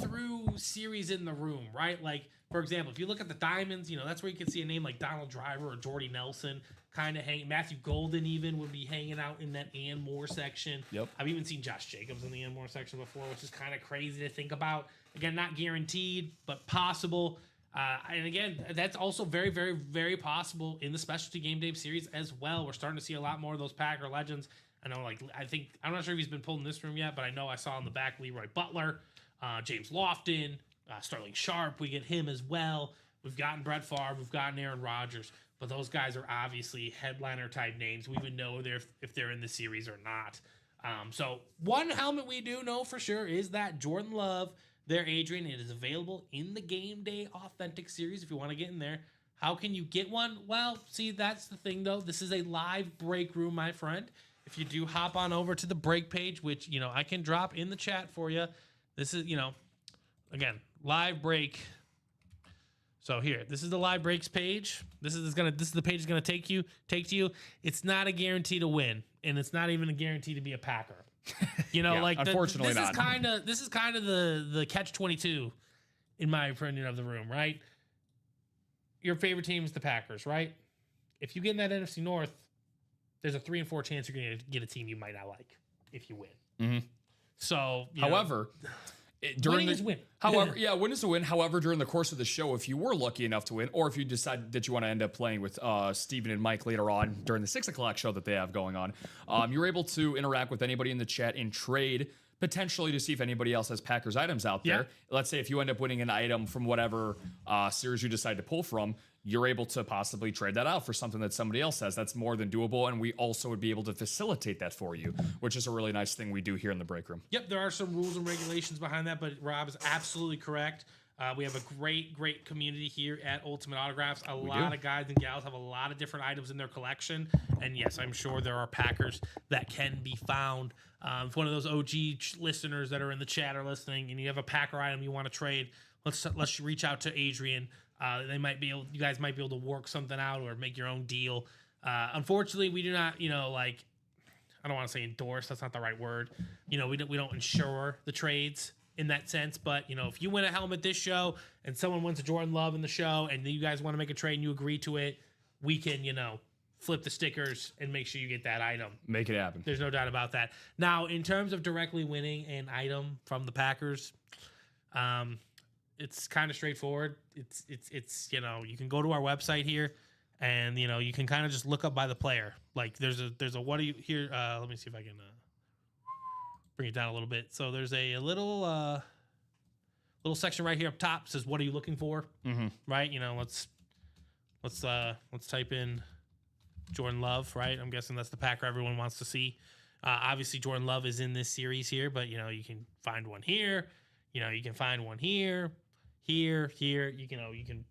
through series in the room, right? Like, for example, if you look at the diamonds, that's where you can see a name like Donald Driver or Jordy Nelson kind of hanging. Matthew Golden even would be hanging out in that Ian Moore section. Yep. I've even seen Josh Jacobs in the Ian Moore section before, which is kind of crazy to think about. Again, not guaranteed, but possible. And again, that's also very, very, very possible in the specialty game day series as well. We're starting to see a lot more of those Packer legends. I know, I'm not sure if he's been pulled in this room yet, but I know I saw in the back Leroy Butler, James Lofton, Sterling Sharp. We get him as well. We've gotten Brett Favre. We've gotten Aaron Rodgers. But those guys are obviously headliner-type names. We would know if they're in the series or not. So one helmet we do know for sure is that Jordan Love there, Adrian. It is available in the Game Day Authentic Series if you want to get in there. How can you get one? Well, see, that's the thing, though. This is a live break room, my friend. If you do hop on over to the break page, which, I can drop in the chat for you. This is, again, live break. So here, this is the live breaks page. This is the page that's gonna take to you. It's not a guarantee to win, and it's not even a guarantee to be a Packer. Unfortunately this not. This is kind of the catch-22, in my opinion, of the room, right? Your favorite team is the Packers, right? If you get in that NFC North, there's a 3 and 4 chance you're gonna get a team you might not like if you win. Mm-hmm. So, however. Winning is win. Win is a win. However, during the course of the show, if you were lucky enough to win, or if you decide that you want to end up playing with Steven and Mike later on during the 6 o'clock show that they have going on, you're able to interact with anybody in the chat and trade potentially to see if anybody else has Packers items out there. Yeah. Let's say if you end up winning an item from whatever series you decide to pull from, you're able to possibly trade that out for something that somebody else has. That's more than doable, and we also would be able to facilitate that for you, which is a really nice thing we do here in the break room. Yep, there are some rules and regulations behind that, but Rob is absolutely correct. We have a great community here at Ultimate Autographs. A lot of guys and gals have a lot of different items in their collection. And yes, I'm sure there are Packers that can be found. If one of those OG listeners that are in the chat are listening and you have a Packer item you want to trade, let's reach out to Adrian. You guys might be able to work something out or make your own deal. Unfortunately, we do not, I don't want to say endorse. That's not the right word. We don't insure the trades in that sense. But, if you win a helmet this show and someone wins a Jordan Love in the show and you guys want to make a trade and you agree to it, we can, flip the stickers and make sure you get that item. Make it happen. There's no doubt about that. Now, in terms of directly winning an item from the Packers, it's kind of straightforward. It's you can go to our website here and, you can kind of just look up by the player. Like there's a what do you here? Let me see if I can bring it down a little bit. So there's a little section right here up top says, what are you looking for? Mm-hmm. Right. Let's type in Jordan Love, right? I'm guessing that's the Packer everyone wants to see. Obviously, Jordan Love is in this series here, but you can find one here. You can find one here. You can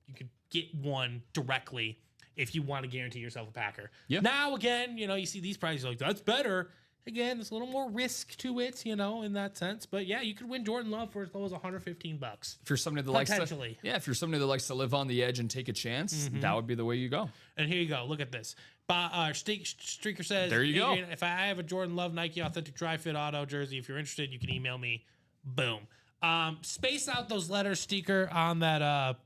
get one directly if you want to guarantee yourself a Packer. Yeah. Now again, you see these prices like that's better. Again, there's a little more risk to it, in that sense. But yeah, you could win Jordan Love for as low as $115. If you're somebody that if you're somebody that likes to live on the edge and take a chance, that would be the way you go. And here you go. Look at this. Streaker says, there you go. If I have a Jordan Love Nike Authentic Dry Fit Auto jersey, if you're interested, you can email me. Boom. Space out those letters, Steaker, on that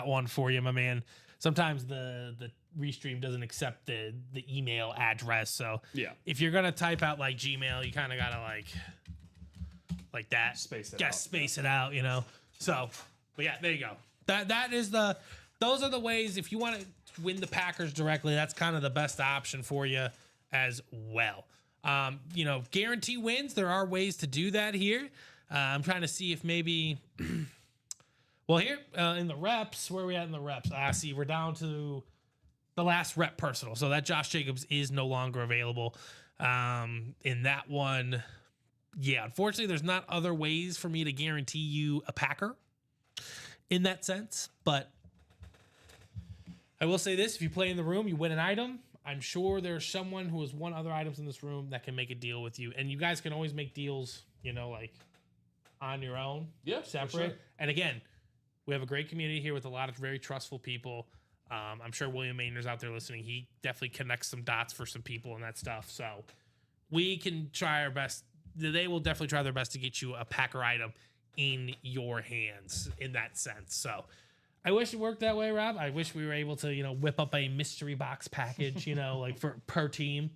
one for you, my man. Sometimes the Restream doesn't accept the email address, so yeah. If you're gonna type out like Gmail, you kind of gotta like that. Space it out. So, but yeah, there you go. Those are the ways if you want to win the Packers directly. That's kind of the best option for you as well. Guarantee wins. There are ways to do that here. I'm trying to see if maybe. Well, here in the reps, where are we at in the reps? See, we're down to the last rep personal. So that Josh Jacobs is no longer available. In that one, yeah, unfortunately, there's not other ways for me to guarantee you a Packer in that sense. But I will say this, if you play in the room, you win an item. I'm sure there's someone who has won other items in this room that can make a deal with you. And you guys can always make deals, like on your own, separate. Sure. And again, we have a great community here with a lot of very trustful people. I'm sure William Mainer's out there listening. He definitely connects some dots for some people and that stuff. So we can try our best. They will definitely try their best to get you a Packer item in your hands in that sense. So I wish it worked that way, Rob. I wish we were able to, whip up a mystery box package, like for per team.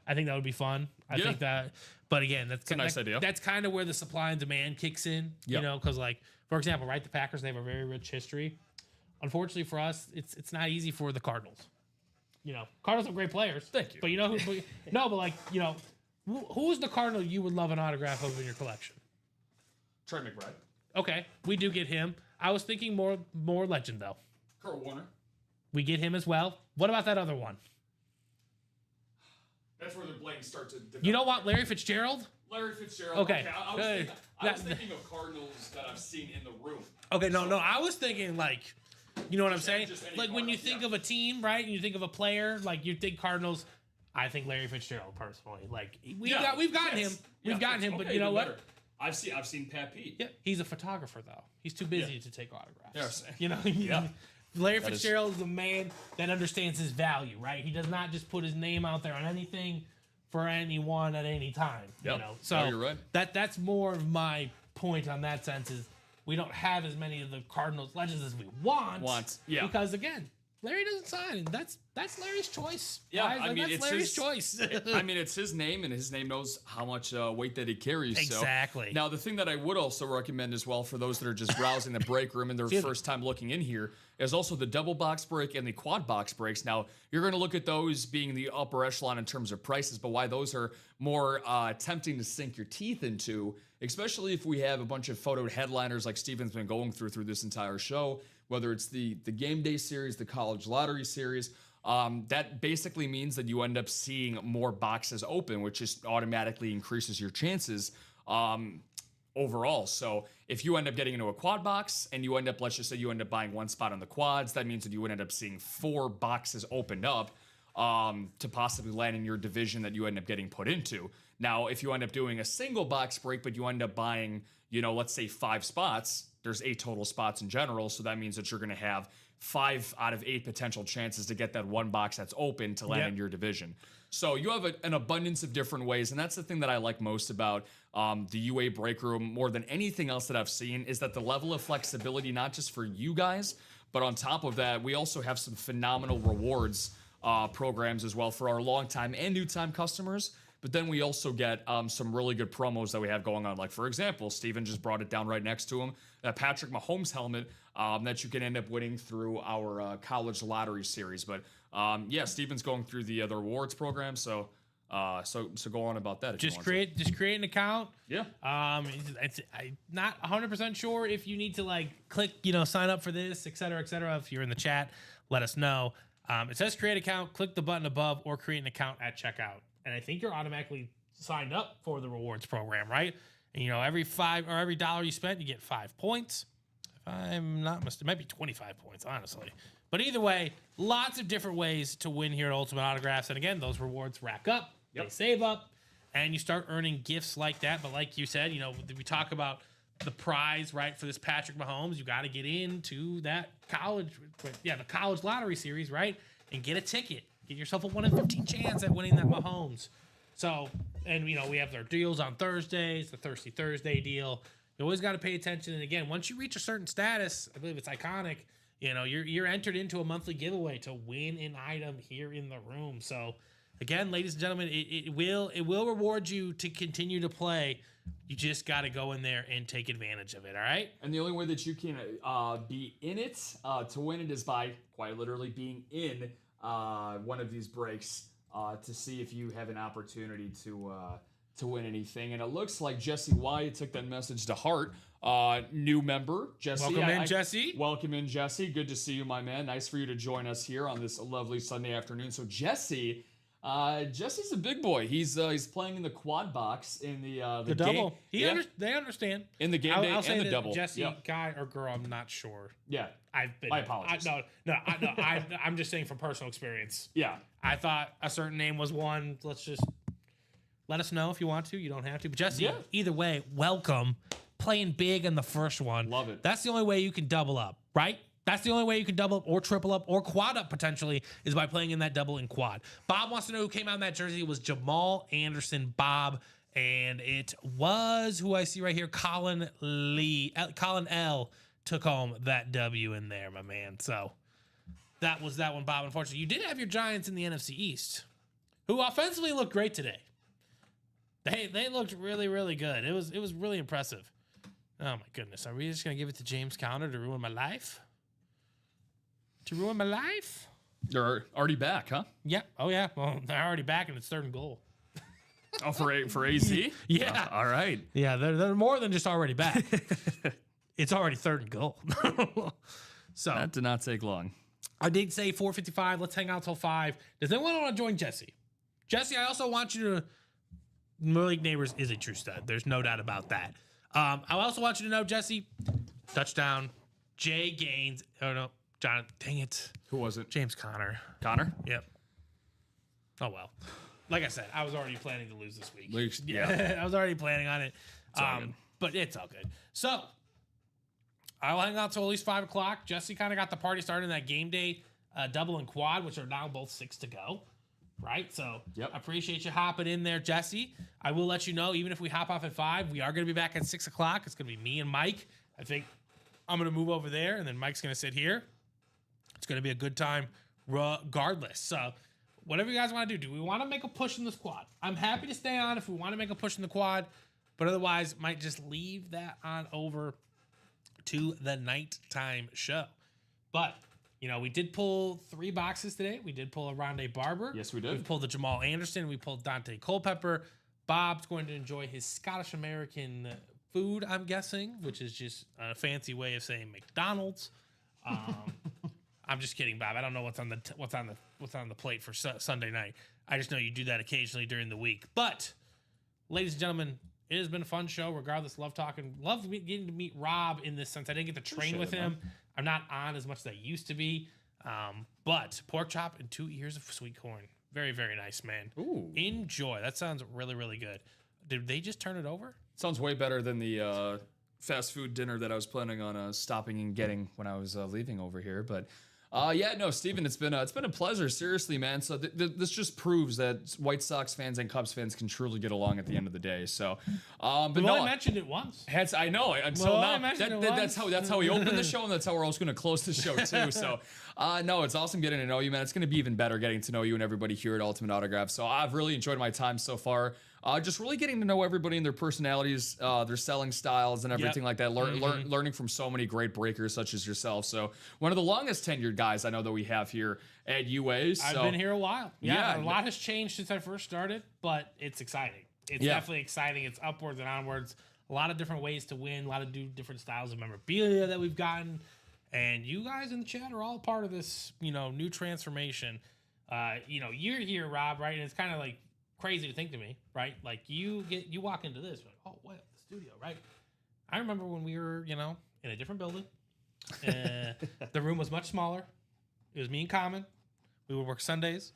I think that would be fun. I think that, but again, that's a nice idea. That's kind of where the supply and demand kicks in, because like, for example, right, the Packers, they have a very rich history. Unfortunately for us, it's not easy for the Cardinals. Cardinals have great players. Thank you. But who's the Cardinal you would love an autograph of in your collection? Trey McBride. Okay, we do get him. I was thinking more legend though. Kurt Warner. We get him as well. What about that other one? That's where the blames start to develop. You know what, Larry Fitzgerald? Larry Fitzgerald. Okay. I was thinking of Cardinals that I've seen in the room. Okay, no, I was thinking like, you know what I'm saying? Like when you Cardinals, think of a team, right, and you think of a player, like you think Cardinals. I think Larry Fitzgerald personally. Like we've gotten him, but you know what? Better. I've seen Pat Pete. Yeah, he's a photographer though. He's too busy to take autographs. Yes. Larry Fitzgerald is a man that understands his value, right? He does not just put his name out there on anything for anyone at any time. Yep. So you're right. That's more of my point on that sense is we don't have as many of the Cardinals legends as we want. Yeah. Because again, Larry doesn't sign, and that's Larry's choice. Yeah, that's Larry's choice. It's his name, and his name knows how much weight that he carries. Exactly. So. Now, the thing that I would also recommend as well for those that are just browsing the break room and their first time looking in here is also the double box break and the quad box breaks. Now, you're going to look at those being the upper echelon in terms of prices, but why those are more tempting to sink your teeth into, especially if we have a bunch of photoed headliners like Steven's been going through this entire show, whether it's the game day series, the college lottery series. That basically means that you end up seeing more boxes open, which just automatically increases your chances. overall. So if you end up getting into a quad box and you end up, let's just say you end up buying one spot on the quads, that means that you would end up seeing 4 boxes opened up to possibly land in your division that you end up getting put into. Now, if you end up doing a single box break, but you end up buying, let's say 5 spots, there's 8 total spots in general. So that means that you're going to have 5 out of 8 potential chances to get that one box that's open to land in your division. So you have an abundance of different ways. And that's the thing that I like most about the UA break room more than anything else that I've seen is that the level of flexibility, not just for you guys, but on top of that, we also have some phenomenal rewards programs as well for our long-time and new-time customers. But then we also get some really good promos that we have going on. Like, for example, Steven just brought it down right next to him, that Patrick Mahomes helmet that you can end up winning through our college lottery series. But yeah, Steven's going through the rewards program. So go on about that. Just create an account. Yeah. I'm not 100% sure if you need to click, sign up for this, et cetera, et cetera. If you're in the chat, let us know. It says create account, click the button above or create an account at checkout. And I think you're automatically signed up for the rewards program, right? And every $5 you spend, you get 5 points. If I'm not mistaken, it might be 25 points, honestly. But either way, lots of different ways to win here at Ultimate Autographs. And again, those rewards rack up, they save up, and you start earning gifts like that. But like you said, we talk about the prize, right, for this Patrick Mahomes. You got to get into that the college lottery series, right, and get a ticket. Get yourself a 1 in 15 chance at winning that Mahomes. So, and we have our deals on Thursdays, the Thirsty Thursday deal. You always got to pay attention. And again, once you reach a certain status, I believe it's iconic. You're entered into a monthly giveaway to win an item here in the room. So, again, ladies and gentlemen, it will reward you to continue to play. You just got to go in there and take advantage of it. All right. And the only way that you can be in it to win it is by quite literally being in one of these breaks to see if you have an opportunity to win anything. And it looks like Jesse Wyatt took that message to heart. New member, Jesse. Jesse. Welcome in, Jesse. Good to see you, my man. Nice for you to join us here on this lovely Sunday afternoon. So Jesse's a big boy. He's playing in the quad box in the double. Game. They understand. In the game day I'll say and the double. Jesse, guy or girl, I'm not sure. Yeah. My apologies. I'm just saying from personal experience. Yeah. I thought a certain name was one. Let's just let us know if you want to. You don't have to. But Jesse, either way, welcome. Playing big in the first one. Love it. That's the only way you can double up, right? That's the only way you can double up or triple up or quad up potentially is by playing in that double and quad. Bob wants to know who came out in that jersey. It was Jamal Anderson, Bob. And it was who I see right here, Colin L. took home that W in there, my man. So that was that one, Bob. Unfortunately, you did have your Giants in the NFC East, who offensively looked great today. They looked really, really good. It was really impressive. Oh my goodness. Are we just gonna give it to James Conner to ruin my life? They're already back, huh? Yeah. Oh yeah. Well, they're already back and it's 3rd and goal. Oh, for AZ? Yeah. All right. Yeah, they're more than just already back. It's already 3rd and goal. So That did not take long. I did say 4:55. Let's hang out till 5. Does anyone want to join Jesse? Jesse, I also want you to. Malik Neighbors is a true stud. There's no doubt about that. I also want you to know, Jesse, touchdown, Jay Gaines. Oh no, John. Dang it. Who was it? James Conner. Connor? Yep. Oh well. Like I said, I was already planning to lose this week. Yeah. I was already planning on it. all good. But it's all good. So I'll hang out till at least 5 o'clock. Jesse kind of got the party started in that game day double and quad, which are now both 6 to go. Right? So I appreciate you hopping in there, Jesse. I will let you know, even if we hop off at 5, we are going to be back at 6 o'clock. It's going to be me and Mike. I think I'm going to move over there, and then Mike's going to sit here. It's going to be a good time regardless. So whatever you guys want to do we want to make a push in the squad? I'm happy to stay on if we want to make a push in the quad, but otherwise might just leave that on over to the nighttime show. But we did pull 3 boxes today. We did pull a Rondé Barber. Yes, we did. We pulled the Jamal Anderson. We pulled Dante Culpepper. Bob's going to enjoy his Scottish-American food, I'm guessing, which is just a fancy way of saying McDonald's. I'm just kidding, Bob. I don't know what's on the plate for Sunday night. I just know you do that occasionally during the week. But, ladies and gentlemen, It has been a fun show, regardless. Love getting to meet Rob in this sense. I didn't get to train with him. I'm not on as much as I used to be. But pork chop and 2 ears of sweet corn. Very, very nice, man. Ooh. Enjoy. That sounds really, really good. Did they just turn it over? Sounds way better than the fast food dinner that I was planning on stopping and getting when I was leaving over here. But yeah, no, Steven, it's been a pleasure. Seriously, man. So this just proves that White Sox fans and Cubs fans can truly get along at the end of the day. So, but We've no, only mentioned it once. I know until Well, now. I mentioned it That's how we opened the show, and that's how we're also going to close the show too. So, no, it's awesome getting to know you, man. It's going to be even better getting to know you and everybody here at Ultimate Autograph. So I've really enjoyed my time so far. Just really getting to know everybody and their personalities, their selling styles, and everything like that. Learning from so many great breakers such as yourself. So one of the longest tenured guys I know that we have here at UA. So. I've been here a while. Yeah, a lot has changed since I first started, but it's exciting. It's definitely exciting. It's upwards and onwards. A lot of different ways to win. A lot of different styles of memorabilia that we've gotten. And you guys in the chat are all part of this, new transformation. You're here, Rob, right? And it's kind of like crazy to think to me, right? Like you walk into this, like, oh, what, the studio, right? I remember when we were, in a different building. The room was much smaller. It was me and Common. We would work Sundays,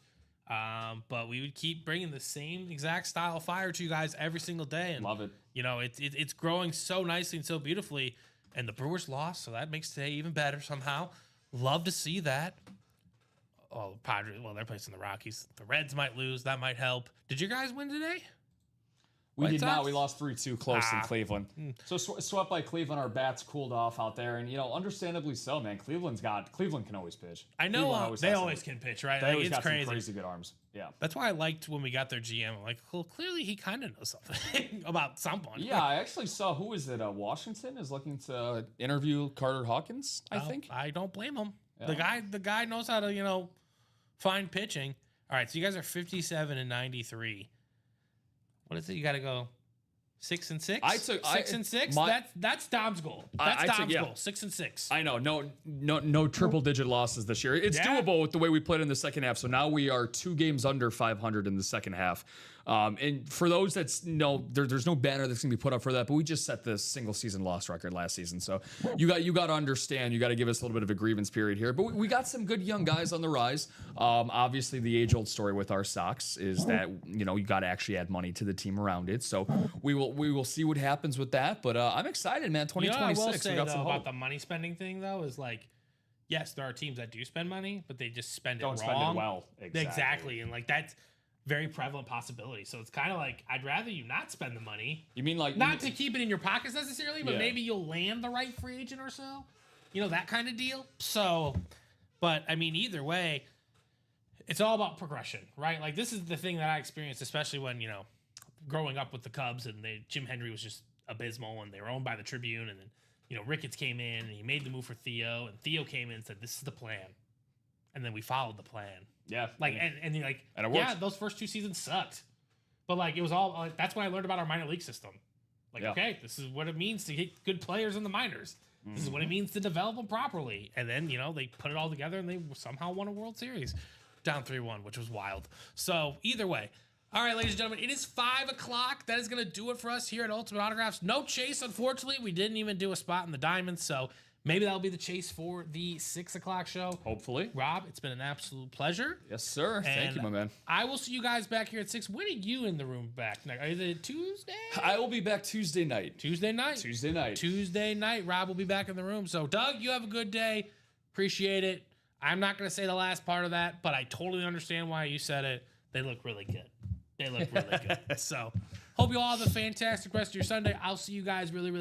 but we would keep bringing the same exact style of fire to you guys every single day. And Love it. It's growing so nicely and so beautifully. And the Brewers lost, so that makes today even better somehow. Love to see that. Oh, Padres, well, they're placing the Rockies. The Reds might lose. That might help. Did you guys win today? We White did Sox? not. We lost 3-2 close in Cleveland. So swept by Cleveland. Our bats cooled off out there, and understandably so, man. Cleveland can always pitch. I know Cleveland they has always some- can pitch, right? They Like, always it's got crazy. some crazy good arms. Yeah. That's why I liked when we got their GM. I'm like, well, clearly he kind of knows something about someone. Yeah, I actually saw, who is it? Washington is looking to interview Carter Hawkins, I Well, think. I don't blame him. Yeah. The guy knows how to, find pitching. All right, so you guys are 57 and 93. What is it? You got to go 6 and 6. I took 6 and 6. That's Dom's goal. That's I took- Dom's yeah. goal. 6 and 6. I know, no triple digit losses this year. It's Yeah. doable with the way we played in the second half. So now we are 2 games under 500 in the second half. And for those that's there's no banner that's gonna be put up for that, but we just set the single season loss record last season. So you got to understand, you got to give us a little bit of a grievance period here. But we got some good young guys on the rise. Obviously, the age old story with our Sox is that you got to actually add money to the team around it. So we will see what happens with that. But I'm excited, man. 2026. I will say we got though some about hope. the money spending thing though is like, yes, there are teams that do spend money, but they just spend it Don't wrong. spend it well. Exactly, and like that's very prevalent possibility. So it's kind of like I'd rather you not spend the money. You mean like Not to keep it in your pockets necessarily, but Yeah. maybe you'll land the right free agent or so. That kind of deal. So, but I mean, either way, it's all about progression, right? Like this is the thing that I experienced, especially when, growing up with the Cubs and Jim Hendry was just abysmal and they were owned by the Tribune. And then, Ricketts came in and he made the move for Theo, and Theo came in and said, this is the plan. And then we followed the plan. Yeah. Like, and you're like, And it yeah, works. those first 2 seasons sucked. But like, it was all, that's when I learned about our minor league system. Like, Yeah. okay, this is what it means to get good players in the minors. This is what it means to develop them properly. And then, they put it all together and they somehow won a World Series down 3-1, which was wild. So either way. All right, ladies and gentlemen, it is 5 o'clock. That is going to do it for us here at Ultimate Autographs. No chase, unfortunately. We didn't even do a spot in the diamonds. So maybe that'll be the chase for the 6 o'clock show. Hopefully. Rob, it's been an absolute pleasure. Yes, sir. Thank And you, my man. I will see you guys back here at 6. When are you in the room back? Is it Tuesday? I will be back Tuesday night. Tuesday night. Tuesday night. Rob will be back in the room. So, Doug, you have a good day. Appreciate it. I'm not going to say the last part of that, but I totally understand why you said it. They look really good. They look really good. So, hope you all have a fantastic rest of your Sunday. I'll see you guys really, really